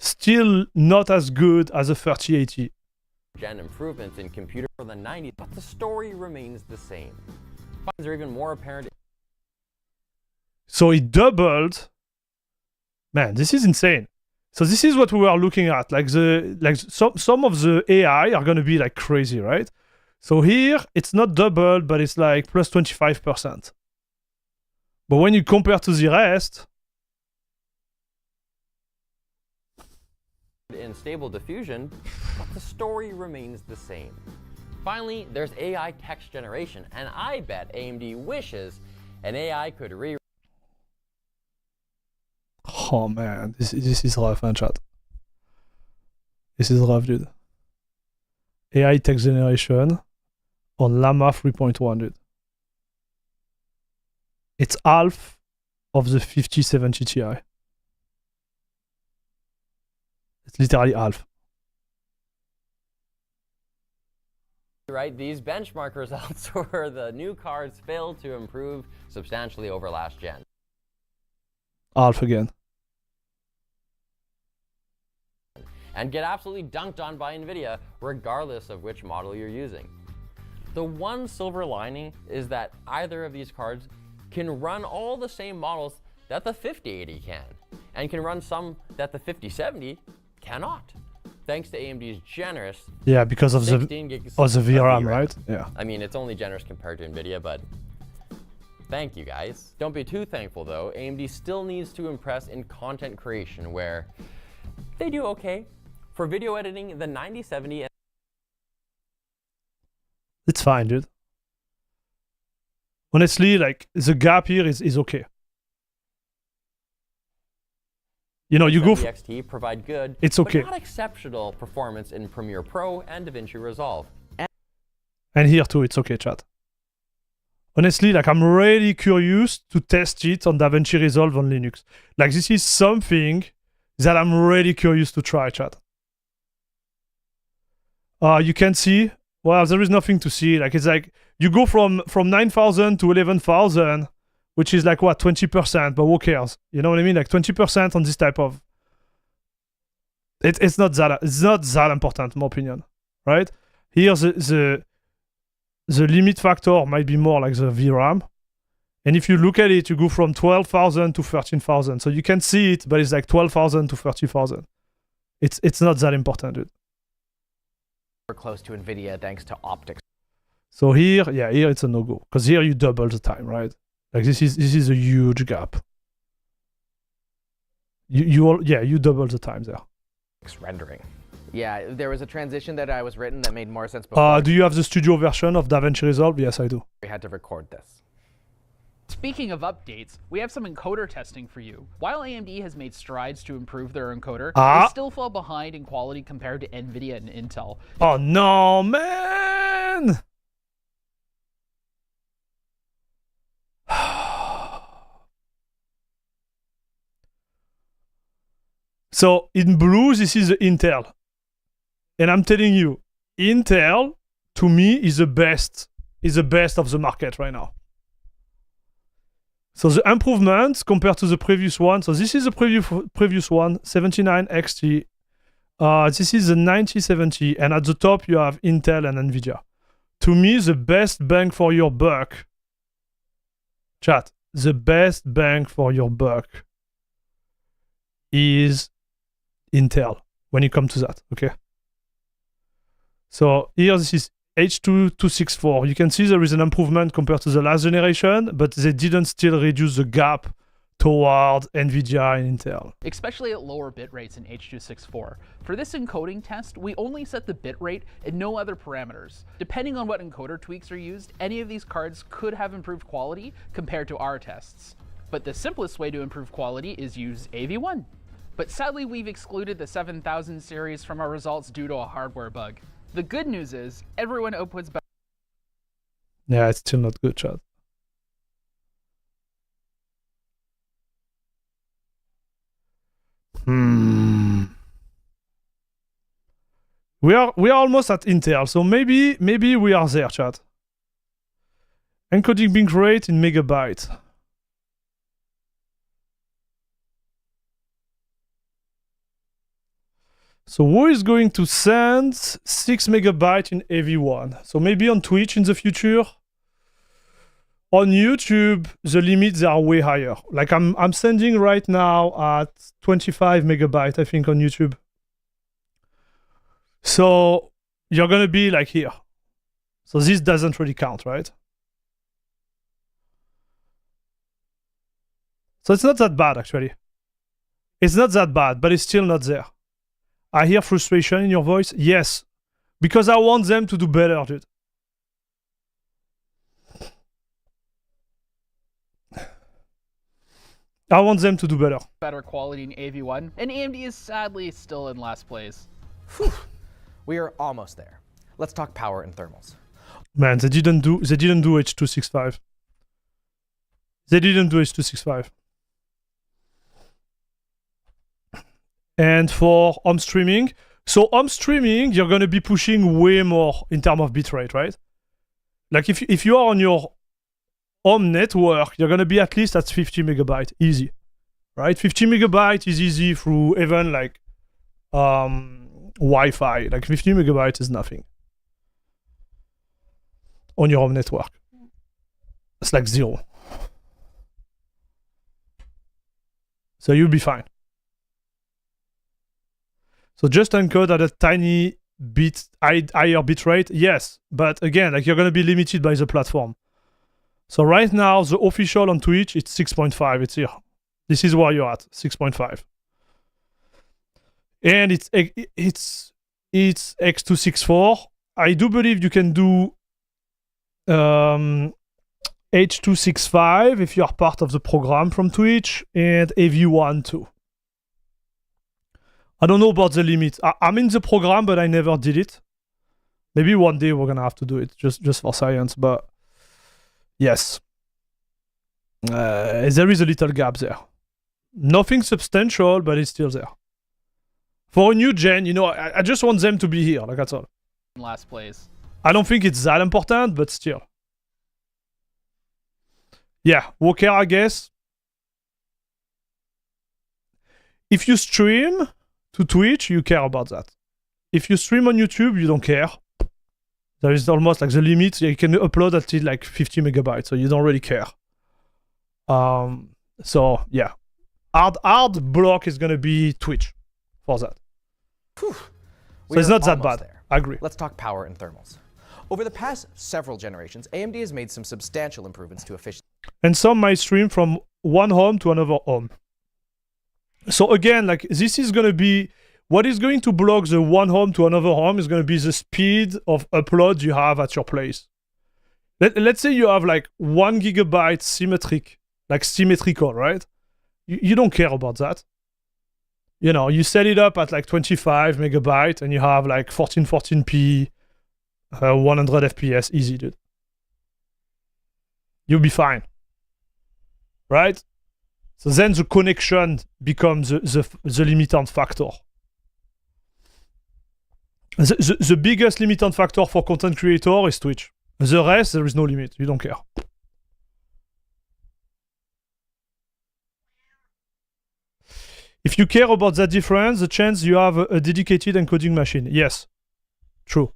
Still not as good as a 3080. Gen improvements in computer from the 90s, but the story remains the same. Finds are even more apparent. So it doubled. Man, this is insane. So this is what we were looking at. Like some of the AI are gonna be like crazy, right? So here it's not doubled, but it's like plus 25%. But when you compare to the rest, in stable diffusion, but the story remains the same. Finally, there's AI text generation, and I bet AMD wishes an AI could oh man, this is rough, man, chat. This is rough, dude. AI text generation on Llama 3.1, dude. It's half of the 5070 Ti. It's literally half. Right, these benchmark results where the new cards failed to improve substantially over last gen. Half again. And get absolutely dunked on by NVIDIA regardless of which model you're using. The one silver lining is that either of these cards can run all the same models that the 5080 can, and can run some that the 5070 cannot, thanks to AMD's generous because of the VRAM, right? Yeah. I mean, it's only generous compared to NVIDIA, but thank you guys. Don't be too thankful though. AMD still needs to impress in content creation, where they do okay. For video editing, the 9070... It's fine, dude. Honestly, like, the gap here is okay. You know, you go. XT provide good, it's okay. but not exceptional performance in Premiere Pro and DaVinci Resolve. And here too, it's okay, chat. Honestly, like I'm really curious to test it on DaVinci Resolve on Linux. Like this is something that I'm really curious to try, chat. You can see, well, there is nothing to see. Like it's like you go from 9,000 to 11,000, which is like what, 20%, but who cares? You know what I mean? Like 20% on this type of. It's not that important, in my opinion, right? Here the limit factor might be more like the VRAM. And if you look at it, you go from 12,000 to 13,000. So you can see it, but it's like 12,000 to 30,000. It's not that important, dude. We're close to NVIDIA thanks to optics. So here it's a no-go. Because here you double the time, right? Like this is a huge gap. You double the time there. Rendering. Yeah, there was a transition that I was written that made more sense before. Do you have the studio version of DaVinci Resolve? Yes, I do. We had to record this. Speaking of updates, we have some encoder testing for you. While AMD has made strides to improve their encoder, they still fall behind in quality compared to NVIDIA and Intel. Oh no, man! So in blue, this is the Intel. And I'm telling you, Intel, to me, is the best of the market right now. So the improvements compared to the previous one. So this is the previous one, 79XT. This is the 9070. And at the top, you have Intel and NVIDIA. To me, the best bang for your buck. Chat, the best bang for your buck is Intel when it comes to that, okay? So here, this is H2264. You can see there is an improvement compared to the last generation, but they didn't still reduce the gap toward NVIDIA and Intel. Especially at lower bit rates in H.264. For this encoding test, we only set the bit rate and no other parameters. Depending on what encoder tweaks are used, any of these cards could have improved quality compared to our tests. But the simplest way to improve quality is use AV1. But sadly, we've excluded the 7000 series from our results due to a hardware bug. The good news is, everyone outputs better. Yeah, it's still not good, chat. We are almost at Intel, so maybe we are there, chat. Encoding bit rate in megabyte. So who is going to send 6 megabyte in AV1? So maybe on Twitch in the future. On YouTube, the limits are way higher. Like I'm sending right now at 25 megabyte, I think, on YouTube. So you're gonna be like here. So this doesn't really count, right? So it's not that bad, actually. It's not that bad, but it's still not there. I hear frustration in your voice. Yes, because I want them to do better, dude. I want them to do better. Better quality in AV1, and AMD is sadly still in last place. We are almost there. Let's talk power and thermals. Man, they didn't do H.265. They didn't do H.265. And for home streaming, so home streaming, you're gonna be pushing way more in terms of bitrate, right? Like if you are on your home network, you're gonna be at least at 50 megabyte, easy, right? 50 megabyte is easy through even like Wi-Fi. Like 50 megabyte is nothing on your home network. It's like 0. So you'll be fine. So just encode at a tiny bit higher bit rate, yes, but again, like you're gonna be limited by the platform. So right now, the official on Twitch, it's 6.5. It's here. This is where you're at, 6.5. And it's X264. I do believe you can do H.265 if you are part of the program from Twitch, and AV1 too. I don't know about the limit. I'm in the program, but I never did it. Maybe one day we're gonna have to do it just for science. But yes, there is a little gap there. Nothing substantial, but it's still there. For a new gen, you know, I just want them to be here. Like that's all. In last place. I don't think it's that important, but still. Yeah, Walker, I guess. If you stream to Twitch, you care about that. If you stream on YouTube, you don't care. There is almost like the limit. You can upload until like 50 megabytes, so you don't really care. So yeah, hard block is gonna be Twitch for that. Whew. So it's not that bad. There. I agree. Let's talk power and thermals. Over the past several generations, AMD has made some substantial improvements to efficiency. And some might stream from one home to another home. So again, like this is gonna be what is going to block the one home to another home is gonna be the speed of upload you have at your place. Let's say you have like 1 gigabyte symmetrical, right? You don't care about that. You know, you set it up at like 25 megabyte and you have like 1440p, 100 FPS, easy, dude. You'll be fine, right? So then the connection becomes the limiting factor. The biggest limiting factor for content creator is Twitch. The rest, there is no limit. You don't care. If you care about that difference, the chance you have a dedicated encoding machine. Yes, true.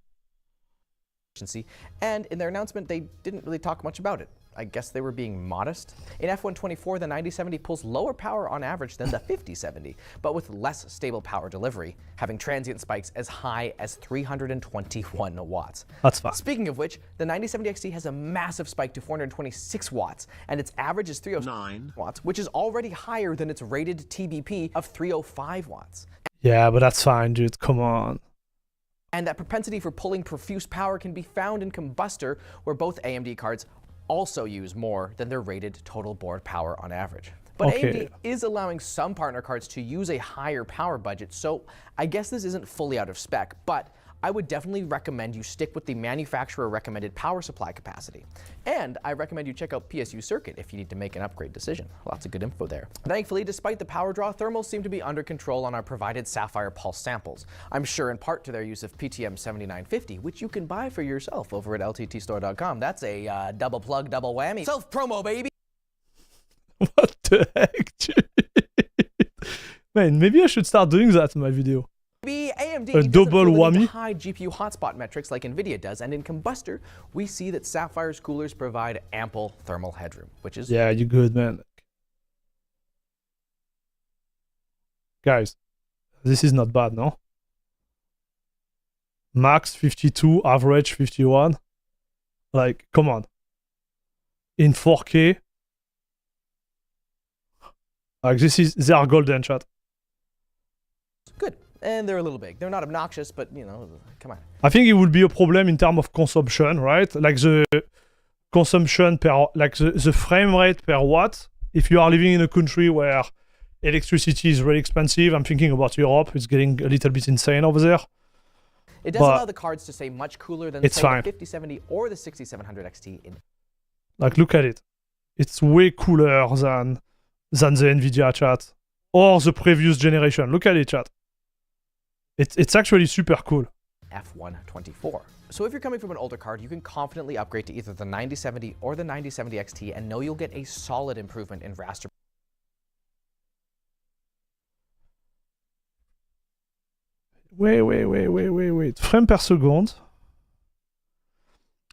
And in their announcement, they didn't really talk much about it. I guess they were being modest. In F124, the 9070 pulls lower power on average than the 5070, but with less stable power delivery, having transient spikes as high as 321 watts. That's fine. Speaking of which, the 9070 XT has a massive spike to 426 watts, and its average is 309 watts, which is already higher than its rated TBP of 305 watts. Yeah, but that's fine, dude. Come on. And that propensity for pulling profuse power can be found in Combustor, where both AMD cards also use more than their rated total board power on average. But AMD is allowing some partner cards to use a higher power budget, so I guess this isn't fully out of spec, but I would definitely recommend you stick with the manufacturer recommended power supply capacity. And I recommend you check out PSU Circuit if you need to make an upgrade decision. Lots of good info there. Thankfully, despite the power draw, thermals seem to be under control on our provided Sapphire Pulse samples. I'm sure in part to their use of PTM 7950, which you can buy for yourself over at lttstore.com. That's a double plug, double whammy. Self-promo, baby! What the heck, dude? Man, maybe I should start doing that in my video. AMD a double whammy. High GPU hotspot metrics like NVIDIA does, and in Combustor, we see that Sapphire's coolers provide ample thermal headroom, which is... Yeah, you're good, man. Guys, this is not bad, no? Max 52, average 51. Like, come on. In 4K. Like, they are golden, chat. Good. And they're a little big. They're not obnoxious, but, you know, come on. I think it would be a problem in terms of consumption, right? Like the consumption per, like the frame rate per watt. If you are living in a country where electricity is really expensive, I'm thinking about Europe. It's getting a little bit insane over there. It does allow the cards to stay much cooler than, say, fine. the 5070 or the 6700 XT. Like, look at it. It's way cooler than the NVIDIA, chat. Or the previous generation. Look at it, chat. It's actually super cool. F124. So if you're coming from an older card, you can confidently upgrade to either the 9070 or the 9070 XT and know you'll get a solid improvement in raster. Wait. Frame per second.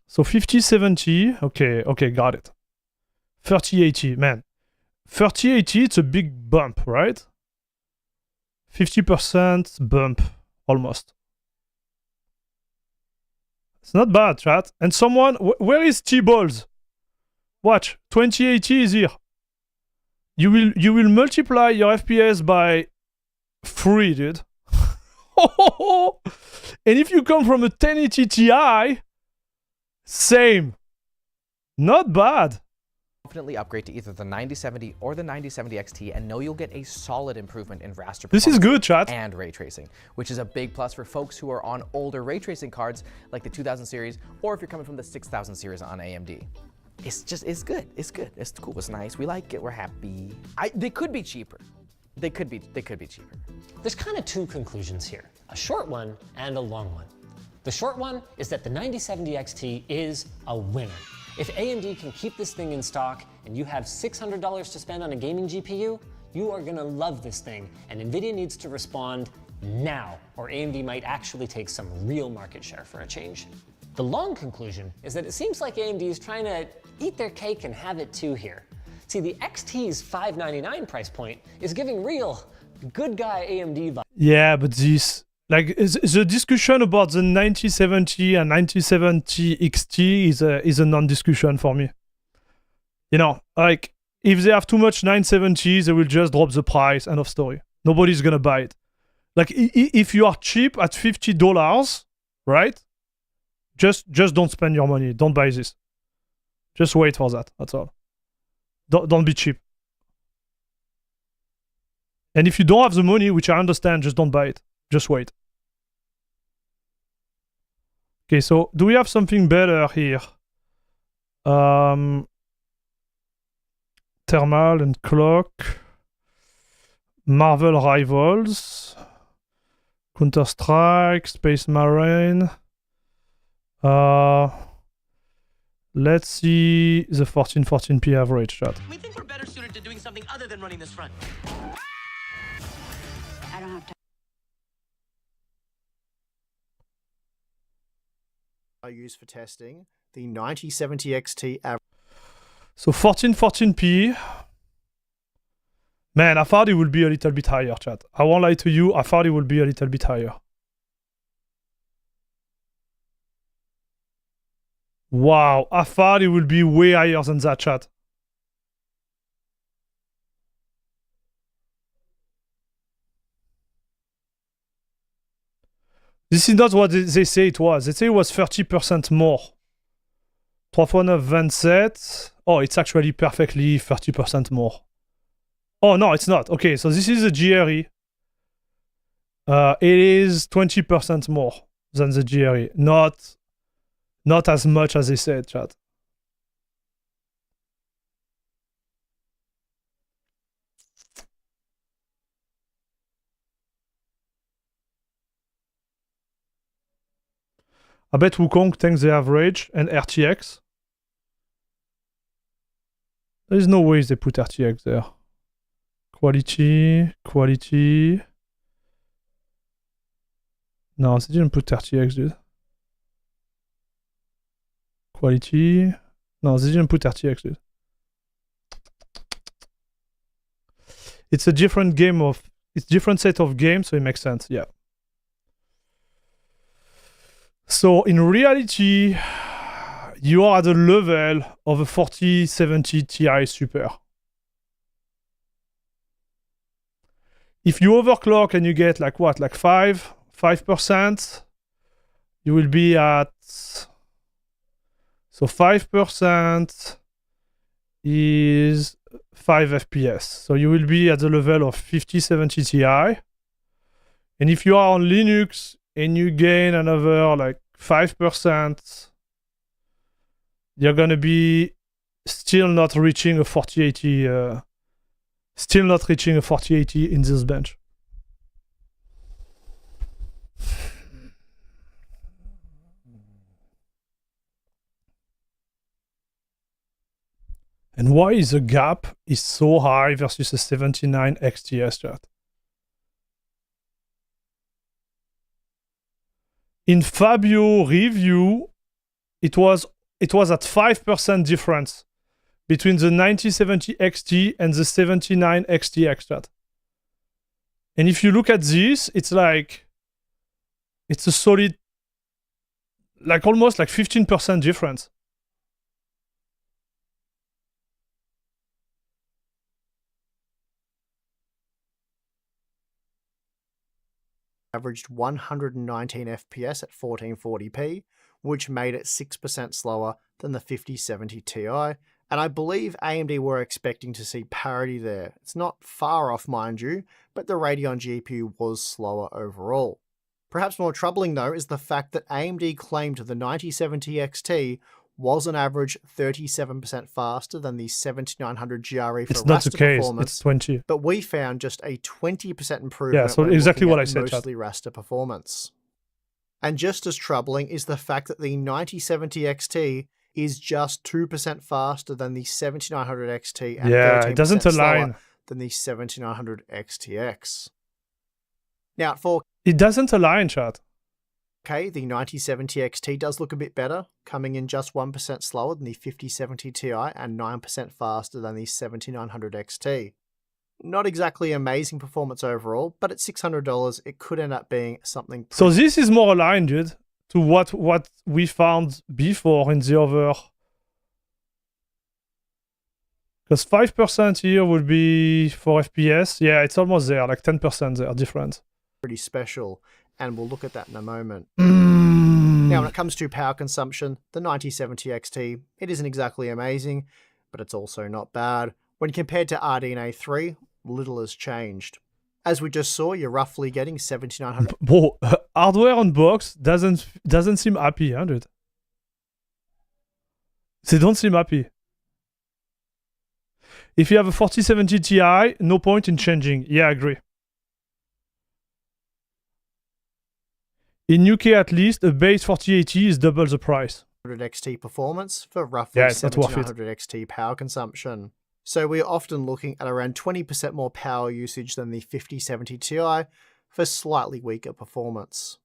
So 5070. Okay, got it. 3080, man. 3080, it's a big bump, right? 50% bump, almost. It's not bad, chat. And someone, where is T-Balls? Watch, 2080 is here. You will multiply your FPS by 3, dude. And if you come from a 1080 Ti, same. Not bad. Definitely upgrade to either the 9070 or the 9070 XT and know you'll get a solid improvement in raster This is good, chat. and ray tracing, which is a big plus for folks who are on older ray tracing cards like the 2000 series, or if you're coming from the 6000 series on AMD. It's good, it's cool, it's nice, we like it, we're happy. They could be cheaper. They could be cheaper. There's kind of two conclusions here, a short one and a long one. The short one is that the 9070 XT is a winner. If AMD can keep this thing in stock and you have $600 to spend on a gaming GPU, you are gonna love this thing, and NVIDIA needs to respond now, or AMD might actually take some real market share for a change. The long conclusion is that it seems like AMD is trying to eat their cake and have it too here. See, the XT's $599 price point is giving real good guy AMD vibes. Yeah, but this, like, the discussion about the 9070 and 9070 XT is a non-discussion for me. You know, like, if they have too much 970s, they will just drop the price, end of story. Nobody's gonna buy it. Like, if you are cheap at $50, right? Just don't spend your money. Don't buy this. Just wait for that. That's all. Don't be cheap. And if you don't have the money, which I understand, just don't buy it. Just wait. Okay, so do we have something better here? Thermal and clock. Marvel Rivals. Counter-Strike. Space Marine. Let's see the 1440p average, chat. We think we're better suited to doing something other than running this front. I don't have time. I use for testing the 9070 XT average. So 1440p. Man, I thought it would be a little bit higher, chat. I won't lie to you, I thought it would be a little bit higher. Wow, I thought it would be way higher than that, chat. This is not what they say it was. They say it was 30% more. 3.927. Oh, it's actually perfectly 30% more. Oh, no, it's not. Okay, so this is a GRE. It is 20% more than the GRE. Not as much as they said, chat. I bet Wukong takes the average and RTX. There is no way they put RTX there. Quality. No, they didn't put RTX, dude. Quality. No, they didn't put RTX, dude. It's a different game of... It's different set of games, so it makes sense, yeah. So, in reality, you are at the level of a 4070 Ti Super. If you overclock and you get like what, like 5%, you will be at... So 5% is 5 FPS. So you will be at the level of 5070 Ti. And if you are on Linux and you gain another like 5%, you're gonna be still not reaching a 4080. Still not reaching a 4080 in this bench. And why is the gap is so high versus a 79 XTS, chat? In Fabio review, it was at 5% difference between the 9070 XT and the 79 XTX, chat. And if you look at this, it's like, it's a solid, like almost like 15% difference. Averaged 119 FPS at 1440p, which made it 6% slower than the 5070 Ti And I believe AMD were expecting to see parity there. It's not far off, mind you, but the Radeon GPU was slower overall. Perhaps more troubling though is the fact that AMD claimed the 9070 XT was on average 37% faster than the 7900 GRE for it's not the raster case. performance. It's 20. But we found just a 20% improvement. Yeah, so when exactly looking what at I said, Chad. mostly raster performance. And just as troubling is the fact that the 9070 XT is just 2% faster than the 7900 XT and Yeah, 13% it doesn't align. slower than the 7900 XTX. Now at 4K, It doesn't align, chat. the 9070 XT does look a bit better, coming in just 1% slower than the 5070 Ti and 9% faster than the 7900 XT. Not exactly amazing performance overall, but at $600 it could end up being something. So this is more aligned, dude, to what we found before in the other. Because 5% here would be for FPS. Yeah, it's almost there, like 10% there, difference. Pretty special, and we'll look at that in a moment. Now, when it comes to power consumption, the 9070 XT, it isn't exactly amazing, but it's also not bad. When compared to RDNA 3, little has changed. As we just saw, you're roughly getting 7900. Bro, hardware on box doesn't seem happy, huh, dude? They don't seem happy. If you have a 4070 Ti, no point in changing. Yeah, I agree. In UK at least, a base 4080 is double the price. XT performance for roughly 7900 XT power consumption. So we're often looking at around 20% more power usage than the 5070 Ti for slightly weaker performance.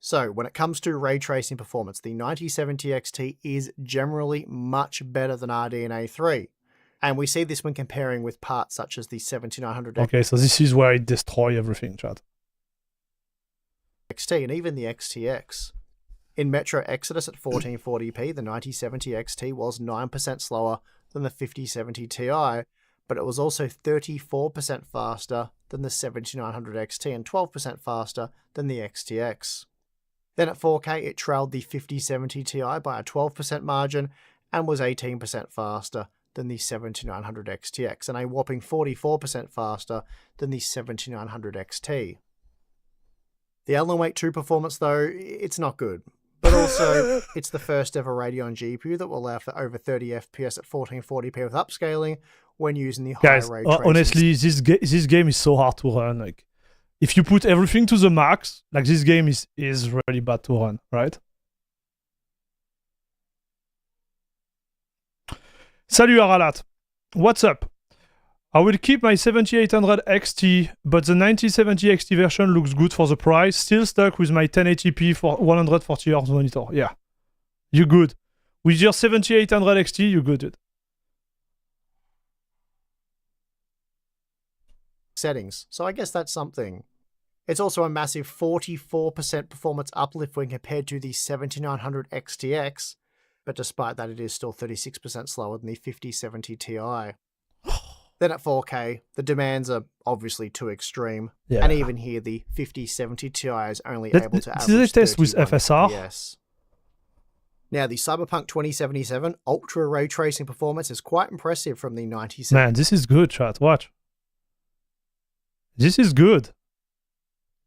So when it comes to ray tracing performance, the 9070 XT is generally much better than RDNA 3. And we see this when comparing with parts such as the 7900 Okay, so this is where it destroys everything, Chad. XT and even the XTX. In Metro Exodus at 1440p, the 9070 XT was 9% slower than the 5070 Ti, but it was also 34% faster than the 7900 XT and 12% faster than the XTX. Then at 4K, it trailed the 5070 Ti by a 12% margin and was 18% faster than the 7900 XTX and a whopping 44% faster than the 7900 XT. The Alan Wake 2 performance though, it's not good. But also, it's the first ever Radeon GPU that will allow for over 30 FPS at 1440p with upscaling when using the higher ray tracing. Honestly, this game is so hard to run. Like, if you put everything to the max, like this game is really bad to run, right? Salut Aralat, what's up? I will keep my 7800 XT, but the 9070 XT version looks good for the price. Still stuck with my 1080p for 140 Hz monitor. Yeah, you good. With your 7800 XT, you good, dude. Settings, so I guess that's something. It's also a massive 44% performance uplift when compared to the 7900 XTX, but despite that, it is still 36% slower than the 5070 Ti. Then at 4K, the demands are obviously too extreme, and even here the 5070 Ti is only able to average 31 with FSR. FPS. Now the Cyberpunk 2077 Ultra Ray Tracing performance is quite impressive from the 9070. Man, this is good, chat. Watch. This is good.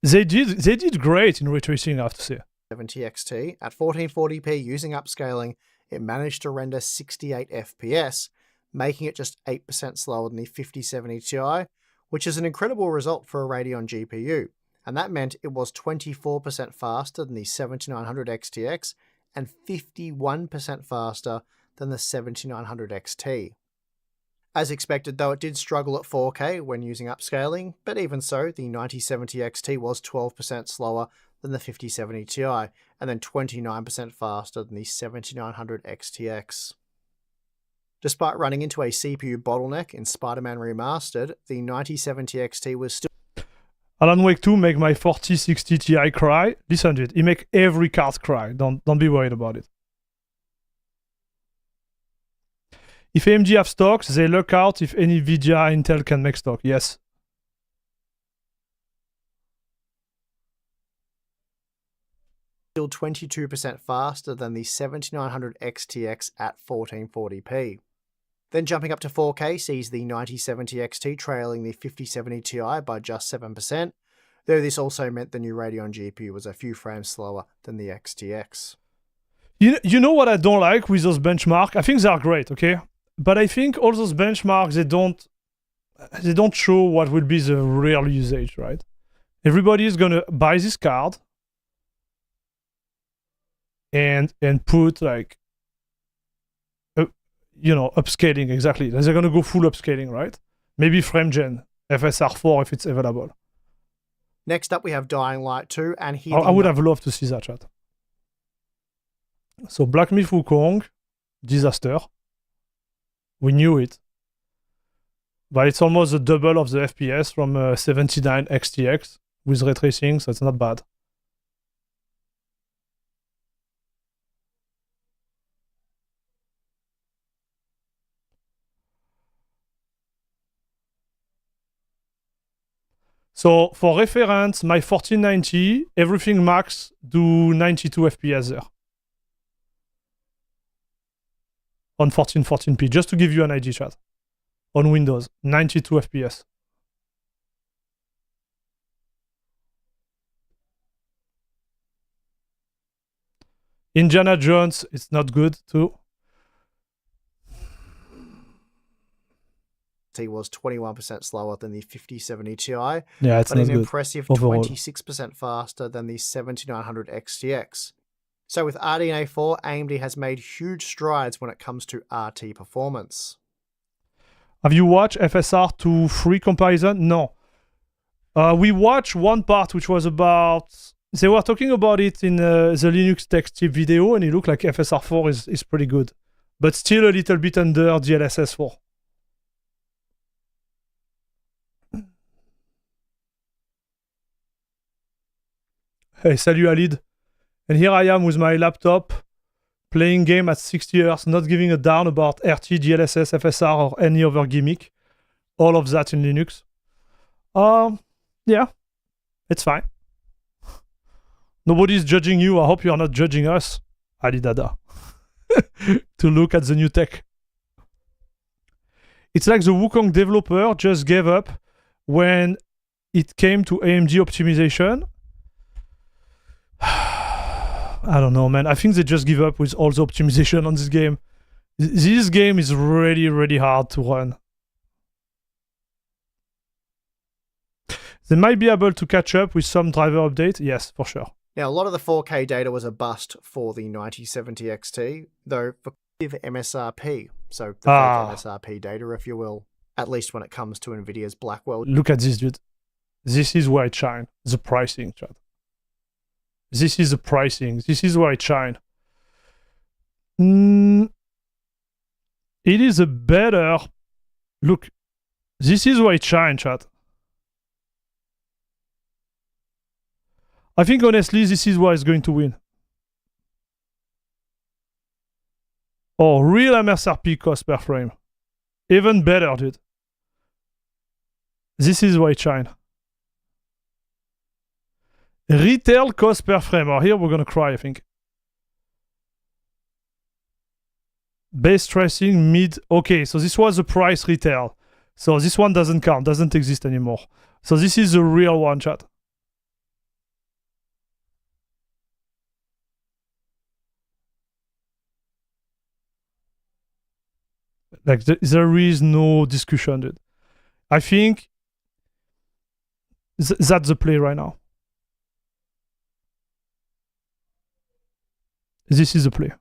They did great in ray tracing, I have to say. 70 XT at 1440p using upscaling, it managed to render 68 FPS. Making it just 8% slower than the 5070 Ti, which is an incredible result for a Radeon GPU, and that meant it was 24% faster than the 7900 XTX and 51% faster than the 7900 XT. As expected though, it did struggle at 4K when using upscaling, but even so, the 9070 XT was 12% slower than the 5070 Ti, and then 29% faster than the 7900 XTX. Despite running into a CPU bottleneck in Spider-Man Remastered, the 9070 XT was still... Alan Wake 2 make my 4060 Ti cry. Listen to it. He make every card cry. Don't be worried about it. If AMD have stocks, they luck out if NVIDIA Intel can make stock. Yes. still 22% faster than the 7900 XTX at 1440p. Then jumping up to 4K sees the 9070 XT trailing the 5070 Ti by just 7%, though this also meant the new Radeon GPU was a few frames slower than the XTX. You know what I don't like with those benchmarks? I think they are great, okay? But I think all those benchmarks, they don't show what will be the real usage, right? Everybody is gonna buy this card and put like, upscaling, exactly. They're gonna go full upscaling, right? Maybe frame gen, FSR4 if it's available. Next up, we have Dying Light 2, and here I would have loved to see that, chat. So Black Myth Wukong, disaster. We knew it. But it's almost the double of the FPS from 79 XTX with ray tracing, so it's not bad. So for reference, my 1490, everything max do 92 FPS there. On 1440p, just to give you an idea, chat. On Windows, 92 FPS. Indiana Jones, it's not good too. It was 21% slower than the 5070 Ti, Yeah, it's but not an good impressive overall. 26% faster than the 7900 XTX. So with RDNA 4, AMD has made huge strides when it comes to RT performance. Have you watched FSR to free comparison? No. We watched one part which was about... They were talking about it in the Linux tech tip video, and it looked like FSR4 is pretty good. But still a little bit under DLSS 4. Hey, salut Alid. And here I am with my laptop, playing game at 60 Hz, not giving a darn about RT, DLSS, FSR, or any other gimmick. All of that in Linux. Yeah, it's fine. Nobody's judging you. I hope you're not judging us, Ali Dada, to look at the new tech. It's like the Wukong developer just gave up when it came to AMD optimization. I don't know, man. I think they just give up with all the optimization on this game. This game is really, really hard to run. They might be able to catch up with some driver update. Yes, for sure. Now, a lot of the 4K data was a bust for the 9070 XT, though for MSRP, so the fake MSRP data, if you will, at least when it comes to NVIDIA's Blackwell. Look at this, dude. This is where it shines. The pricing, chat. This is the pricing. This is where it shines. It is a better... Look, this is where it shines, chat. I think, honestly, this is what is going to win. Oh, real MSRP cost per frame. Even better, dude. This is why it shines. Retail cost per frame. Oh, here we're going to cry, I think. Base tracing, mid. Okay, so this was the price retail. So this one doesn't count, doesn't exist anymore. So this is the real one, chat. Like, there is no discussion, dude. I think that's the play right now. This is the play.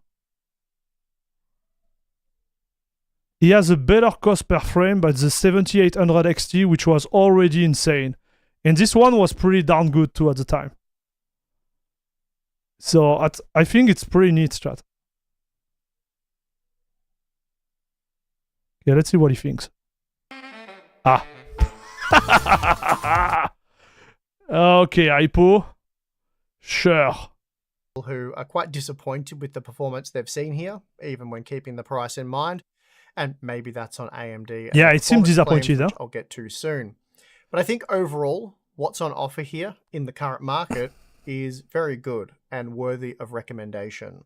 He has a better cost per frame, but the 7800 XT, which was already insane. And this one was pretty darn good too at the time. So I think it's pretty neat, chat. Yeah, let's see what he thinks. Ah. Okay, Aipo. Sure. Who are quite disappointed with the performance they've seen here, even when keeping the price in mind. And maybe that's on AMD. Yeah, it seems disappointed, huh? I'll get to soon. But I think overall, what's on offer here in the current market is very good and worthy of recommendation.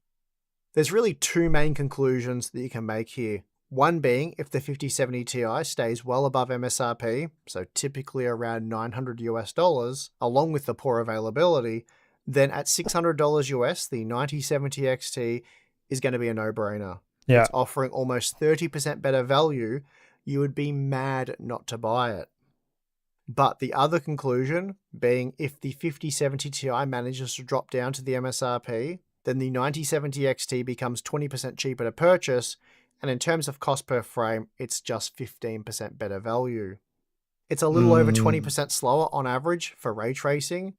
There's really two main conclusions that you can make here. One being, if the 5070 Ti stays well above MSRP, so typically around $900 US, along with the poor availability, then at $600 US, the 9070 XT is going to be a no-brainer. Yeah. It's offering almost 30% better value. You would be mad not to buy it. But the other conclusion being, if the 5070 Ti manages to drop down to the MSRP, then the 9070 XT becomes 20% cheaper to purchase, and in terms of cost per frame, it's just 15% better value. It's a little over 20% slower on average for ray tracing,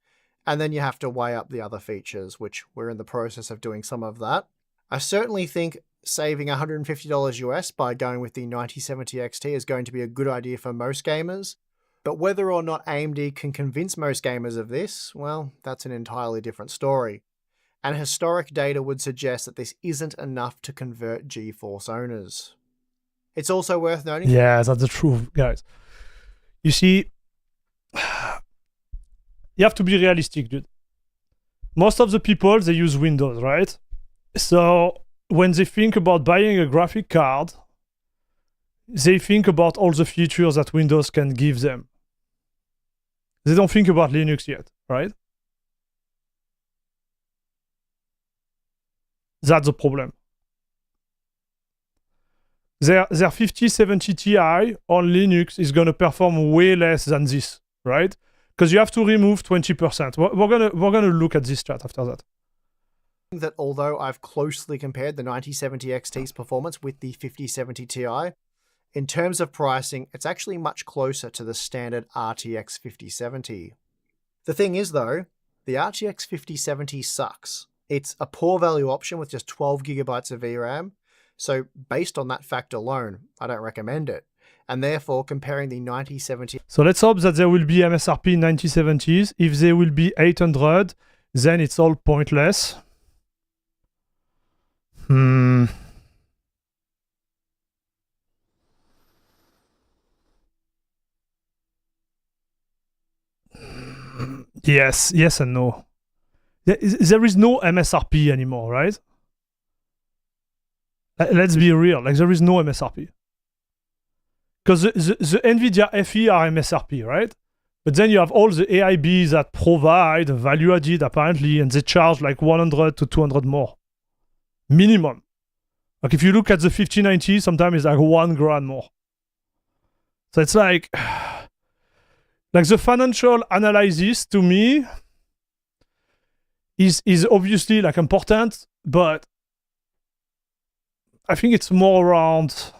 and then you have to weigh up the other features, which we're in the process of doing some of that. I certainly think saving $150 US by going with the 9070 XT is going to be a good idea for most gamers, but whether or not AMD can convince most gamers of this, well, that's an entirely different story. And historic data would suggest that this isn't enough to convert GeForce owners. It's also worth noting... Yeah, that's the truth, guys. You see, you have to be realistic, dude. Most of the people, they use Windows, right? So when they think about buying a graphic card, they think about all the features that Windows can give them. They don't think about Linux yet, right? That's the problem. Their 5070 Ti on Linux is going to perform way less than this, right? Because you have to remove 20%. We're gonna look at this chart after that. That although I've closely compared the 9070 XT's performance with the 5070 Ti, in terms of pricing, it's actually much closer to the standard RTX 5070. The thing is though, the RTX 5070 sucks. It's a poor value option with just 12 gigabytes of VRAM, so based on that fact alone, I don't recommend it. And therefore, comparing the 9070... So let's hope that there will be MSRP 9070s. If there will be 800, then it's all pointless. Yes and no. There is no MSRP anymore, right? Let's be real, like there is no MSRP. Because the NVIDIA FE are MSRP, right? But then you have all the AIBs that provide value added apparently, and they charge like 100 to 200 more. Minimum. Like if you look at the 5090, sometimes it's like $1,000 more. So it's like the financial analysis to me is obviously like important, but I think it's more around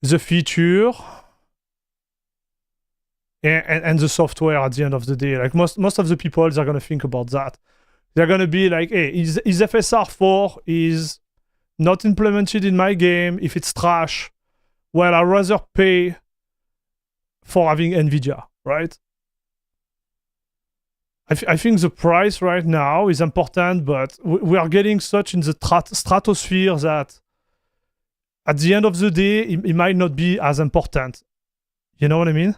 the feature and the software at the end of the day. Like most of the people, they're gonna think about that. They're gonna be like, hey, is FSR4 is not implemented in my game? If it's trash, well, I'd rather pay for having NVIDIA, right? I think the price right now is important, but we are getting such in the stratosphere that at the end of the day, it might not be as important. You know what I mean?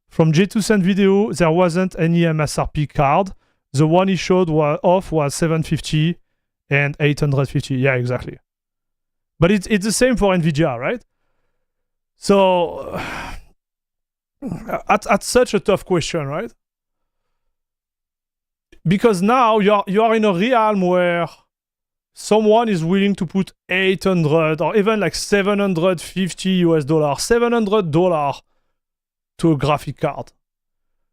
From J2Cent video, there wasn't any MSRP card. The one he showed was 750 and 850. Yeah, exactly. But it's the same for NVIDIA, right? So at such a tough question, right? Because now you are in a realm where someone is willing to put 800 or even like $750 $700 to a graphic card.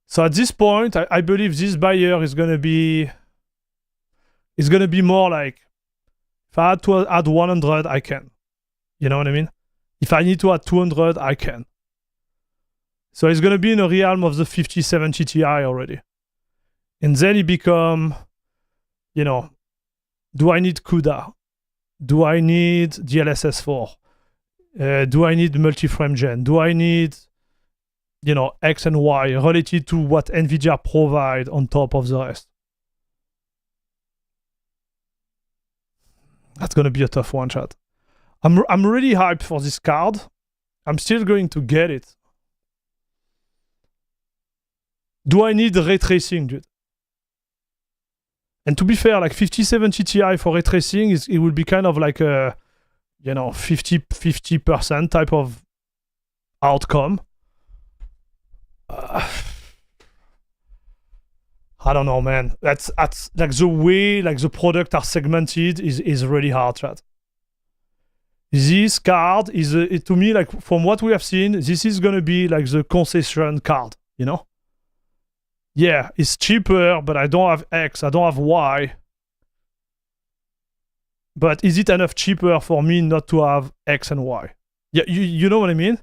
So at this point, I believe this buyer is gonna be more like, if I had to add 100, I can. You know what I mean? If I need to add 200, I can. So it's gonna be in a realm of the 5070 Ti already. And then it become, you know, do I need CUDA? Do I need DLSS 4? Do I need multi-frame gen? Do I need, you know, X and Y related to what NVIDIA provide on top of the rest? That's gonna be a tough one, chat. I'm really hyped for this card. I'm still going to get it. Do I need ray tracing, dude? And to be fair, like 5070 Ti for ray tracing, it will be kind of like a, 50% type of outcome. I don't know, man. That's like the way like the product are segmented is really hard, chat. This card is to me, like from what we have seen, this is gonna be like the concession card, Yeah, it's cheaper, but I don't have X, I don't have Y. But is it enough cheaper for me not to have X and Y? Yeah, you know what I mean?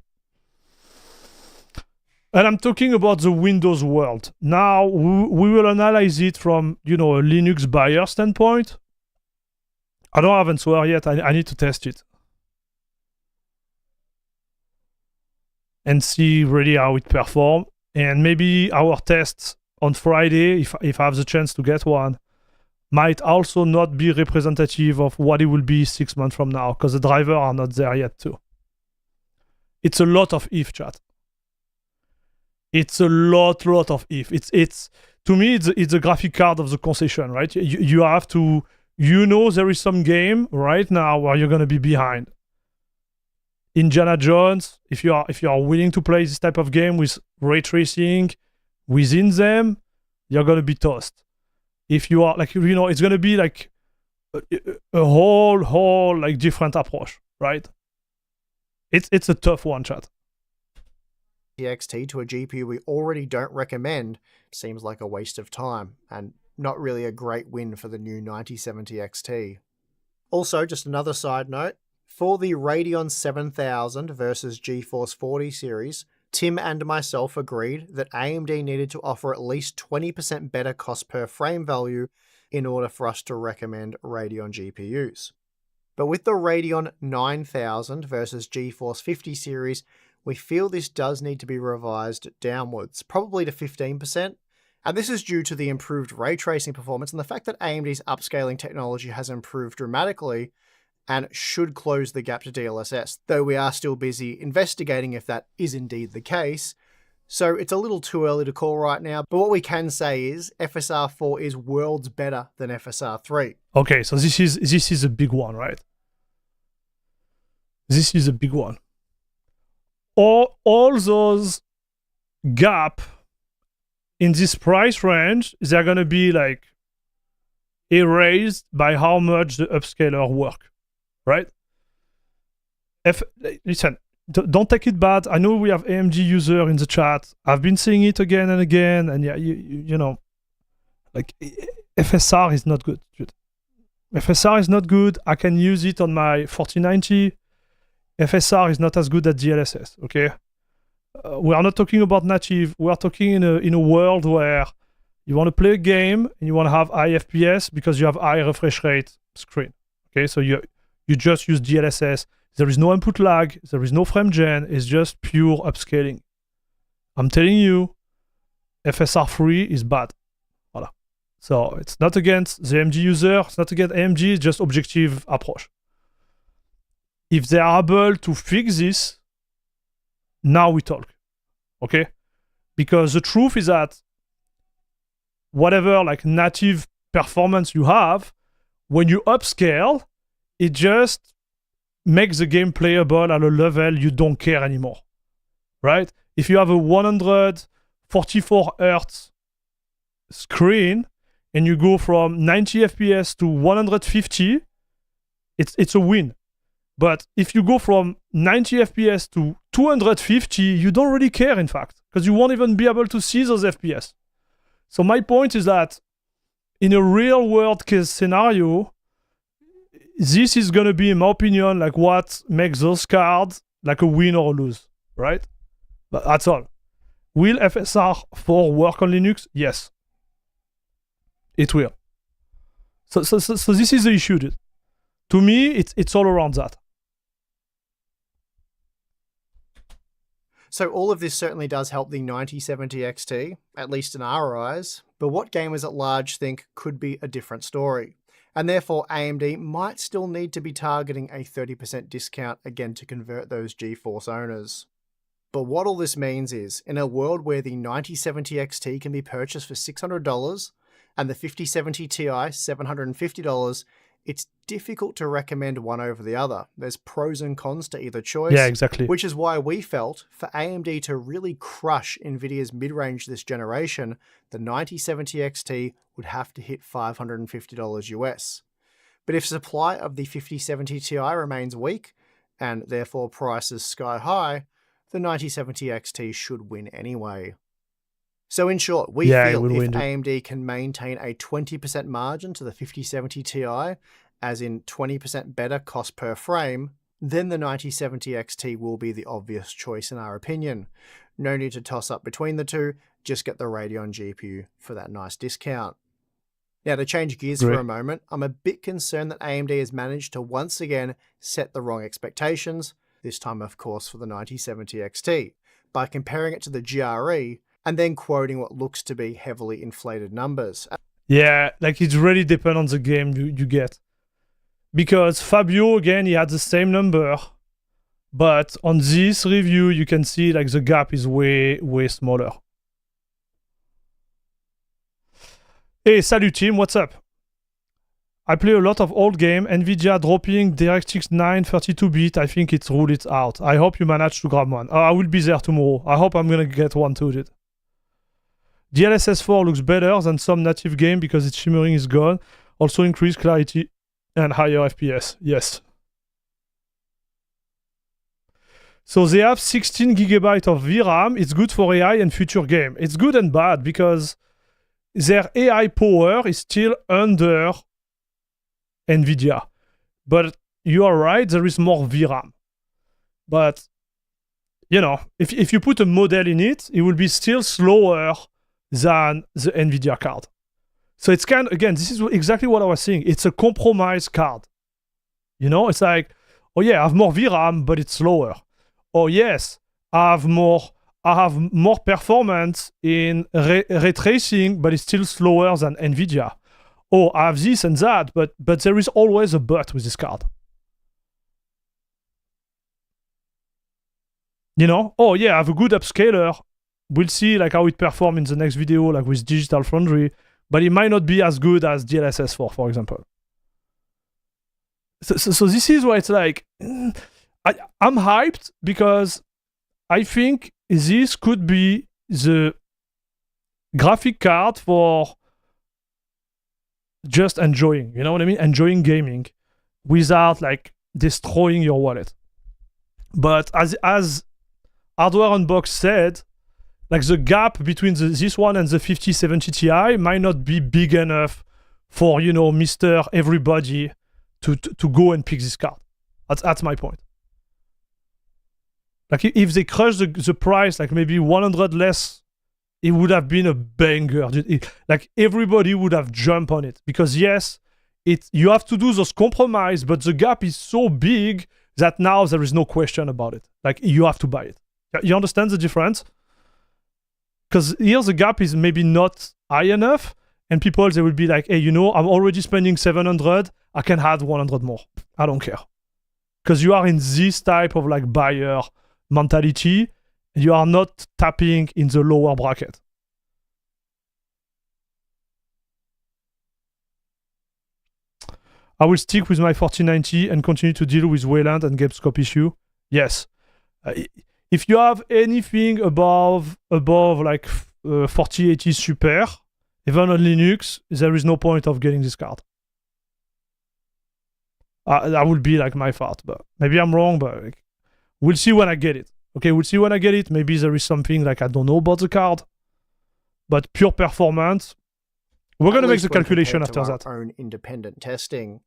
And I'm talking about the Windows world. Now, we will analyze it from, a Linux buyer standpoint. I don't have an answer yet. I need to test it. And see really how it performs. And maybe our tests on Friday, if I have the chance to get one, might also not be representative of what it will be 6 months from now, because the drivers are not there yet too. It's a lot of if, chat. It's a lot of if. It's to me, it's a graphic card of the concession, right? You have to, there is some game right now where you're gonna be behind. Indiana Jones, if you are willing to play this type of game with ray tracing within them, you're gonna be toast. If you are like, it's gonna be like a whole like different approach, right? It's a tough one, chat. XT to a GPU we already don't recommend seems like a waste of time, and not really a great win for the new 9070 XT. Also, just another side note, for the Radeon 7000 versus GeForce 40 series, Tim and myself agreed that AMD needed to offer at least 20% better cost per frame value in order for us to recommend Radeon GPUs. But with the Radeon 9000 versus GeForce 50 series, we feel this does need to be revised downwards, probably to 15%, and this is due to the improved ray tracing performance and the fact that AMD's upscaling technology has improved dramatically and should close the gap to DLSS, though we are still busy investigating if that is indeed the case. So it's a little too early to call right now, but what we can say is FSR 4 is worlds better than FSR 3. Okay, so this is a big one, right? This is a big one. All those gap in this price range, they're gonna be like erased by how much the upscaler work, right? Listen, don't take it bad. I know we have AMG user in the chat. I've been seeing it again and again, and yeah, like FSR is not good. FSR is not good. I can use it on my 4090. FSR is not as good as DLSS, okay? We are not talking about native. We are talking in a world where you want to play a game and you want to have high FPS because you have high refresh rate screen, okay? So you just use DLSS. There is no input lag. There is no frame gen. It's just pure upscaling. I'm telling you, FSR 3 is bad. Voilà. So it's not against the AMG user. It's not against AMG. It's just objective approach. If they are able to fix this, now we talk, okay? Because the truth is that whatever like native performance you have, when you upscale, it just makes the game playable at a level you don't care anymore, right? If you have a 144 Hz screen and you go from 90 FPS to 150, it's a win. But if you go from 90 FPS to 250, you don't really care, in fact, because you won't even be able to see those FPS. So my point is that in a real world case scenario, this is going to be, in my opinion, like what makes those cards like a win or a lose, right? But that's all. Will FSR 4 work on Linux? Yes. It will. So this is the issue, dude. To me, it's all around that. So all of this certainly does help the 9070 XT, at least in our eyes, but what gamers at large think could be a different story. And therefore AMD might still need to be targeting a 30% discount again to convert those GeForce owners. But what all this means is, in a world where the 9070 XT can be purchased for $600 and the 5070 Ti $750, it's difficult to recommend one over the other. There's pros and cons to either choice. Yeah, exactly. Which is why we felt for AMD to really crush Nvidia's mid-range this generation, the 9070 XT would have to hit $550 US. But if supply of the 5070 Ti remains weak, and therefore prices sky high, the 9070 XT should win anyway. So in short, we feel if AMD can maintain a 20% margin to the 5070 Ti, as in 20% better cost per frame, then the 9070 XT will be the obvious choice in our opinion. No need to toss up between the two, just get the Radeon GPU for that nice discount. Now to change gears for a moment, I'm a bit concerned that AMD has managed to once again set the wrong expectations, this time of course for the 9070 XT, by comparing it to the GRE and then quoting what looks to be heavily inflated numbers. Yeah, like it really depends on the game you get. Because Fabio, again, he had the same number, but on this review, you can see like the gap is way, way smaller. Hey, salut team, what's up? I play a lot of old game, Nvidia dropping DirectX 9 32-bit, I think it's ruled it out. I hope you manage to grab one. I will be there tomorrow. I hope I'm gonna get one too, dude. DLSS 4 looks better than some native game because its shimmering is gone. Also increased clarity and higher FPS. Yes. So they have 16 GB of VRAM. It's good for AI and future game. It's good and bad because their AI power is still under Nvidia. But you are right, there is more VRAM. But, you know, if you put a model in it, it will be still slower than the Nvidia card. So it's kind of, again, this is exactly what I was saying. It's a compromise card. You know, it's like, oh yeah, I have more VRAM, but it's slower. Oh yes, I have more performance in ray tracing, but it's still slower than Nvidia. Oh, I have this and that, but there is always a but with this card. You know, oh yeah, I have a good upscaler. We'll see like how it performs in the next video, like with Digital Foundry, but it might not be as good as DLSS 4, for example. So this is why it's like, I'm hyped because I think this could be the graphic card for just enjoying, you know what I mean? Enjoying gaming without like destroying your wallet. But as Hardware Unboxed said, like the gap between this one and the 5070 Ti might not be big enough for, you know, Mr. Everybody to go and pick this card. That's my point. Like if they crush the price, like maybe 100 less, it would have been a banger. Like everybody would have jumped on it because yes, you have to do those compromise, but the gap is so big that now there is no question about it. Like you have to buy it. You understand the difference? Because here the gap is maybe not high enough, and people they will be like, hey, you know, I'm already spending 700. I can add 100 more. I don't care. Because you are in this type of like buyer mentality, you are not tapping in the lower bracket. I will stick with my 4090 and continue to deal with Wayland and Gamescom issue. Yes. If you have anything above like 4080 Super, even on Linux, there is no point of getting this card. That would be like my thought, but maybe I'm wrong, but like, we'll see when I get it. Okay, we'll see when I get it. Maybe there is something like I don't know about the card, but pure performance. We're going to make the calculation after that. Our own independent testing.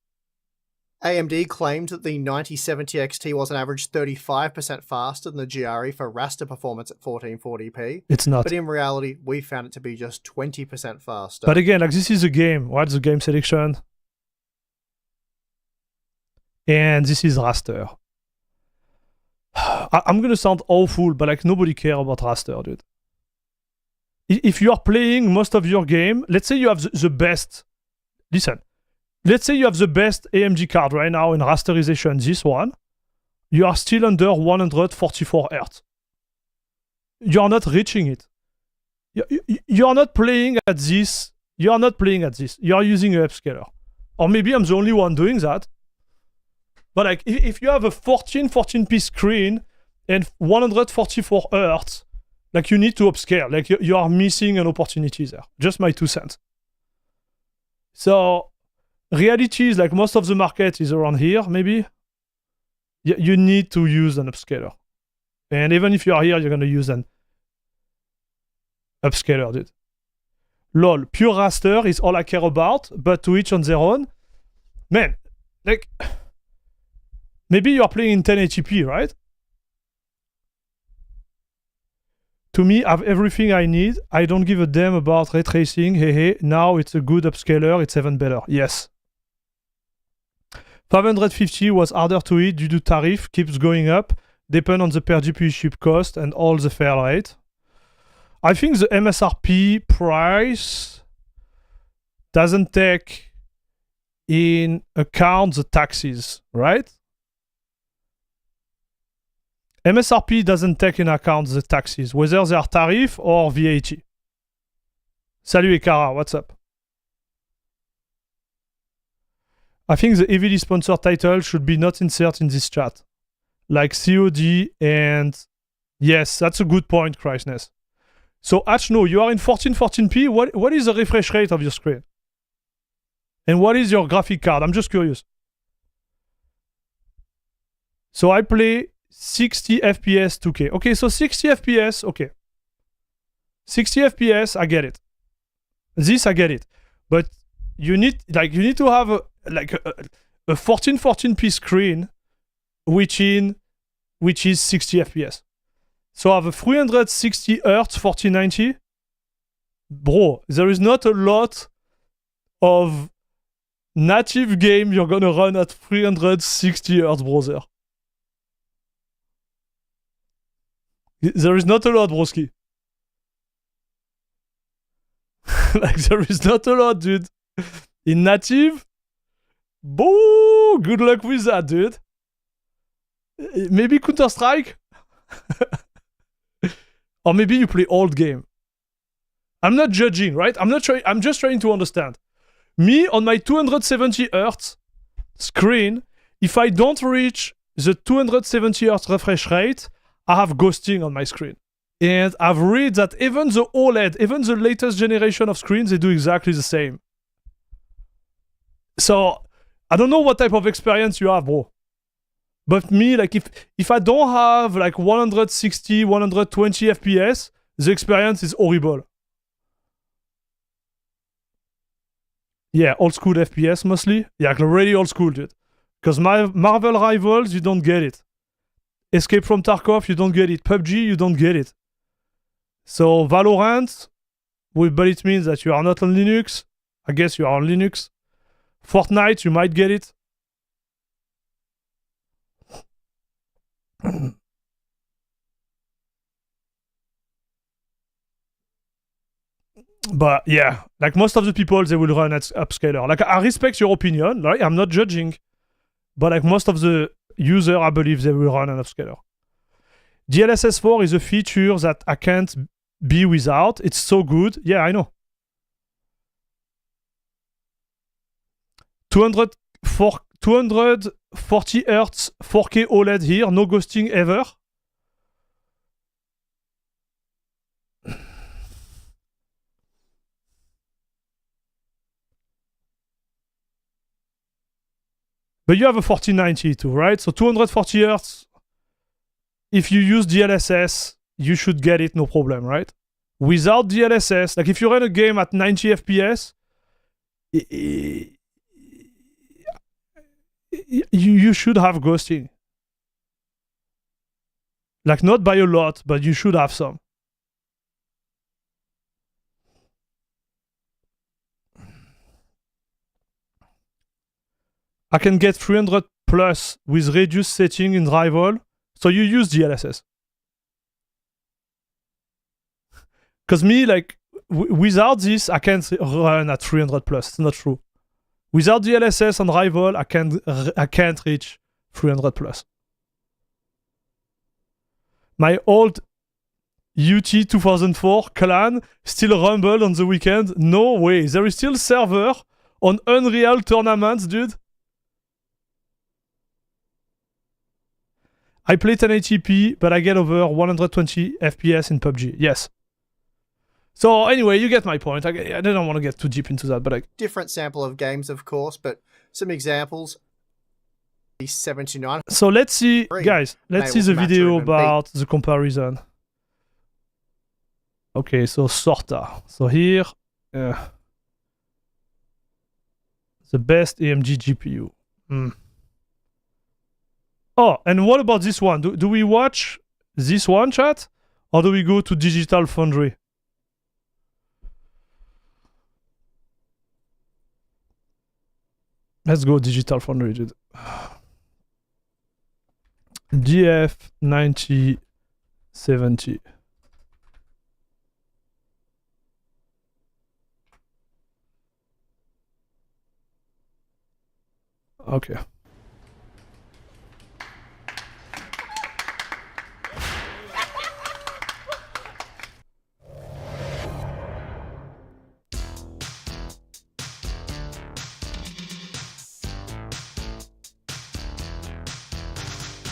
AMD claimed that the 9070 XT was on average 35% faster than the GRE for raster performance at 1440p. It's not. But in reality, we found it to be just 20% faster. But again, like this is a game. What's the game selection? And this is raster. I'm gonna sound awful, but like nobody cares about raster, dude. If you are playing most of your game, let's say you have the best. Listen, let's say you have the best AMD card right now in rasterization. This one, you are still under 144 Hz. you're not reaching it. You're not playing at this. You're not playing at this. You're using an upscaler. Or maybe I'm the only one doing that. But like, if you have a 14p screen and 144 Hz, like you need to upscale. Like you are missing an opportunity there. Just my 2 cents. So reality is like most of the market is around here, maybe. You need to use an upscaler. And even if you are here, you're going to use an upscaler, dude. Lol, pure raster is all I care about, but to each on their own. Man, like, maybe you are playing in 1080p, right? To me, I have everything I need. I don't give a damn about ray tracing. Hey, now it's a good upscaler. It's even better. Yes. 550 was harder to hit due to tariff. Keeps going up. Depend on the per GPU chip cost and all the fair rate. I think the MSRP price doesn't take in account the taxes, right? MSRP doesn't take in account the taxes, whether they are tariff or VAT. Salut Ekara, what's up? I think the EVD sponsor title should be not inserted in this chat. Like COD and... Yes, that's a good point, Christness. So, Achno, you are in 1440p. What is the refresh rate of your screen? And what is your graphic card? I'm just curious. So, I play 60 FPS 2K. Okay, so 60 FPS, okay. 60 FPS, I get it. This, I get it. But you need to have a 1440p screen which is 60 FPS. So I have a 360 Hz 4090. Bro, there is not a lot of native game you're gonna run at 360 Hz, brother. There is not a lot, broski. Like, there is not a lot, dude. In native, boo, good luck with that, dude. Maybe Counter-Strike? Or maybe you play old game. I'm not judging, right? I'm just trying to understand. Me, on my 270 Hz screen, if I don't reach the 270 Hz refresh rate, I have ghosting on my screen. And I've read that even the OLED, even the latest generation of screens, they do exactly the same. So, I don't know what type of experience you have, bro. But me, like, if I don't have, like, 160, 120 FPS, the experience is horrible. Yeah, old school FPS mostly. Yeah, like, really old school, dude. Because Marvel Rivals, you don't get it. Escape from Tarkov, you don't get it. PUBG, you don't get it. So, Valorant, but it means that you are not on Linux. I guess you are on Linux. Fortnite, you might get it. But yeah, like most of the people, they will run at upscaler. Like, I respect your opinion, right? I'm not judging. But like most of the user, I believe they will run an upscaler. DLSS 4 is a feature that I can't be without. It's so good. Yeah, I know. 240 Hz 4K OLED here, no ghosting ever. But you have a 4090 too, right? So 240 Hz, if you use DLSS, you should get it, no problem, right? Without DLSS, like if you run a game at 90 FPS, you should have ghosting. Like, not by a lot, but you should have some. I can get 300 plus with reduced setting in Rival. So you use DLSS. Because me, like, without this, I can't run at 300 plus. It's not true. Without DLSS on Rival, I can't reach 300 plus. My old UT 2004 clan still rumble on the weekend? No way. There is still server on Unreal tournaments, dude. I play 1080p, but I get over 120 FPS in PUBG. Yes. So anyway, you get my point. I don't want to get too deep into that, but different sample of games, of course, but some examples. 79. So let's see, guys. Let's see the video about the comparison. Okay, so sorta. So here, the best AMD GPU. Oh, and what about this one? Do we watch this one, chat? Or do we go to Digital Foundry? Let's go Digital Foundry, dude. GF 9070. Okay.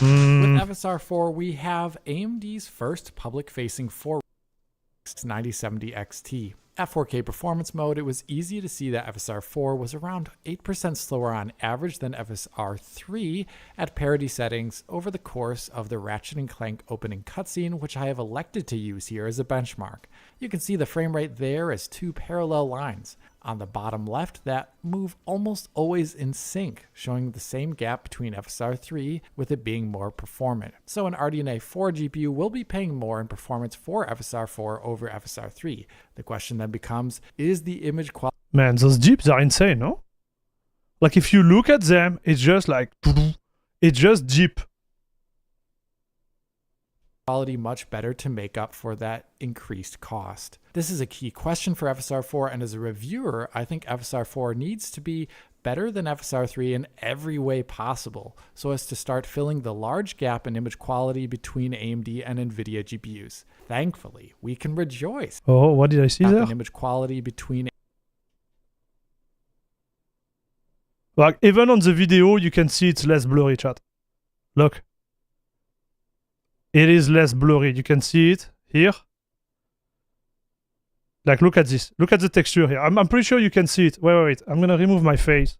With FSR4, we have AMD's first public-facing 9070 XT. At 4K performance mode, it was easy to see that FSR4 was around 8% slower on average than FSR3 at parity settings over the course of the Ratchet & Clank opening cutscene, which I have elected to use here as a benchmark. You can see the frame rate there as two parallel lines on the bottom left that move almost always in sync, showing the same gap between FSR3 with it being more performant. So an RDNA 4 GPU will be paying more in performance for FSR4 over FSR3. The question then becomes, is the image quality... Man, those jeeps are insane, no? Like if you look at them, it's just like... It's just Jeep. Quality much better to make up for that increased cost. This is a key question for FSR4, and as a reviewer, I think FSR4 needs to be better than FSR3 in every way possible, so as to start filling the large gap in image quality between AMD and NVIDIA GPUs. Thankfully, we can rejoice. Oh, what did I see there? In image quality between... Like, even on the video, you can see it's less blurry, chat. Look. It is less blurry. You can see it here. Like, look at this. Look at the texture here. I'm pretty sure you can see it. Wait. I'm gonna remove my face.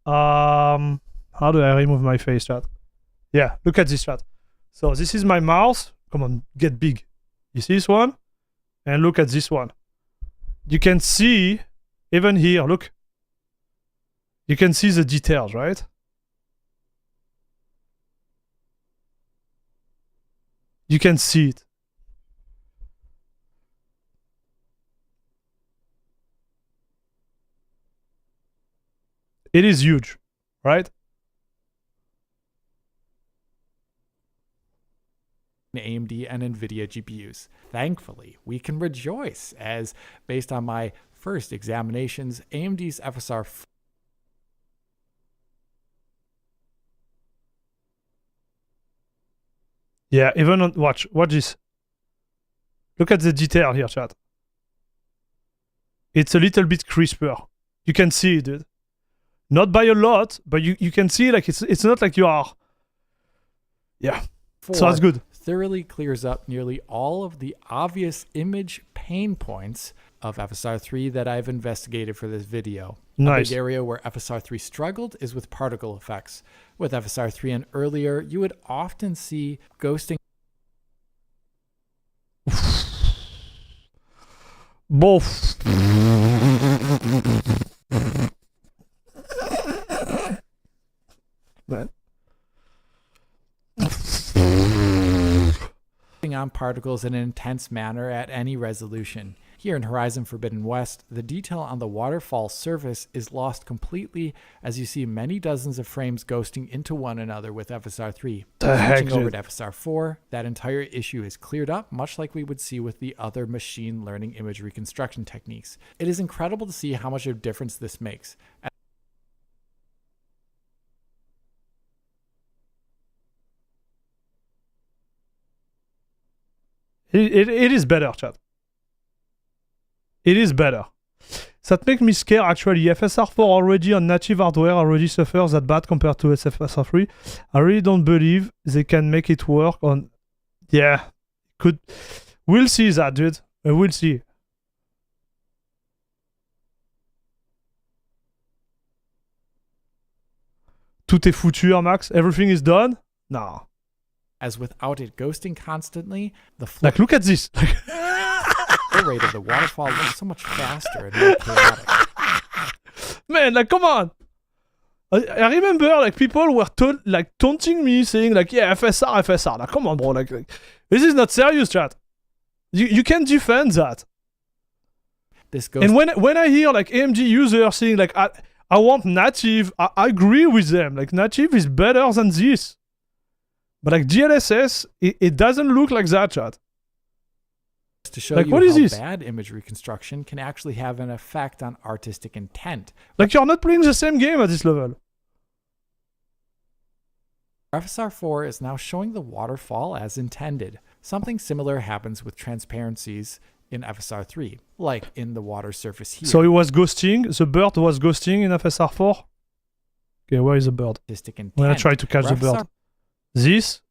How do I remove my face, chat? Yeah, look at this, chat. So this is my mouse. Come on, get big. You see this one? And look at this one. You can see, even here, look. You can see the details, right? You can see it. It is huge, right? AMD and NVIDIA GPUs. Thankfully, we can rejoice as, based on my first examinations, AMD's FSR... Yeah, even on... Watch this. Look at the detail here, chat. It's a little bit crisper. You can see it, dude. Not by a lot, but you can see, like, it's not like you are... Yeah, so that's good. Thoroughly clears up nearly all of the obvious image pain points of FSR3 that I've investigated for this video. Nice. A big area where FSR3 struggled is with particle effects. With FSR3 and earlier, you would often see ghosting. Both. On particles in an intense manner at any resolution. Here in Horizon Forbidden West, the detail on the waterfall surface is lost completely as you see many dozens of frames ghosting into one another with FSR3. Switching over to FSR4, that entire issue is cleared up, much like we would see with the other machine learning image reconstruction techniques. It is incredible to see how much of a difference this makes. It is better, chat. It is better. That makes me scared actually. FSR4 already on native hardware already suffers that bad compared to FSR3. I really don't believe they can make it work on... Yeah, could... We'll see that, dude. We'll see. Tout est foutu, Max. Everything is done? No. As without it ghosting constantly, the flow Like, look at this. rate of the waterfall looks so much faster and more chaotic. Man, like, come on. I remember, like, people were taunting me, saying, like, yeah, FSR. Like, come on, bro. Like this is not serious, chat. You can't defend that. This goes. And when I hear, like, AMD users saying, like, I want native, I agree with them. Like, native is better than this. But, like, DLSS, it doesn't look like that, chat. To show like, you what is how this? bad image reconstruction can actually have an effect on artistic intent. Like, you're not playing the same game at this level. FSR4 is now showing the waterfall as intended. Something similar happens with transparencies in FSR3, like in the water surface here. So it was ghosting. The bird was ghosting in FSR4. Okay, where is the bird? Artistic intent. When I try to catch the bird. This?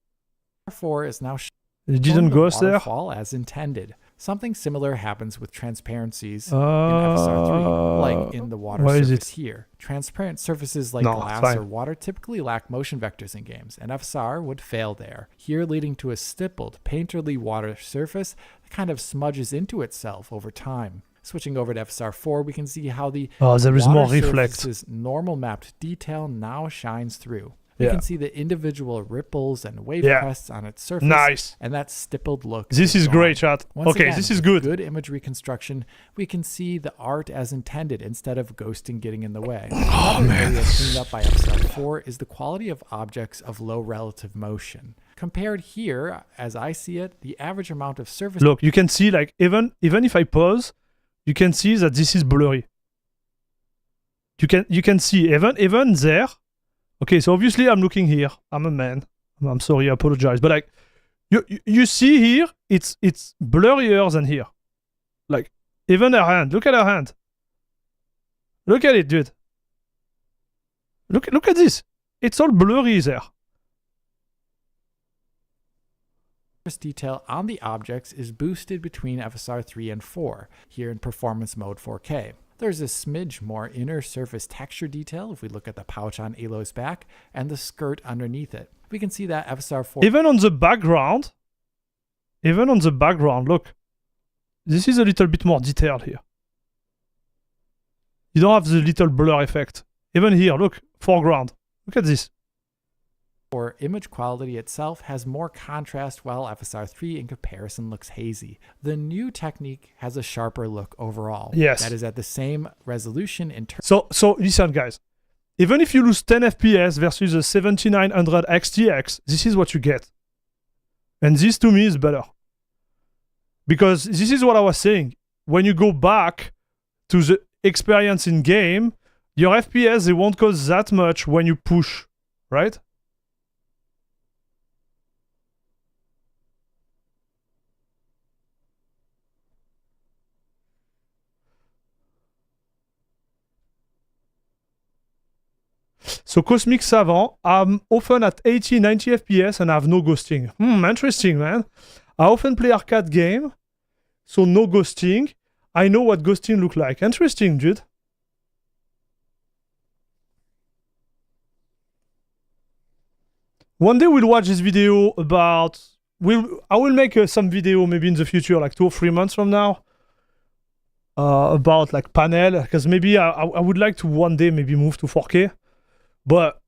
FSR4 is now it didn't ghost there. Waterfall as intended. Something similar happens with transparencies in FSR3, like in the water surface here. Transparent surfaces like glass or water typically lack motion vectors in games, and FSR would fail there. Here leading to a stippled, painterly water surface that kind of smudges into itself over time. Switching over to FSR4, we can see how the there is more surface's normal mapped detail now shines through. We can see the individual ripples and wave crests on its surface. Nice. And that stippled look. This is great, chat. Once okay, again, this is good. Good image reconstruction. We can see the art as intended instead of ghosting getting in the way. Oh, Another man. area cleaned up by FSR4 is the quality of objects of low relative motion. Compared here, as I see it, the average amount of surface... Look, you can see, like, even if I pause, you can see that this is blurry. You can see, even there... Okay, so obviously I'm looking here. I'm a man. I'm sorry, I apologize. But like, you see here, it's blurrier than here. Like, even her hand. Look at her hand. Look at it, dude. Look at this. It's all blurry there. Detail on the objects is boosted between FSR 3 and 4, here in performance mode 4K. There's a smidge more inner surface texture detail if we look at the pouch on Alo's back and the skirt underneath it. We can see that FSR4... Even on the background, look. This is a little bit more detailed here. You don't have the little blur effect. Even here, look, foreground. Look at this. Or image quality itself has more contrast while FSR3 in comparison looks hazy. The new technique has a sharper look overall. Yes. That is at the same resolution in terms. So listen, guys. Even if you lose 10 FPS versus a 7900 XTX, this is what you get. And this to me is better. Because this is what I was saying. When you go back to the experience in game, your FPS, they won't cost that much when you push, right? So Cosmic Savant, I'm often at 80, 90 FPS and I have no ghosting. Interesting, man. I often play arcade game, so no ghosting. I know what ghosting look like. Interesting, dude. One day we'll watch this video about... I will make some video maybe in the future, like 2 or 3 months from now, about like panel, because maybe I would like to one day maybe move to 4K. But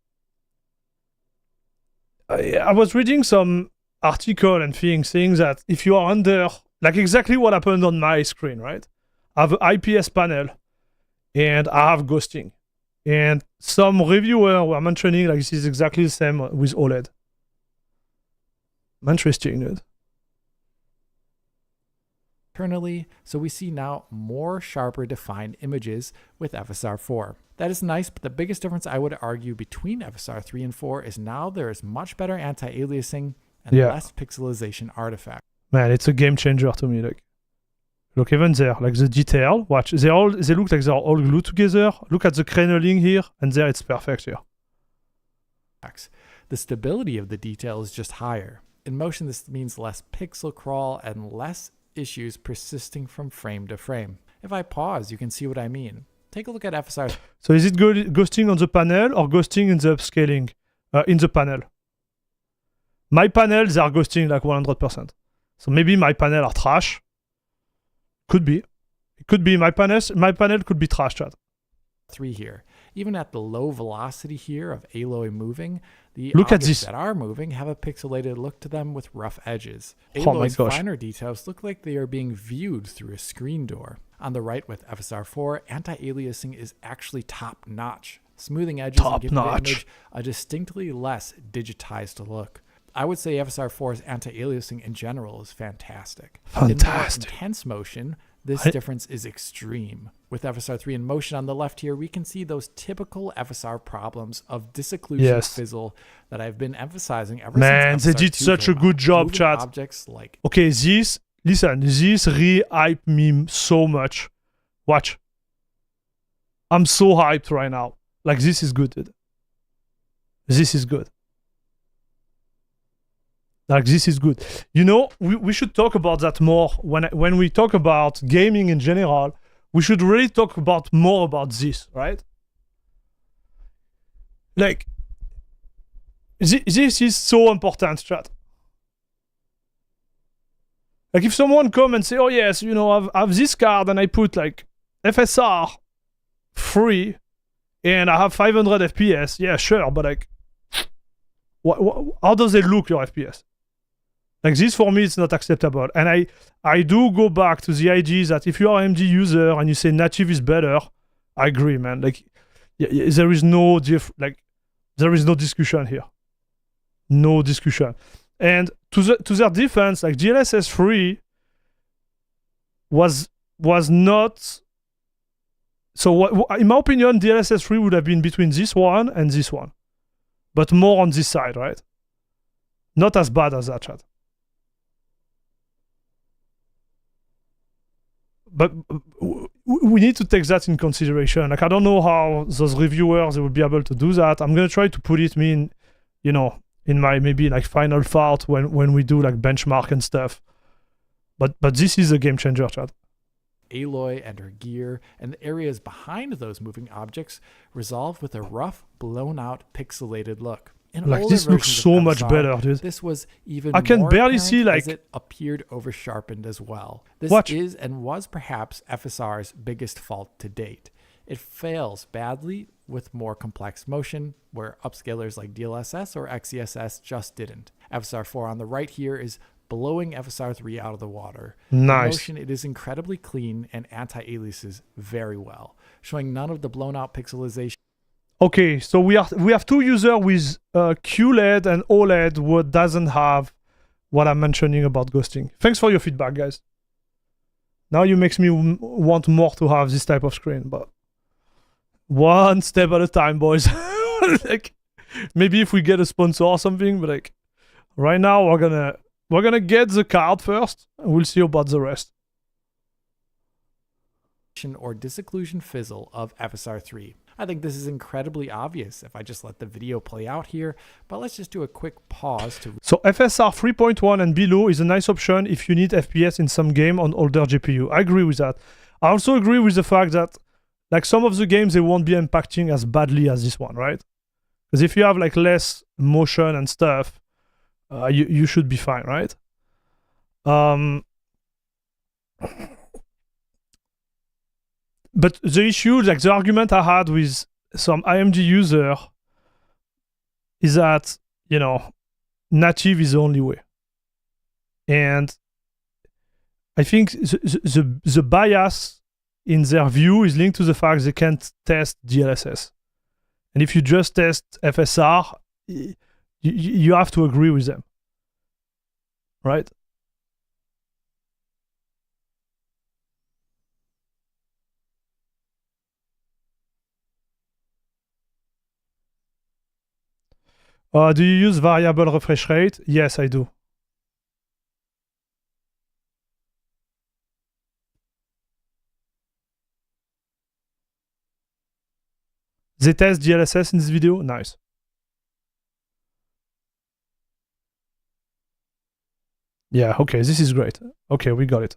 I was reading some article and things saying that if you are under, like exactly what happened on my screen, right? I have an IPS panel and I have ghosting. And some reviewer were mentioning like this is exactly the same with OLED. Interesting, dude. Internally, so we see now more sharper defined images with FSR4. That is nice, but the biggest difference I would argue between FSR 3 and 4 is now there is much better anti-aliasing and less pixelization artifact. Man, it's a game changer to me. Like, look, even there, like the detail. Watch, they look like they're all glued together. Look at the craneling here, and there it's perfect here. The stability of the detail is just higher. In motion, this means less pixel crawl and less issues persisting from frame to frame. If I pause, you can see what I mean. Take a look at FSR. So is it ghosting on the panel or ghosting in the upscaling in the panel? My panels are ghosting like 100%. So maybe my panel are trash. Could be. It could be my panel could be trash, chat. 3 here. Even at the low velocity here of Aloy moving, the look at objects this that are moving have a pixelated look to them with rough edges. Oh my Aloy's gosh. finer details look like they are being viewed through a screen door. On the right with FSR4, anti-aliasing is actually top-notch, smoothing edges and giving the image a distinctly less digitized look. I would say FSR4's anti-aliasing in general is fantastic. Fantastic. In more intense motion, this difference is extreme. With FSR3 in motion on the left here, we can see those typical FSR problems of disocclusion fizzle that I've been emphasizing ever since FSR2 they did such a good job, chat. Objects like okay, this re-hype me so much. Watch. I'm so hyped right now. Like, this is good, dude. This is good. Like, this is good. You know, we should talk about that more when we talk about gaming in general. We should really talk more about this, right? Like, this is so important, chat. Like, if someone come and say, oh yes, you know, I have this card and I put like FSR 3 and I have 500 FPS, yeah, sure, but like, how does it look, your FPS? Like, this for me, it's not acceptable. And I do go back to the idea that if you are an AMD user and you say native is better, I agree, man. Like, there is no there is no discussion here. No discussion. And to their defense, like, DLSS 3 was not. So in my opinion, DLSS 3 would have been between this one and this one, but more on this side, right? Not as bad as that, chat. But we need to take that in consideration. Like, I don't know how those reviewers will be able to do that. I'm gonna try to put it in, you know, in my maybe like final thought when we do like benchmark and stuff. But this is a game changer, chat. Aloy and her gear, and the areas behind those moving objects resolve with a rough, blown-out, pixelated look. In like, older this looks versions of so much FSR, better, dude. This was even I can more barely apparent see, like, as it appeared over-sharpened as well. This Watch. is and was perhaps FSR's biggest fault to date. It fails badly with more complex motion, where upscalers like DLSS or XeSS just didn't. FSR4 on the right here is blowing FSR3 out of the water. Nice. In motion, it is incredibly clean and anti-aliases very well, showing none of the blown-out pixelization. Okay, so we have two users with QLED and OLED what doesn't have what I'm mentioning about ghosting. Thanks for your feedback, guys. Now you makes me want more to have this type of screen, but one step at a time, boys. Like, maybe if we get a sponsor or something, but like, right now we're gonna get the card first, and we'll see about the rest. Or disocclusion fizzle of FSR3. I think this is incredibly obvious if I just let the video play out here, but let's just do a quick pause to... So FSR 3.1 and below is a nice option if you need FPS in some game on older GPU. I agree with that. I also agree with the fact that like some of the games, they won't be impacting as badly as this one, right? Because if you have like less motion and stuff, you should be fine, right? But the issue, like the argument I had with some AMD user is that, you know, native is the only way. And I think the bias in their view is linked to the fact they can't test DLSS. And if you just test FSR, you have to agree with them, right? Do you use variable refresh rate? Yes, I do. They test DLSS in this video? Nice. Yeah, okay, this is great. Okay, we got it.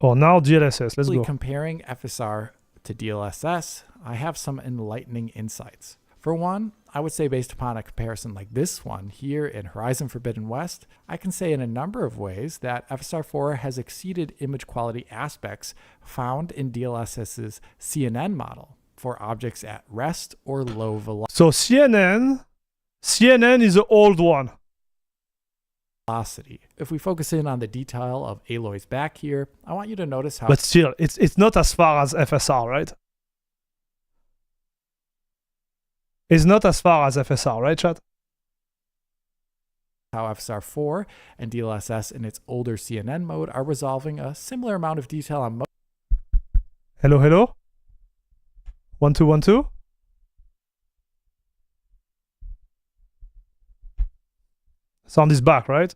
Oh, now DLSS, let's go. Comparing FSR to DLSS, I have some enlightening insights. For one, I would say based upon a comparison like this one here in Horizon Forbidden West, I can say in a number of ways that FSR4 has exceeded image quality aspects found in DLSS's CNN model for objects at rest or low velocity. So CNN is the old one. If we focus in on the detail of Aloy's back here, I want you to notice how... But still, it's not as far as FSR, right? It's not as far as FSR, right, chat? How FSR4 and DLSS in its older CNN mode are resolving a similar amount of detail on... Hello, hello? 1 2 1 2. Sound is back, right?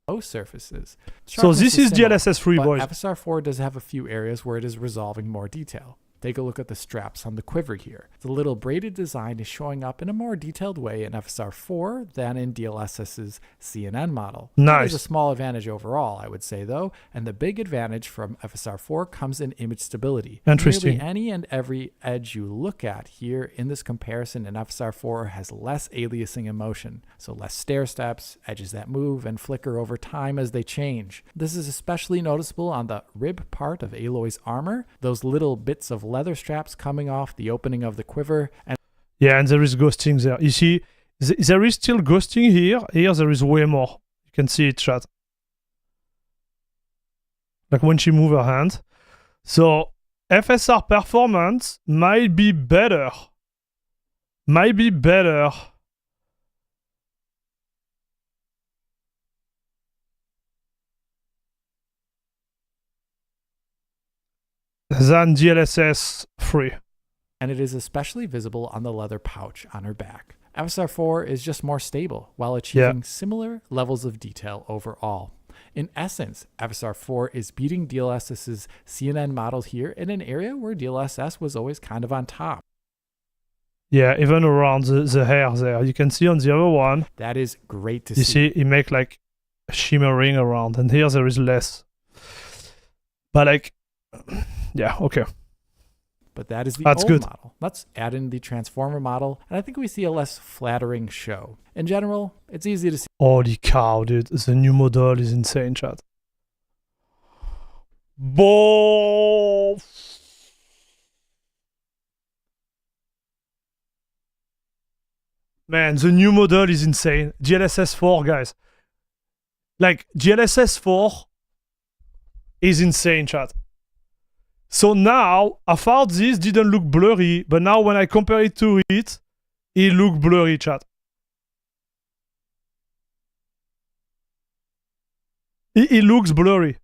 Most surfaces. So this is similar, DLSS 3, but boys. FSR4 does have a few areas where it is resolving more detail. Take a look at the straps on the quiver here. The little braided design is showing up in a more detailed way in FSR4 than in DLSS's CNN model. Nice. That is a small advantage overall, I would say, though, and the big advantage from FSR4 comes in image stability. Interesting. Nearly any and every edge you look at here in this comparison in FSR4 has less aliasing in motion, so less stair steps, edges that move and flicker over time as they change. This is especially noticeable on the rib part of Aloy's armor, those little bits of leather straps coming off the opening of the quiver. And yeah, and there is ghosting there. You see, there is still ghosting here. Here there is way more. You can see it, chat. Like when she moves her hand. So FSR performance might be better. Might be better. Than DLSS 3. And it is especially visible on the leather pouch on her back. FSR4 is just more stable while achieving similar levels of detail overall. In essence, FSR4 is beating DLSS's CNN model here in an area where DLSS was always kind of on top. Yeah, even around the hair there. You can see on the other one. That is great to see. You see, it make like shimmering around, and here there is less. But like, yeah, okay. But that is the That's old good. model. Let's add in the transformer model, and I think we see a less flattering show. In general, it's easy to see. Holy cow, dude. The new model is insane, chat. Bo. Man, the new model is insane. DLSS 4, guys. Like, DLSS 4 is insane, chat. So now, I thought this didn't look blurry, but now when I compare it to it, it looks blurry, chat. It looks blurry.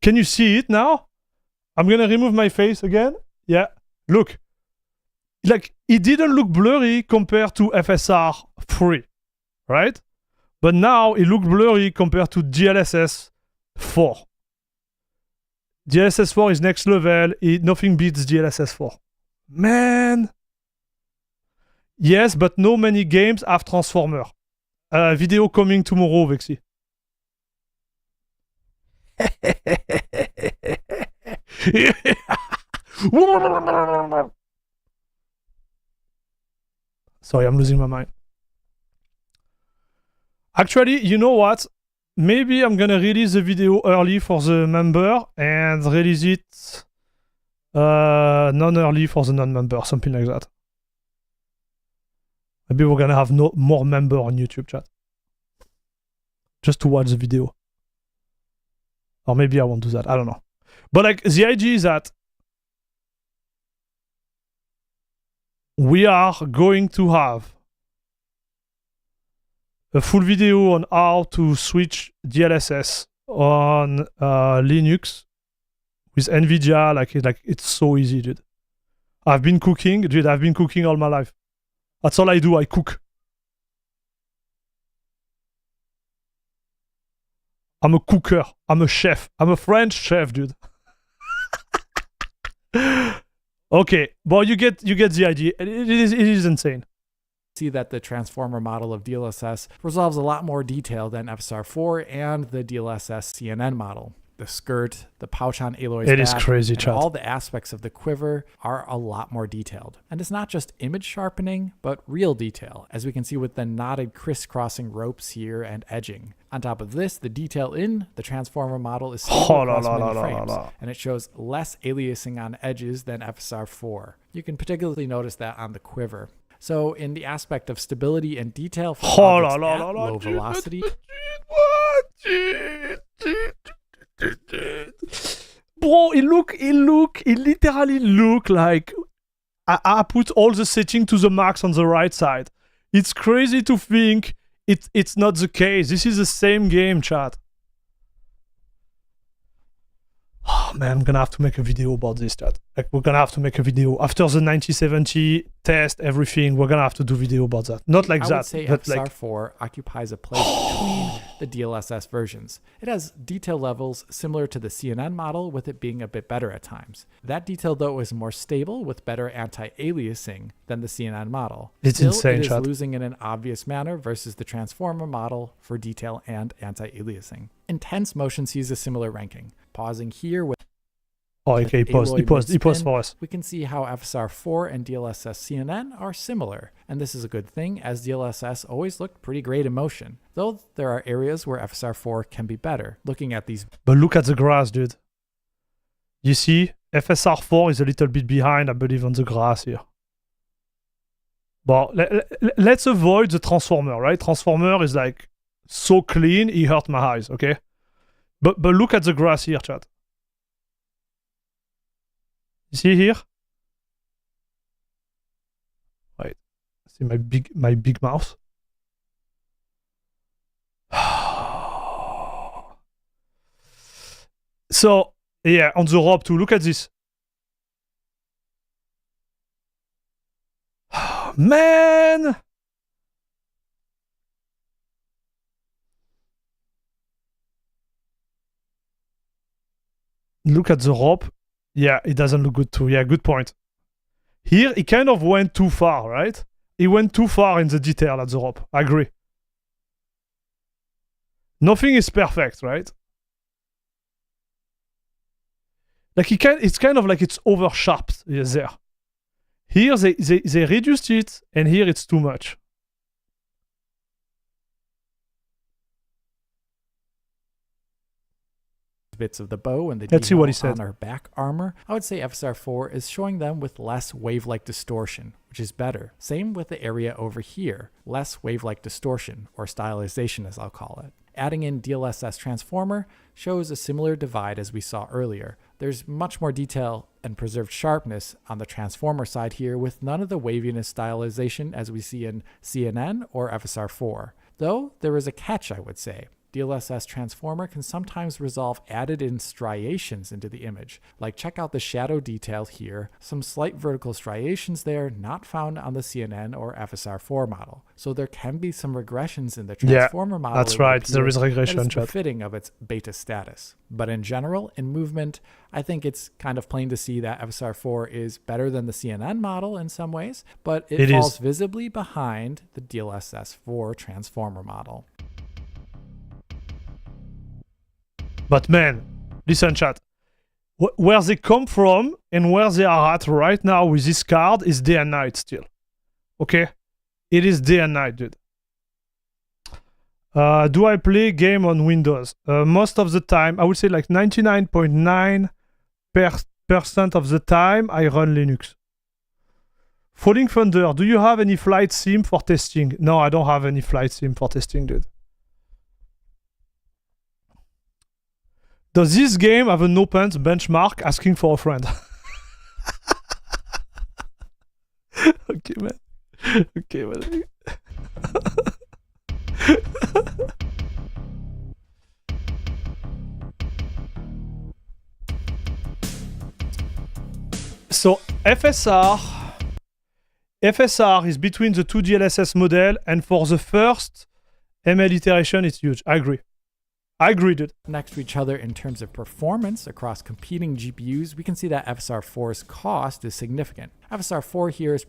Can you see it now? I'm gonna remove my face again. Yeah, look. Like, it didn't look blurry compared to FSR 3, right? But now it looks blurry compared to DLSS 4. DLSS 4 is next level. Nothing beats DLSS 4. Man. Yes, but no many games have Transformer. Video coming tomorrow, Vexy. Sorry, I'm losing my mind. Actually, you know what? Maybe I'm gonna release the video early for the member and release it non-early for the non-member, something like that. Maybe we're gonna have more member on YouTube chat. Just to watch the video. Or maybe I won't do that, I don't know. But like, the idea is that we are going to have a full video on how to switch DLSS on Linux with NVIDIA. Like it's so easy, dude. I've been cooking all my life. That's all I do, I cook. I'm a cooker. I'm a chef. I'm a French chef, dude. Okay, well, you get the idea. It is insane. See that the transformer model of DLSS resolves a lot more detail than FSR4 and the DLSS CNN model. The skirt, the pouch on Aloy's It is back, crazy, and chat. all the aspects of the quiver are a lot more detailed. And it's not just image sharpening, but real detail, as we can see with the knotted crisscrossing ropes here and edging. On top of this, the detail in the transformer model is stable across many frames, and it shows less aliasing on edges than FSR4. You can particularly notice that on the quiver. So in the aspect of stability and detail for objects at low velocity, bro, it literally look like I put all the setting to the max on the right side. It's crazy to think it's not the case. This is the same game, chat. Oh man, I'm gonna have to make a video about this, chat. Like, we're gonna have to make a video after the 9070 test, everything. We're gonna have to do video about that. Not like I that, would say but FSR4 occupies a place between the DLSS versions. It has detail levels similar to the CNN model, with it being a bit better at times. That detail, though, is more stable with better anti-aliasing than the CNN model. It's Still, insane, it is chat. losing in an obvious manner versus the transformer model for detail and anti-aliasing. Intense motion sees a similar ranking. Pausing here with okay, he paused for us. we can see how FSR4 and DLSS CNN are similar, and this is a good thing, as DLSS always looked pretty great in motion, though there are areas where FSR4 can be better. Looking at these, But look at the grass, dude. You see, FSR4 is a little bit behind, I believe, on the grass here. But let's avoid the transformer, right? Transformer is like so clean, it hurt my eyes, okay? But look at the grass here, chat. You see here? Wait, see my big mouse? So, yeah, on the rope too, look at this. Man! Look at the rope. Yeah, it doesn't look good too. Yeah, good point. Here, he kind of went too far, right? He went too far in the detail at the rope. I agree. Nothing is perfect, right? Like, it's kind of like it's over sharp there. Here, they reduced it, and here it's too much. bits of the bow and the Let's see what he decal said. on our back armor, I would say FSR4 is showing them with less wave-like distortion, which is better. Same with the area over here, less wave-like distortion, or stylization as I'll call it. Adding in DLSS transformer shows a similar divide as we saw earlier. There's much more detail and preserved sharpness on the transformer side here, with none of the waviness stylization as we see in CNN or FSR4. Though there is a catch, I would say. DLSS transformer can sometimes resolve added-in striations into the image. Like, check out the shadow detail here, some slight vertical striations there not found on the CNN or FSR4 model. So there can be some regressions in the transformer model. That's right, there is regression, that is befitting of its beta status. But in general, in movement, I think it's kind of plain to see that FSR4 is better than the CNN model in some ways, but it falls visibly behind the DLSS4 transformer model. But man, listen chat, where they come from and where they are at right now with this card is day and night still. Okay? It is day and night, dude. Do I play game on Windows? Most of the time, I would say like 99.9% of the time, I run Linux. Falling Thunder, do you have any flight sim for testing? No, I don't have any flight sim for testing, dude. Does this game have an open benchmark asking for a friend? Okay, man. Okay, man. So FSR is between the two DLSS model, and for the first ML iteration, it's huge. I agree. I agree, dude. next to each other in terms of performance across competing GPUs, we can see that FSR 4's cost is significant. FSR 4 here is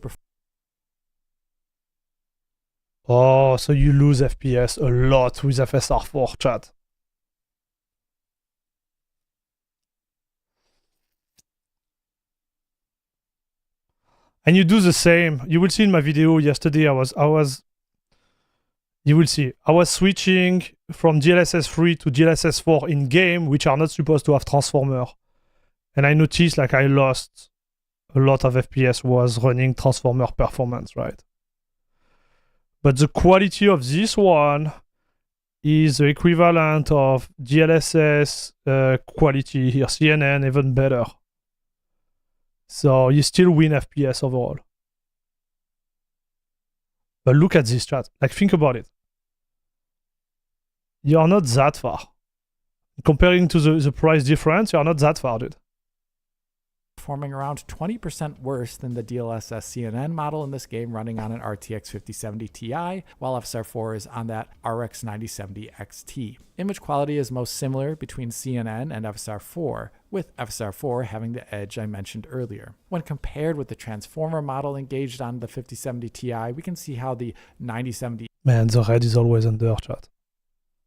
Oh, so you lose FPS a lot with FSR 4, chat. And you do the same. You will see in my video yesterday, you will see, I was switching from DLSS 3 to DLSS 4 in game, which are not supposed to have transformer. And I noticed like I lost a lot of FPS was running transformer performance, right? But the quality of this one is the equivalent of DLSS quality here, CNN, even better. So you still win FPS overall. But look at this chat. Like, think about it. You're not that far. Comparing to the price difference, you're not that far, dude. performing around 20% worse than the DLSS CNN model in this game running on an RTX 5070 Ti, while FSR4 is on that RX 9070 XT. Image quality is most similar between CNN and FSR4, with FSR4 having the edge I mentioned earlier. When compared with the transformer model engaged on the 5070 Ti, we can see how the 9070 Man, the red is always under, chat.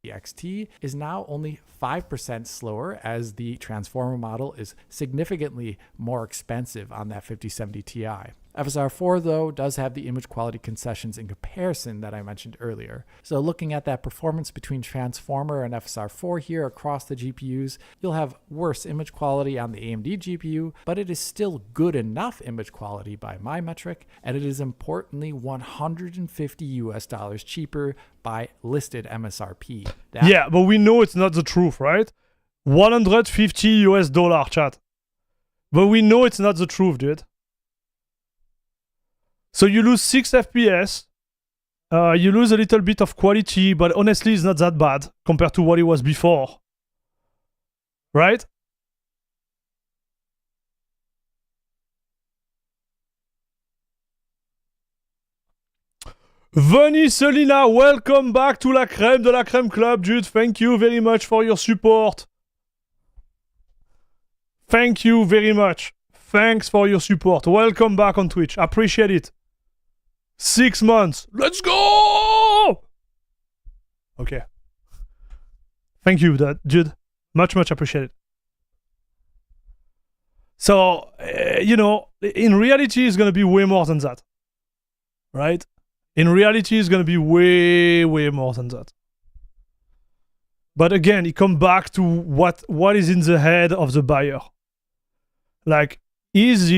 XT is now only 5% slower, as the transformer model is significantly more expensive on that 5070 Ti. FSR4 though does have the image quality concessions in comparison that I mentioned earlier. So looking at that performance between transformer and FSR4 here across the GPUs, you'll have worse image quality on the AMD GPU, but it is still good enough image quality by my metric, and it is importantly $150 cheaper by listed MSRP. Yeah, but we know it's not the truth, right? $150 chat. But we know it's not the truth, dude. So you lose 6 FPS, you lose a little bit of quality, but honestly it's not that bad compared to what it was before. Right? Veni Selina, welcome back to La Crème de la Crème Club, dude. Thank you very much for your support. Thank you very much. Thanks for your support. Welcome back on Twitch. Appreciate it. 6 months. Let's go! Okay. Thank you, dude. Much appreciated. So, you know, in reality, it's going to be way more than that. Right? In reality, it's going to be way more than that. But again, it comes back to what is in the head of the buyer. Like, is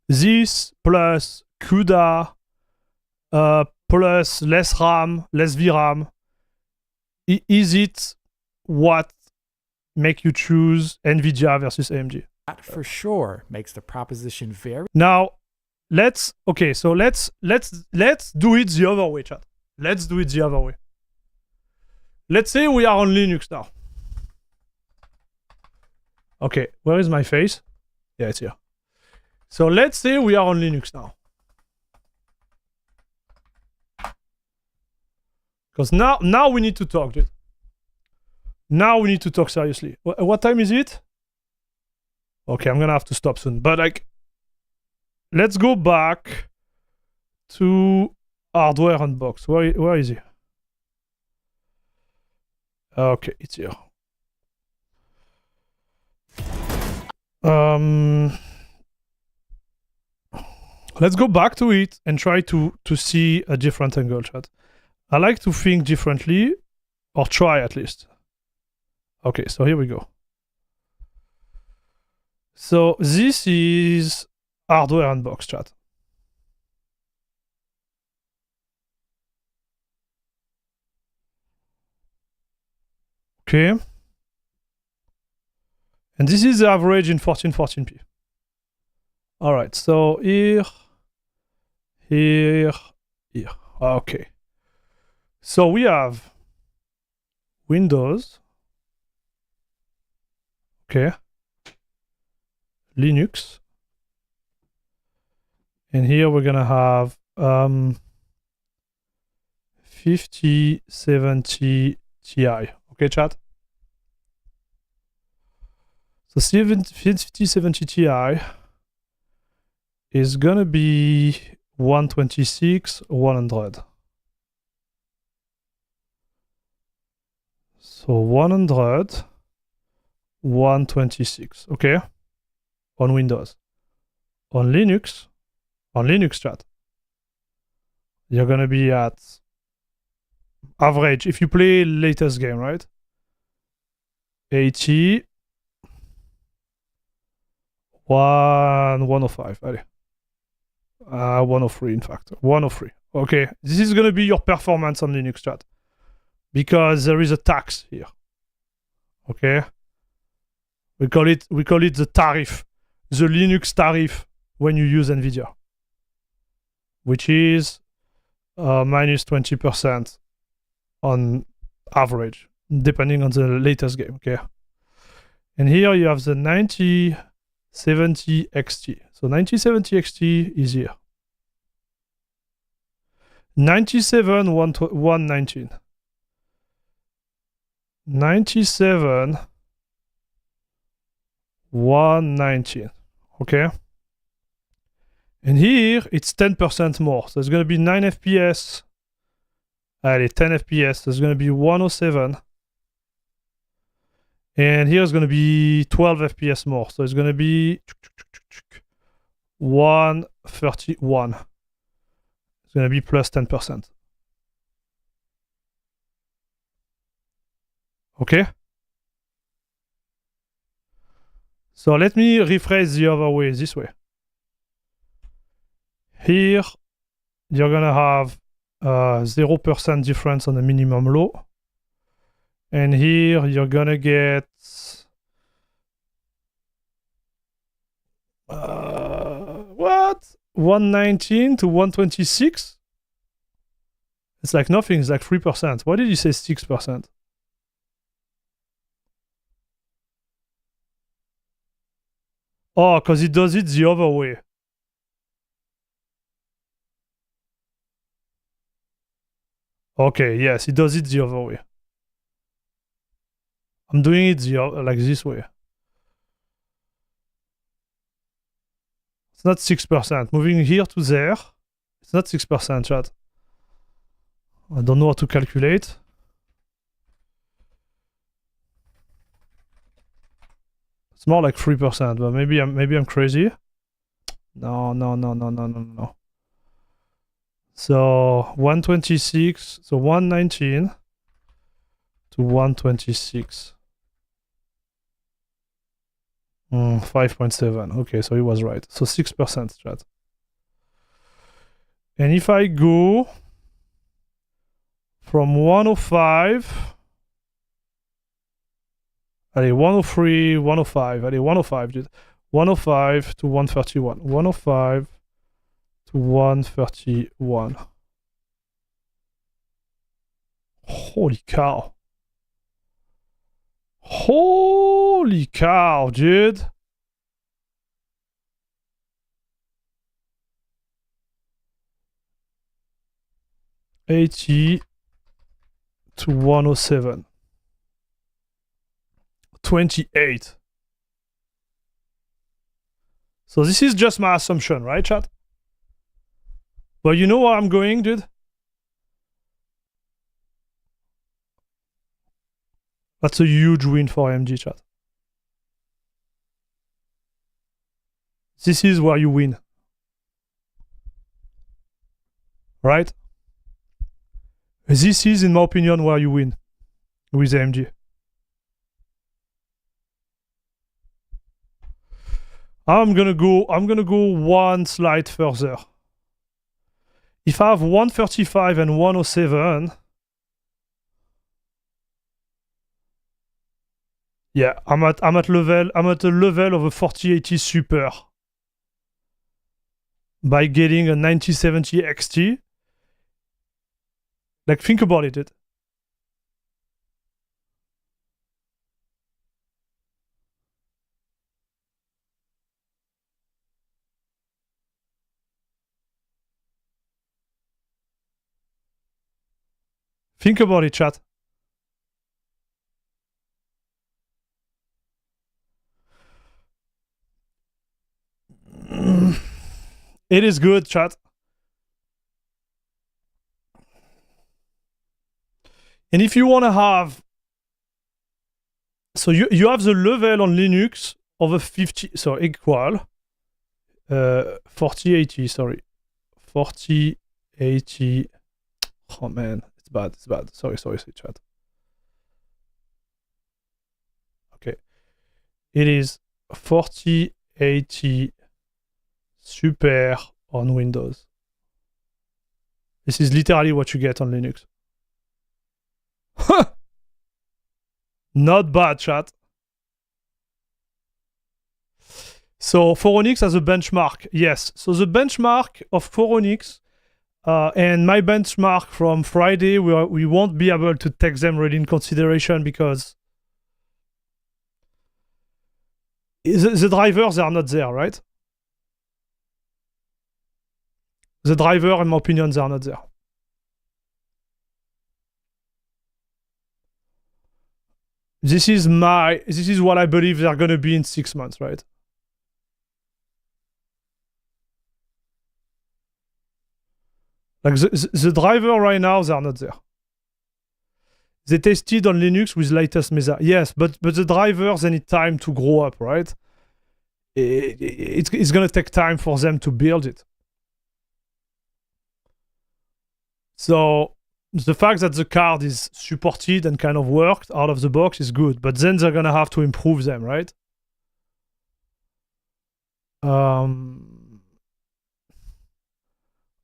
this plus CUDA plus less RAM, less VRAM, is it what make you choose NVIDIA versus AMD? That for sure makes the proposition very... Now, let's do it the other way, chat. Let's do it the other way. Let's say we are on Linux now. Okay, where is my face? Yeah, it's here. So let's say we are on Linux now. Because now we need to talk, dude. Now we need to talk seriously. What time is it? Okay, I'm gonna have to stop soon. But like, let's go back to hardware unbox. Where is he? Okay, it's here. Let's go back to it and try to see a different angle, chat. I like to think differently, or try at least. Okay, so here we go. So this is hardware unbox, chat. Okay. And this is the average in 1440p. All right, so here. Okay. So we have Windows. Okay. Linux. And here we're gonna have 5070 Ti. Okay, chat? So 5070 Ti is gonna be 126, 100. So 100, 126, okay? On Windows. On Linux chat, you're gonna be at average, if you play latest game, right? 80, 105, allez. 103 in fact, 103. Okay, this is gonna be your performance on Linux chat. Because there is a tax here. Okay? We call it the tariff. The Linux tariff when you use NVIDIA. Which is minus 20% on average, depending on the latest game, okay? And here you have the 9070 XT. So 9070 XT is here. 97 119. 97 119. Okay? And here it's 10% more. So it's going to be 9 FPS. Allez, 10 FPS. So it's going to be 107. And here it's going to be 12 FPS more. So it's going to be 131. It's going to be plus 10%. Okay? So let me rephrase the other way, this way. Here, you're going to have 0% difference on the minimum low. And here, you're going to get... what? 119 to 126? It's like nothing, it's like 3%. Why did you say 6%? Oh, because it does it the other way. Okay, yes, it does it the other way. I'm doing it like this way. It's not 6%. Moving here to there, it's not 6%, chat. I don't know how to calculate. It's more like 3%, but maybe I'm crazy. No. So 126, so 119 to 126. 5.7. Okay, so he was right. So 6%, chat. And if I go from 105, allez, 103, 105, allez, 105, dude. 105 to 131. 105 to 131. Holy cow. Holy cow, dude. $80 to 107. 28. So this is just my assumption, right, chat? But you know where I'm going, dude? That's a huge win for AMD, chat. This is where you win. Right? This is, in my opinion, where you win with AMD. I'm gonna go one slide further. If I have 135 and 107, yeah, I'm at a level of a 4080 Super by getting a 9070 XT. Like, think about it, dude. Think about it, chat. It is good, chat. And if you want to have, so you have the level on Linux of a 50, so equal 4080, sorry. 4080. Oh man, it's bad. Sorry, chat. Okay. It is 4080 Super on Windows. This is literally what you get on Linux. Not bad, chat. So Phoronix as a benchmark, yes. So the benchmark of Phoronix and my benchmark from Friday, we won't be able to take them really in consideration because the drivers are not there, right? The driver, in my opinion, they are not there. This is what I believe they're gonna be in 6 months, right? Like the driver right now, they are not there. They tested on Linux with latest Mesa. Yes, but the drivers, they need time to grow up, right? It's gonna take time for them to build it. So the fact that the card is supported and kind of worked out of the box is good, but then they're gonna have to improve them, right?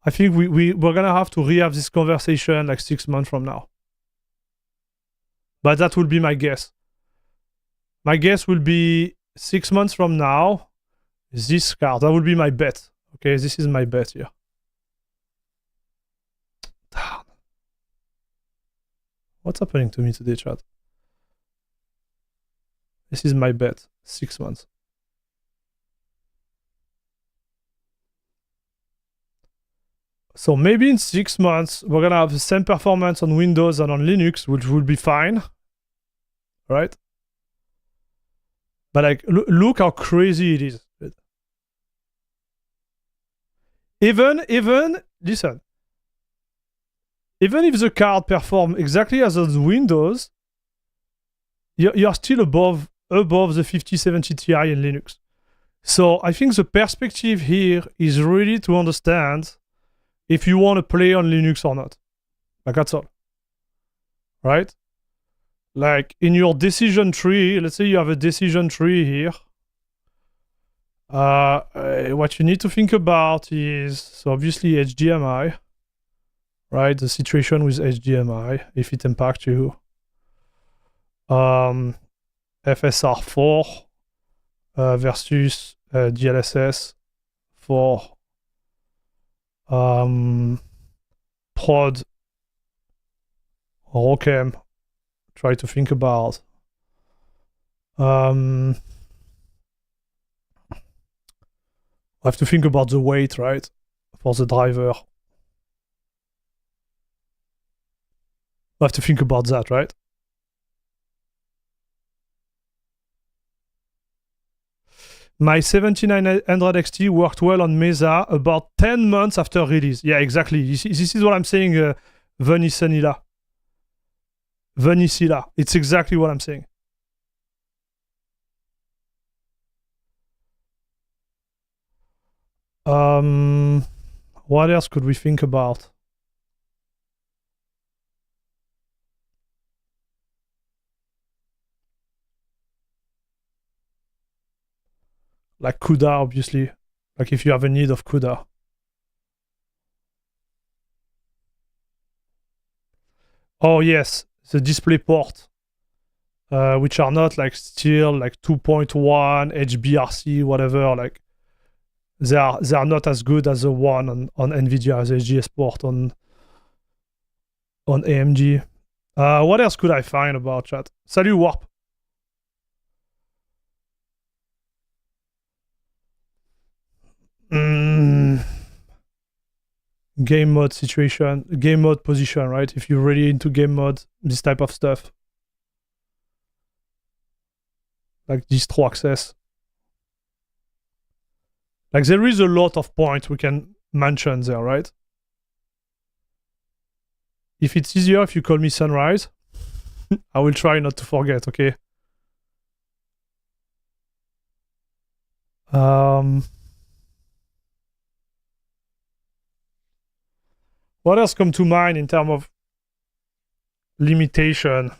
I think we're gonna have to re-have this conversation like 6 months from now. But that will be my guess. My guess will be 6 months from now, this card. That will be my bet. Okay, this is my bet here. Darn. What's happening to me today, chat? This is my bet. 6 months. So maybe in 6 months, we're gonna have the same performance on Windows and on Linux, which will be fine, right? But like, look how crazy it is. Even listen. Even if the card performs exactly as on Windows, you're still above the 5070 Ti in Linux. So I think the perspective here is really to understand if you want to play on Linux or not. Like, that's all. Right? Like, in your decision tree, let's say you have a decision tree here. What you need to think about is, so obviously HDMI, right? The situation with HDMI, if it impacts you. FSR4 versus DLSS 4. Prod, ROChem, try to think about. I have to think about the weight, right, for the driver. I have to think about that, right? My 7900 XT worked well on Mesa about 10 months after release. Yeah, exactly. This is what I'm saying, Venicilla. It's exactly what I'm saying. What else could we think about? Like CUDA, obviously. Like if you have a need of CUDA. Oh yes, the display port, which are not like still like 2.1 HBRC, whatever. Like they are not as good as the one on NVIDIA, the HGS port on AMD. What else could I find about chat? Salut Warp. Game mode situation, game mode position, right? If you're really into game mode, this type of stuff. Like distro access. Like there is a lot of points we can mention there, right? If it's easier if you call me Sunrise, I will try not to forget, okay? What else come to mind in terms of limitation?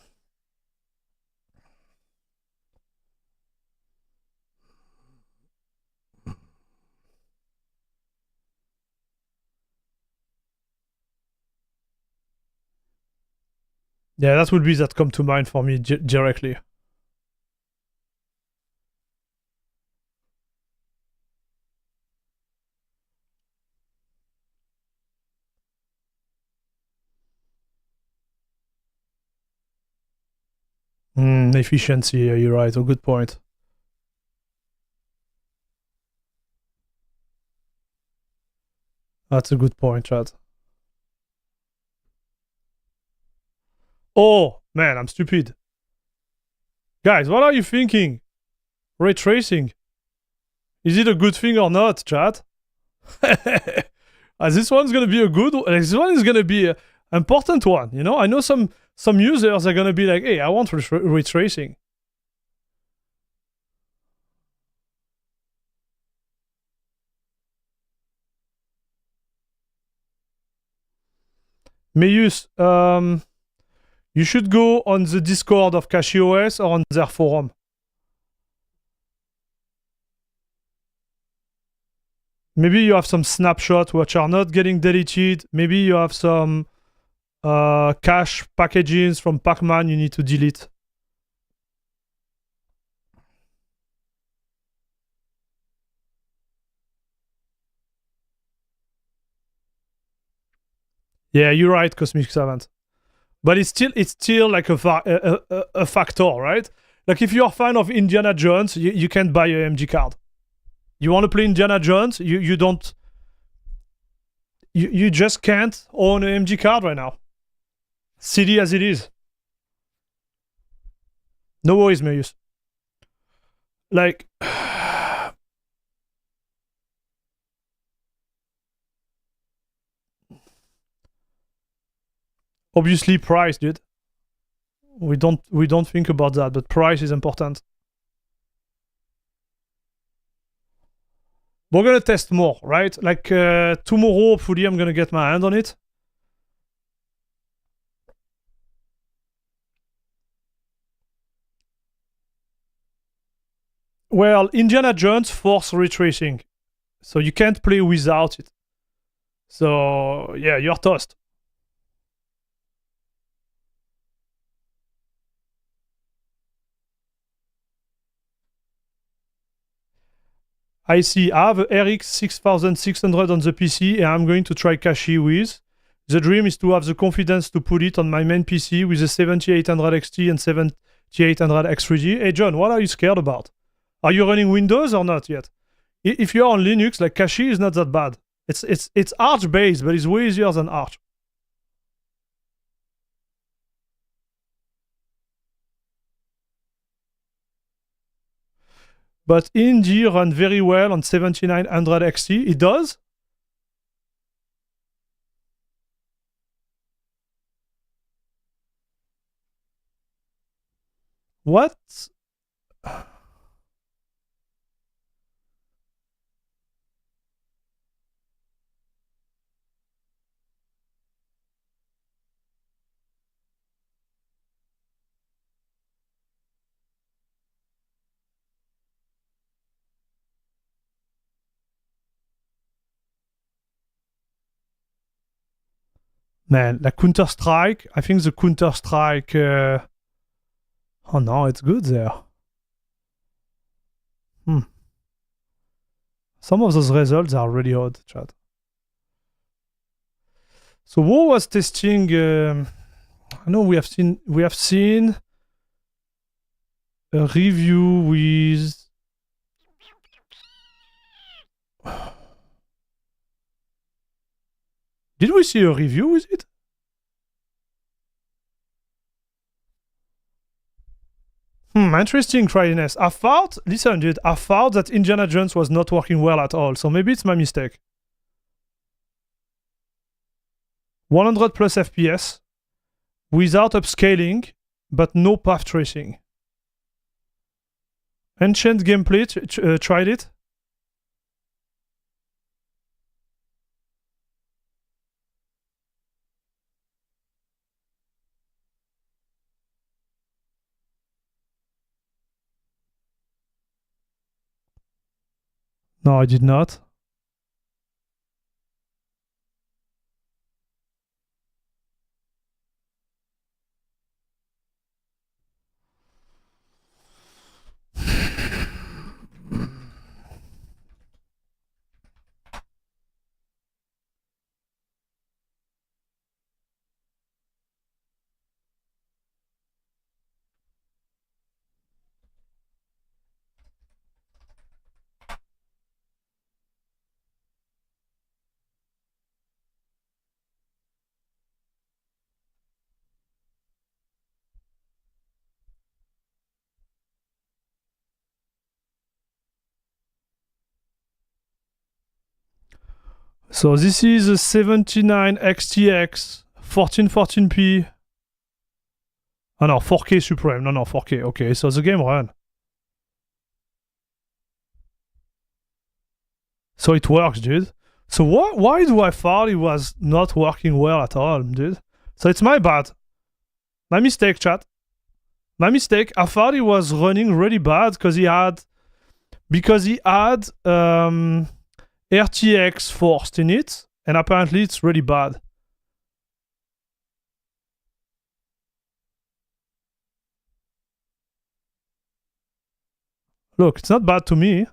Yeah, that would be that come to mind for me directly. Efficiency, yeah, you're right. A good point. That's a good point, Chad. Oh, man, I'm stupid. Guys, what are you thinking? Ray tracing. Is it a good thing or not, Chad? This one's gonna be a good one. This one is gonna be an important one. You know, I know some users are gonna be like, hey, I want ray tracing. Mayus, you should go on the Discord of CachyOS or on their forum. Maybe you have some snapshots which are not getting deleted. Maybe you have some cache packages from Pacman you need to delete. Yeah, you're right, Cosmic Savant. But it's still like a factor, right? Like if you're a fan of Indiana Jones, you can't buy a AMG card. You want to play Indiana Jones, you don't. You just can't own an AMG card right now. Silly as it is. No worries, Marius. Like. Obviously, price, dude. We don't think about that, but price is important. We're gonna test more, right? Like tomorrow, hopefully, I'm gonna get my hand on it. Well, Indiana Jones force ray tracing, so you can't play without it. So yeah, you're toast. I see. I have a RX 6600 on the PC, and I'm going to try Cache with. The dream is to have the confidence to put it on my main PC with the 7800 XT and 7800 X3D. Hey John, what are you scared about? Are you running Windows or not yet? If you're on Linux, like Cache is not that bad. It's Arch based, but it's way easier than Arch. But Indy run very well on 7900 XT. It does? What? Man, like Counter-Strike, I think the Counter-Strike... Oh no, it's good there. Some of those results are really odd, chat. So War was testing... I know we have seen a review with... Did we see a review with it? Interesting, Cryiness. I thought, listen, dude, I thought that Indiana Jones was not working well at all, so maybe it's my mistake. 100 plus FPS without upscaling, but no path tracing. Ancient Gameplay tried it. No, I did not. So this is a 79 XTX 1440p. Oh no, 4K Supreme. No, 4K. Okay, so the game run. So it works, dude. So why do I thought it was not working well at all, dude? So it's my bad. My mistake, chat. My mistake. I thought it was running really bad because he had RTX forced in it, and apparently it's really bad. Look, it's not bad to me.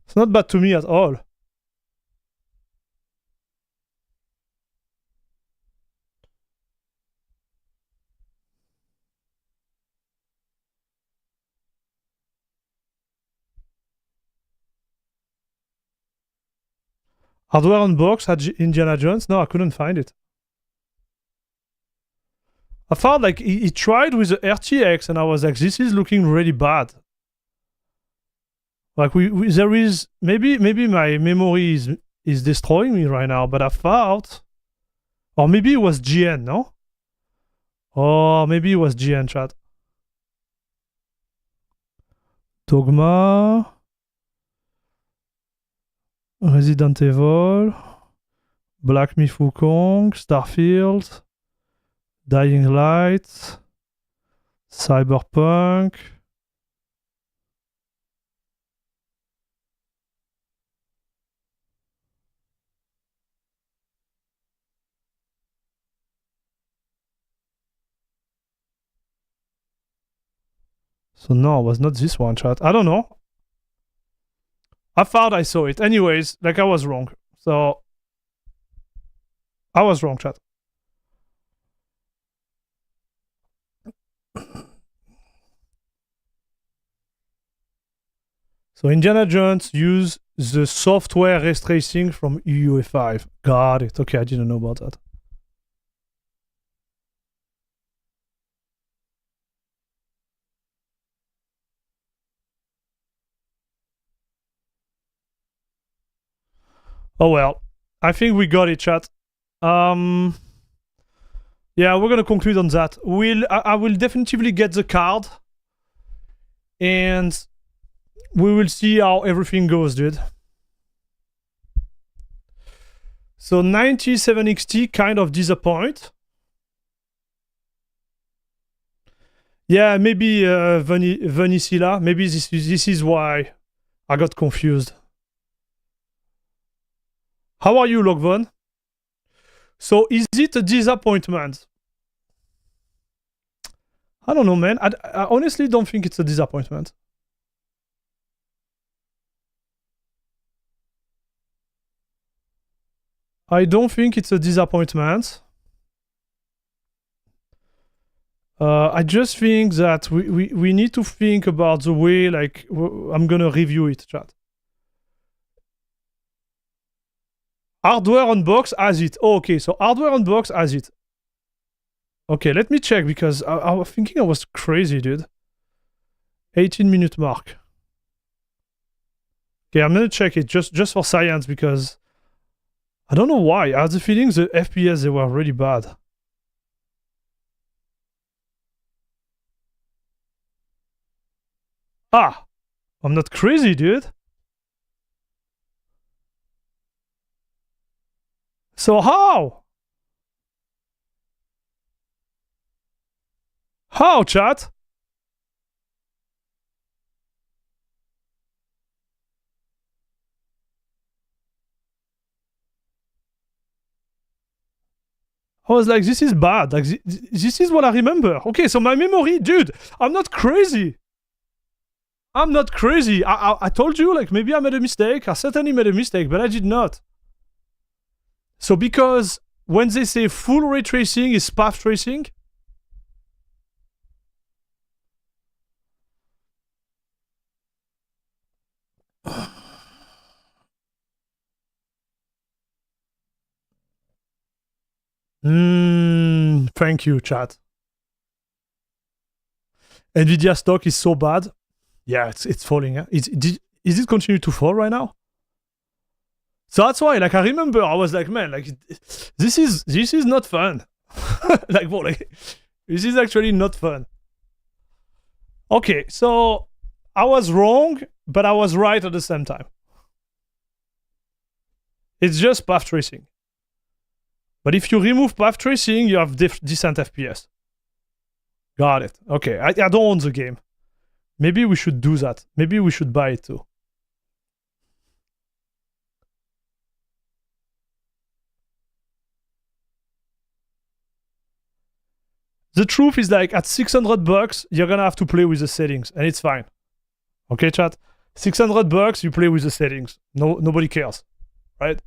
It's not bad to me at all. Hardware on box had Indiana Jones? No, I couldn't find it. I found like he tried with the RTX and I was like, this is looking really bad. Like there is maybe my memory is destroying me right now, but I thought, or maybe it was GN, no? Or maybe it was GN, chat. Dogma, Resident Evil, Black Myth Wukong, Starfield, Dying Light, Cyberpunk. So no, it was not this one, chat. I don't know. I thought I saw it. Anyways, like I was wrong. So I was wrong, chat. So Indiana Jones used the software rasterization from UUE5. Got it. Okay, I didn't know about that. Oh well. I think we got it, chat. Yeah, we're gonna conclude on that. I will definitively get the card. And we will see how everything goes, dude. So 97XT kind of disappoint. Yeah, maybe Venicilla. Maybe this is why I got confused. How are you, Logvon? So is it a disappointment? I don't know, man. I honestly don't think it's a disappointment. I don't think it's a disappointment. I just think that we need to think about the way, like, I'm gonna review it, chat. Hardware Unbox has it. Oh, okay, so Hardware Unbox has it. Okay, let me check because I was thinking I was crazy, dude. 18-minute mark. Okay, I'm gonna check it just for science because I don't know why. I had the feeling the FPS they were really bad. Ah, I'm not crazy, dude. So how? How, chat? I was like, this is bad. Like, this is what I remember. Okay, so my memory, dude, I'm not crazy. I'm not crazy. I told you, like, maybe I made a mistake. I certainly made a mistake, but I did not. So because when they say full ray tracing is path tracing, thank you, chat. Nvidia stock is so bad. Yeah, it's falling. Huh? Is it continue to fall right now? So that's why, like, I remember I was like, man, like, this is not fun. Like, well, like, this is actually not fun. Okay, so I was wrong, but I was right at the same time. It's just path tracing. But if you remove path tracing, you have decent FPS. Got it. Okay, I don't own the game. Maybe we should do that. Maybe we should buy it too. The truth is, like, at $600, you're gonna have to play with the settings, and it's fine. Okay, chat? $600, you play with the settings. Nobody cares, right?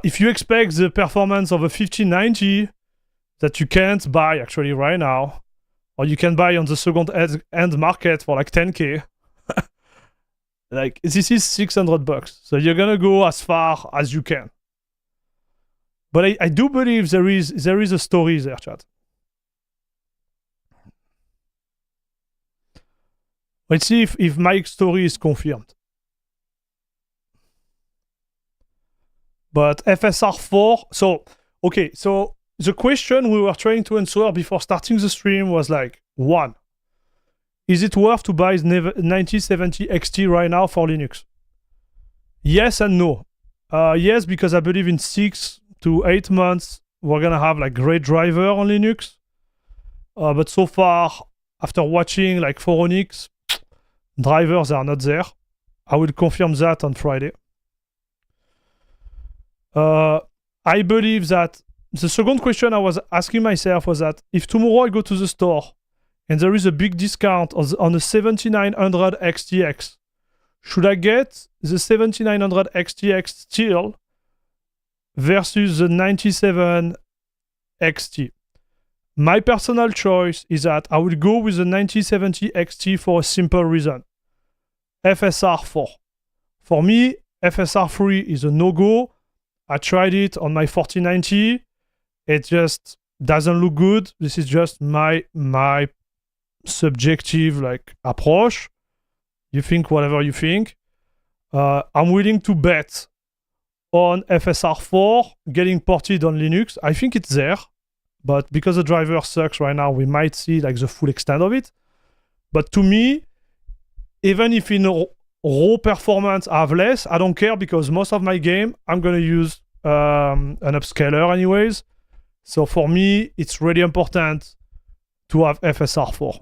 If you expect the performance of a 5090 that you can't buy actually right now, or you can buy on the second hand market for like 10K, like, this is $600. So you're gonna go as far as you can. But I do believe there is a story there, chat. Let's see if Mike's story is confirmed. But FSR4, so, okay, so the question we were trying to answer before starting the stream was like, 1, is it worth to buy 9070 XT right now for Linux? Yes and no. Yes, because I believe in 6 to 8 months, we're gonna have like great driver on Linux. But so far, after watching like Phoronix, drivers are not there. I will confirm that on Friday. I believe that the second question I was asking myself was that if tomorrow I go to the store and there is a big discount on the 7900 XTX, should I get the 7900 XTX still versus the 97 XT? My personal choice is that I will go with the 9070 XT for a simple reason. FSR4. For me, FSR3 is a no-go. I tried it on my 4090. It just doesn't look good. This is just my subjective like approach. You think whatever you think. I'm willing to bet on FSR4 getting ported on Linux. I think it's there. But because the driver sucks right now, we might see like the full extent of it. But to me, even if in raw performance I have less, I don't care because most of my game, I'm going to use an upscaler anyways. So for me, it's really important to have FSR4.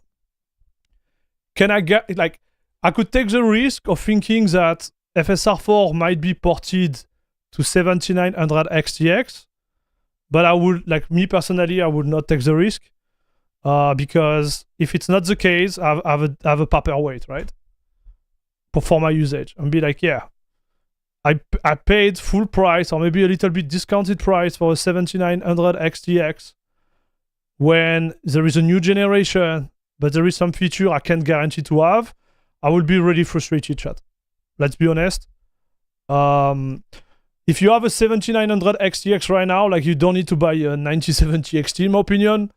Can I get, like, I could take the risk of thinking that FSR4 might be ported to 7900 XTX. But I would, like, me personally, I would not take the risk because if it's not the case, I have a paperweight, right? For my usage. And be like, yeah, I paid full price or maybe a little bit discounted price for a 7900 XTX when there is a new generation, but there is some feature I can't guarantee to have. I will be really frustrated, chat. Let's be honest. If you have a 7900 XTX right now, like you don't need to buy a 9070 XT in my opinion.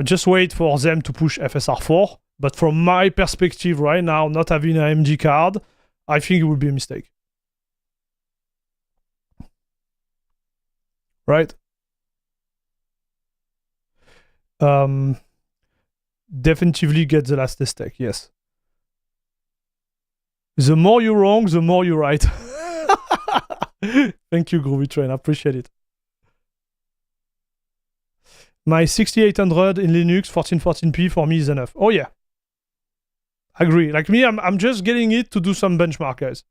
Just wait for them to push FSR4. But from my perspective right now, not having an AMD card, I think it would be a mistake. Right? Definitively get the last tech, yes. The more you're wrong, the more you're right. Thank you, Groovy Train. I appreciate it. My 6800 in Linux, 1414p for me is enough. Oh yeah. Agree. Like me, I'm just getting it to do some benchmark, guys.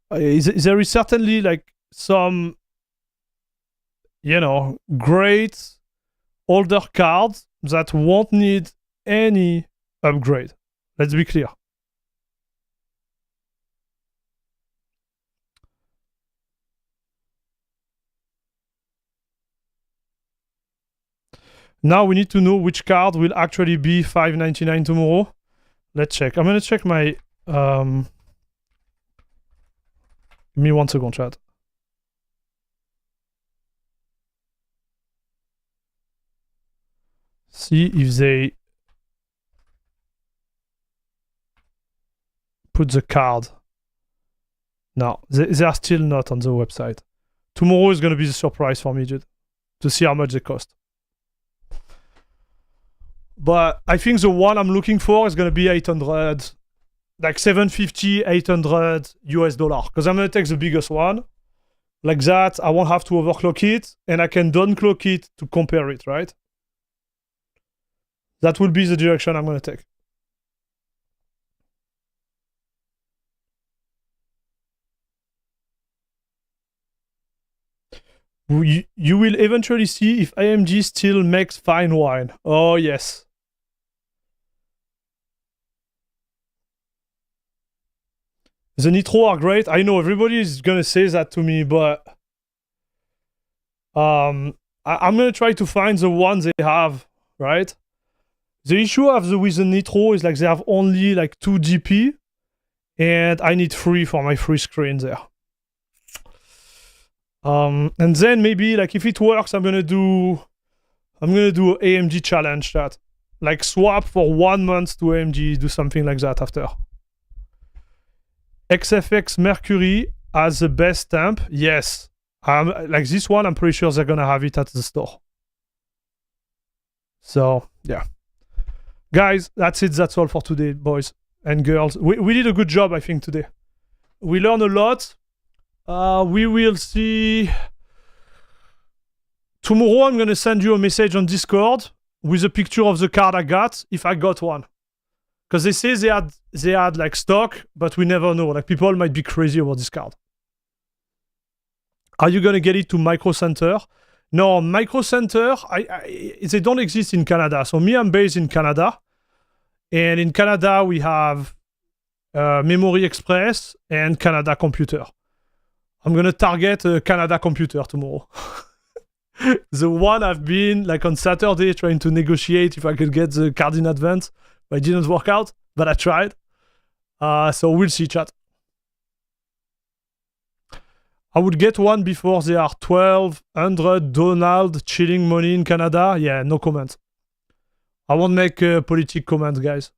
There is certainly like some, you know, great older cards that won't need any upgrade. Let's be clear. Now we need to know which card will actually be $599 tomorrow. Let's check. I'm gonna check my give me 1 second, chat. See if they put the card. No, they are still not on the website. Tomorrow is gonna be the surprise for me, dude, to see how much they cost. But I think the one I'm looking for is gonna be 800, like 750, 800 US dollar. Because I'm gonna take the biggest one. Like that, I won't have to overclock it, and I can downclock it to compare it, right? That will be the direction I'm gonna take. You will eventually see if AMD still makes fine wine. Oh yes. The Nitro are great. I know everybody is gonna say that to me, but I'm gonna try to find the ones they have, right? The issue with the Nitro is like they have only like 2 GP, and I need 3 for my free screen there. And then maybe like if it works, I'm gonna do AMD challenge that, like swap for 1 month to AMD, do something like that after. XFX Mercury has the best stamp. Yes. Like this one, I'm pretty sure they're gonna have it at the store. So yeah. Guys, that's it. That's all for today, boys and girls. We did a good job, I think, today. We learned a lot. We will see. Tomorrow, I'm gonna send you a message on Discord with a picture of the card I got, if I got one. Because they say they had like stock, but we never know. Like people might be crazy about this card. Are you gonna get it to Micro Center? No, Micro Center, they don't exist in Canada. So me, I'm based in Canada. And in Canada, we have Memory Express and Canada Computer. I'm gonna target a Canada Computer tomorrow. The one I've been like on Saturday trying to negotiate if I could get the card in advance. But it didn't work out, but I tried. So we'll see, chat. I would get one before they are 1,200 Donald chilling money in Canada. Yeah, no comment. I won't make politic comments, guys.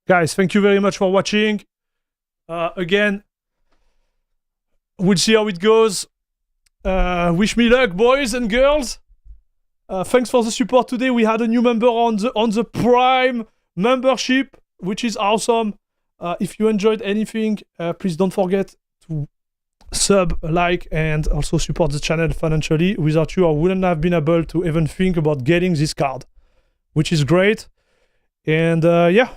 Guys, thank you very much for watching. Again, we'll see how it goes. Wish me luck, boys and girls. Thanks for the support today. We had a new member on the Prime membership, which is awesome. If you enjoyed anything, please don't forget to sub, like, and also support the channel financially. Without you, I wouldn't have been able to even think about getting this card, which is great. And yeah,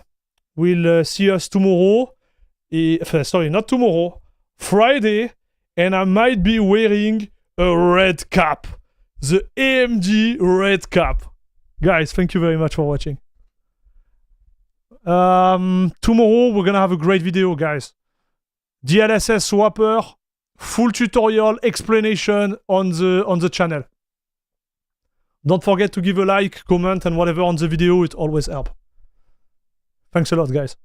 we'll see us tomorrow. Sorry, not tomorrow. Friday, and I might be wearing a red cap. The AMD red cap. Guys, thank you very much for watching. Tomorrow, we're gonna have a great video, guys. DLSS swapper, full tutorial explanation on the channel. Don't forget to give a like, comment, and whatever on the video. It always helps. Thanks a lot, guys.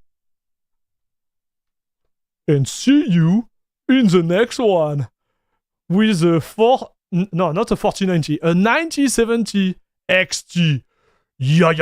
And see you in the next one with a not a 4090, a 9070 XT. Yeah.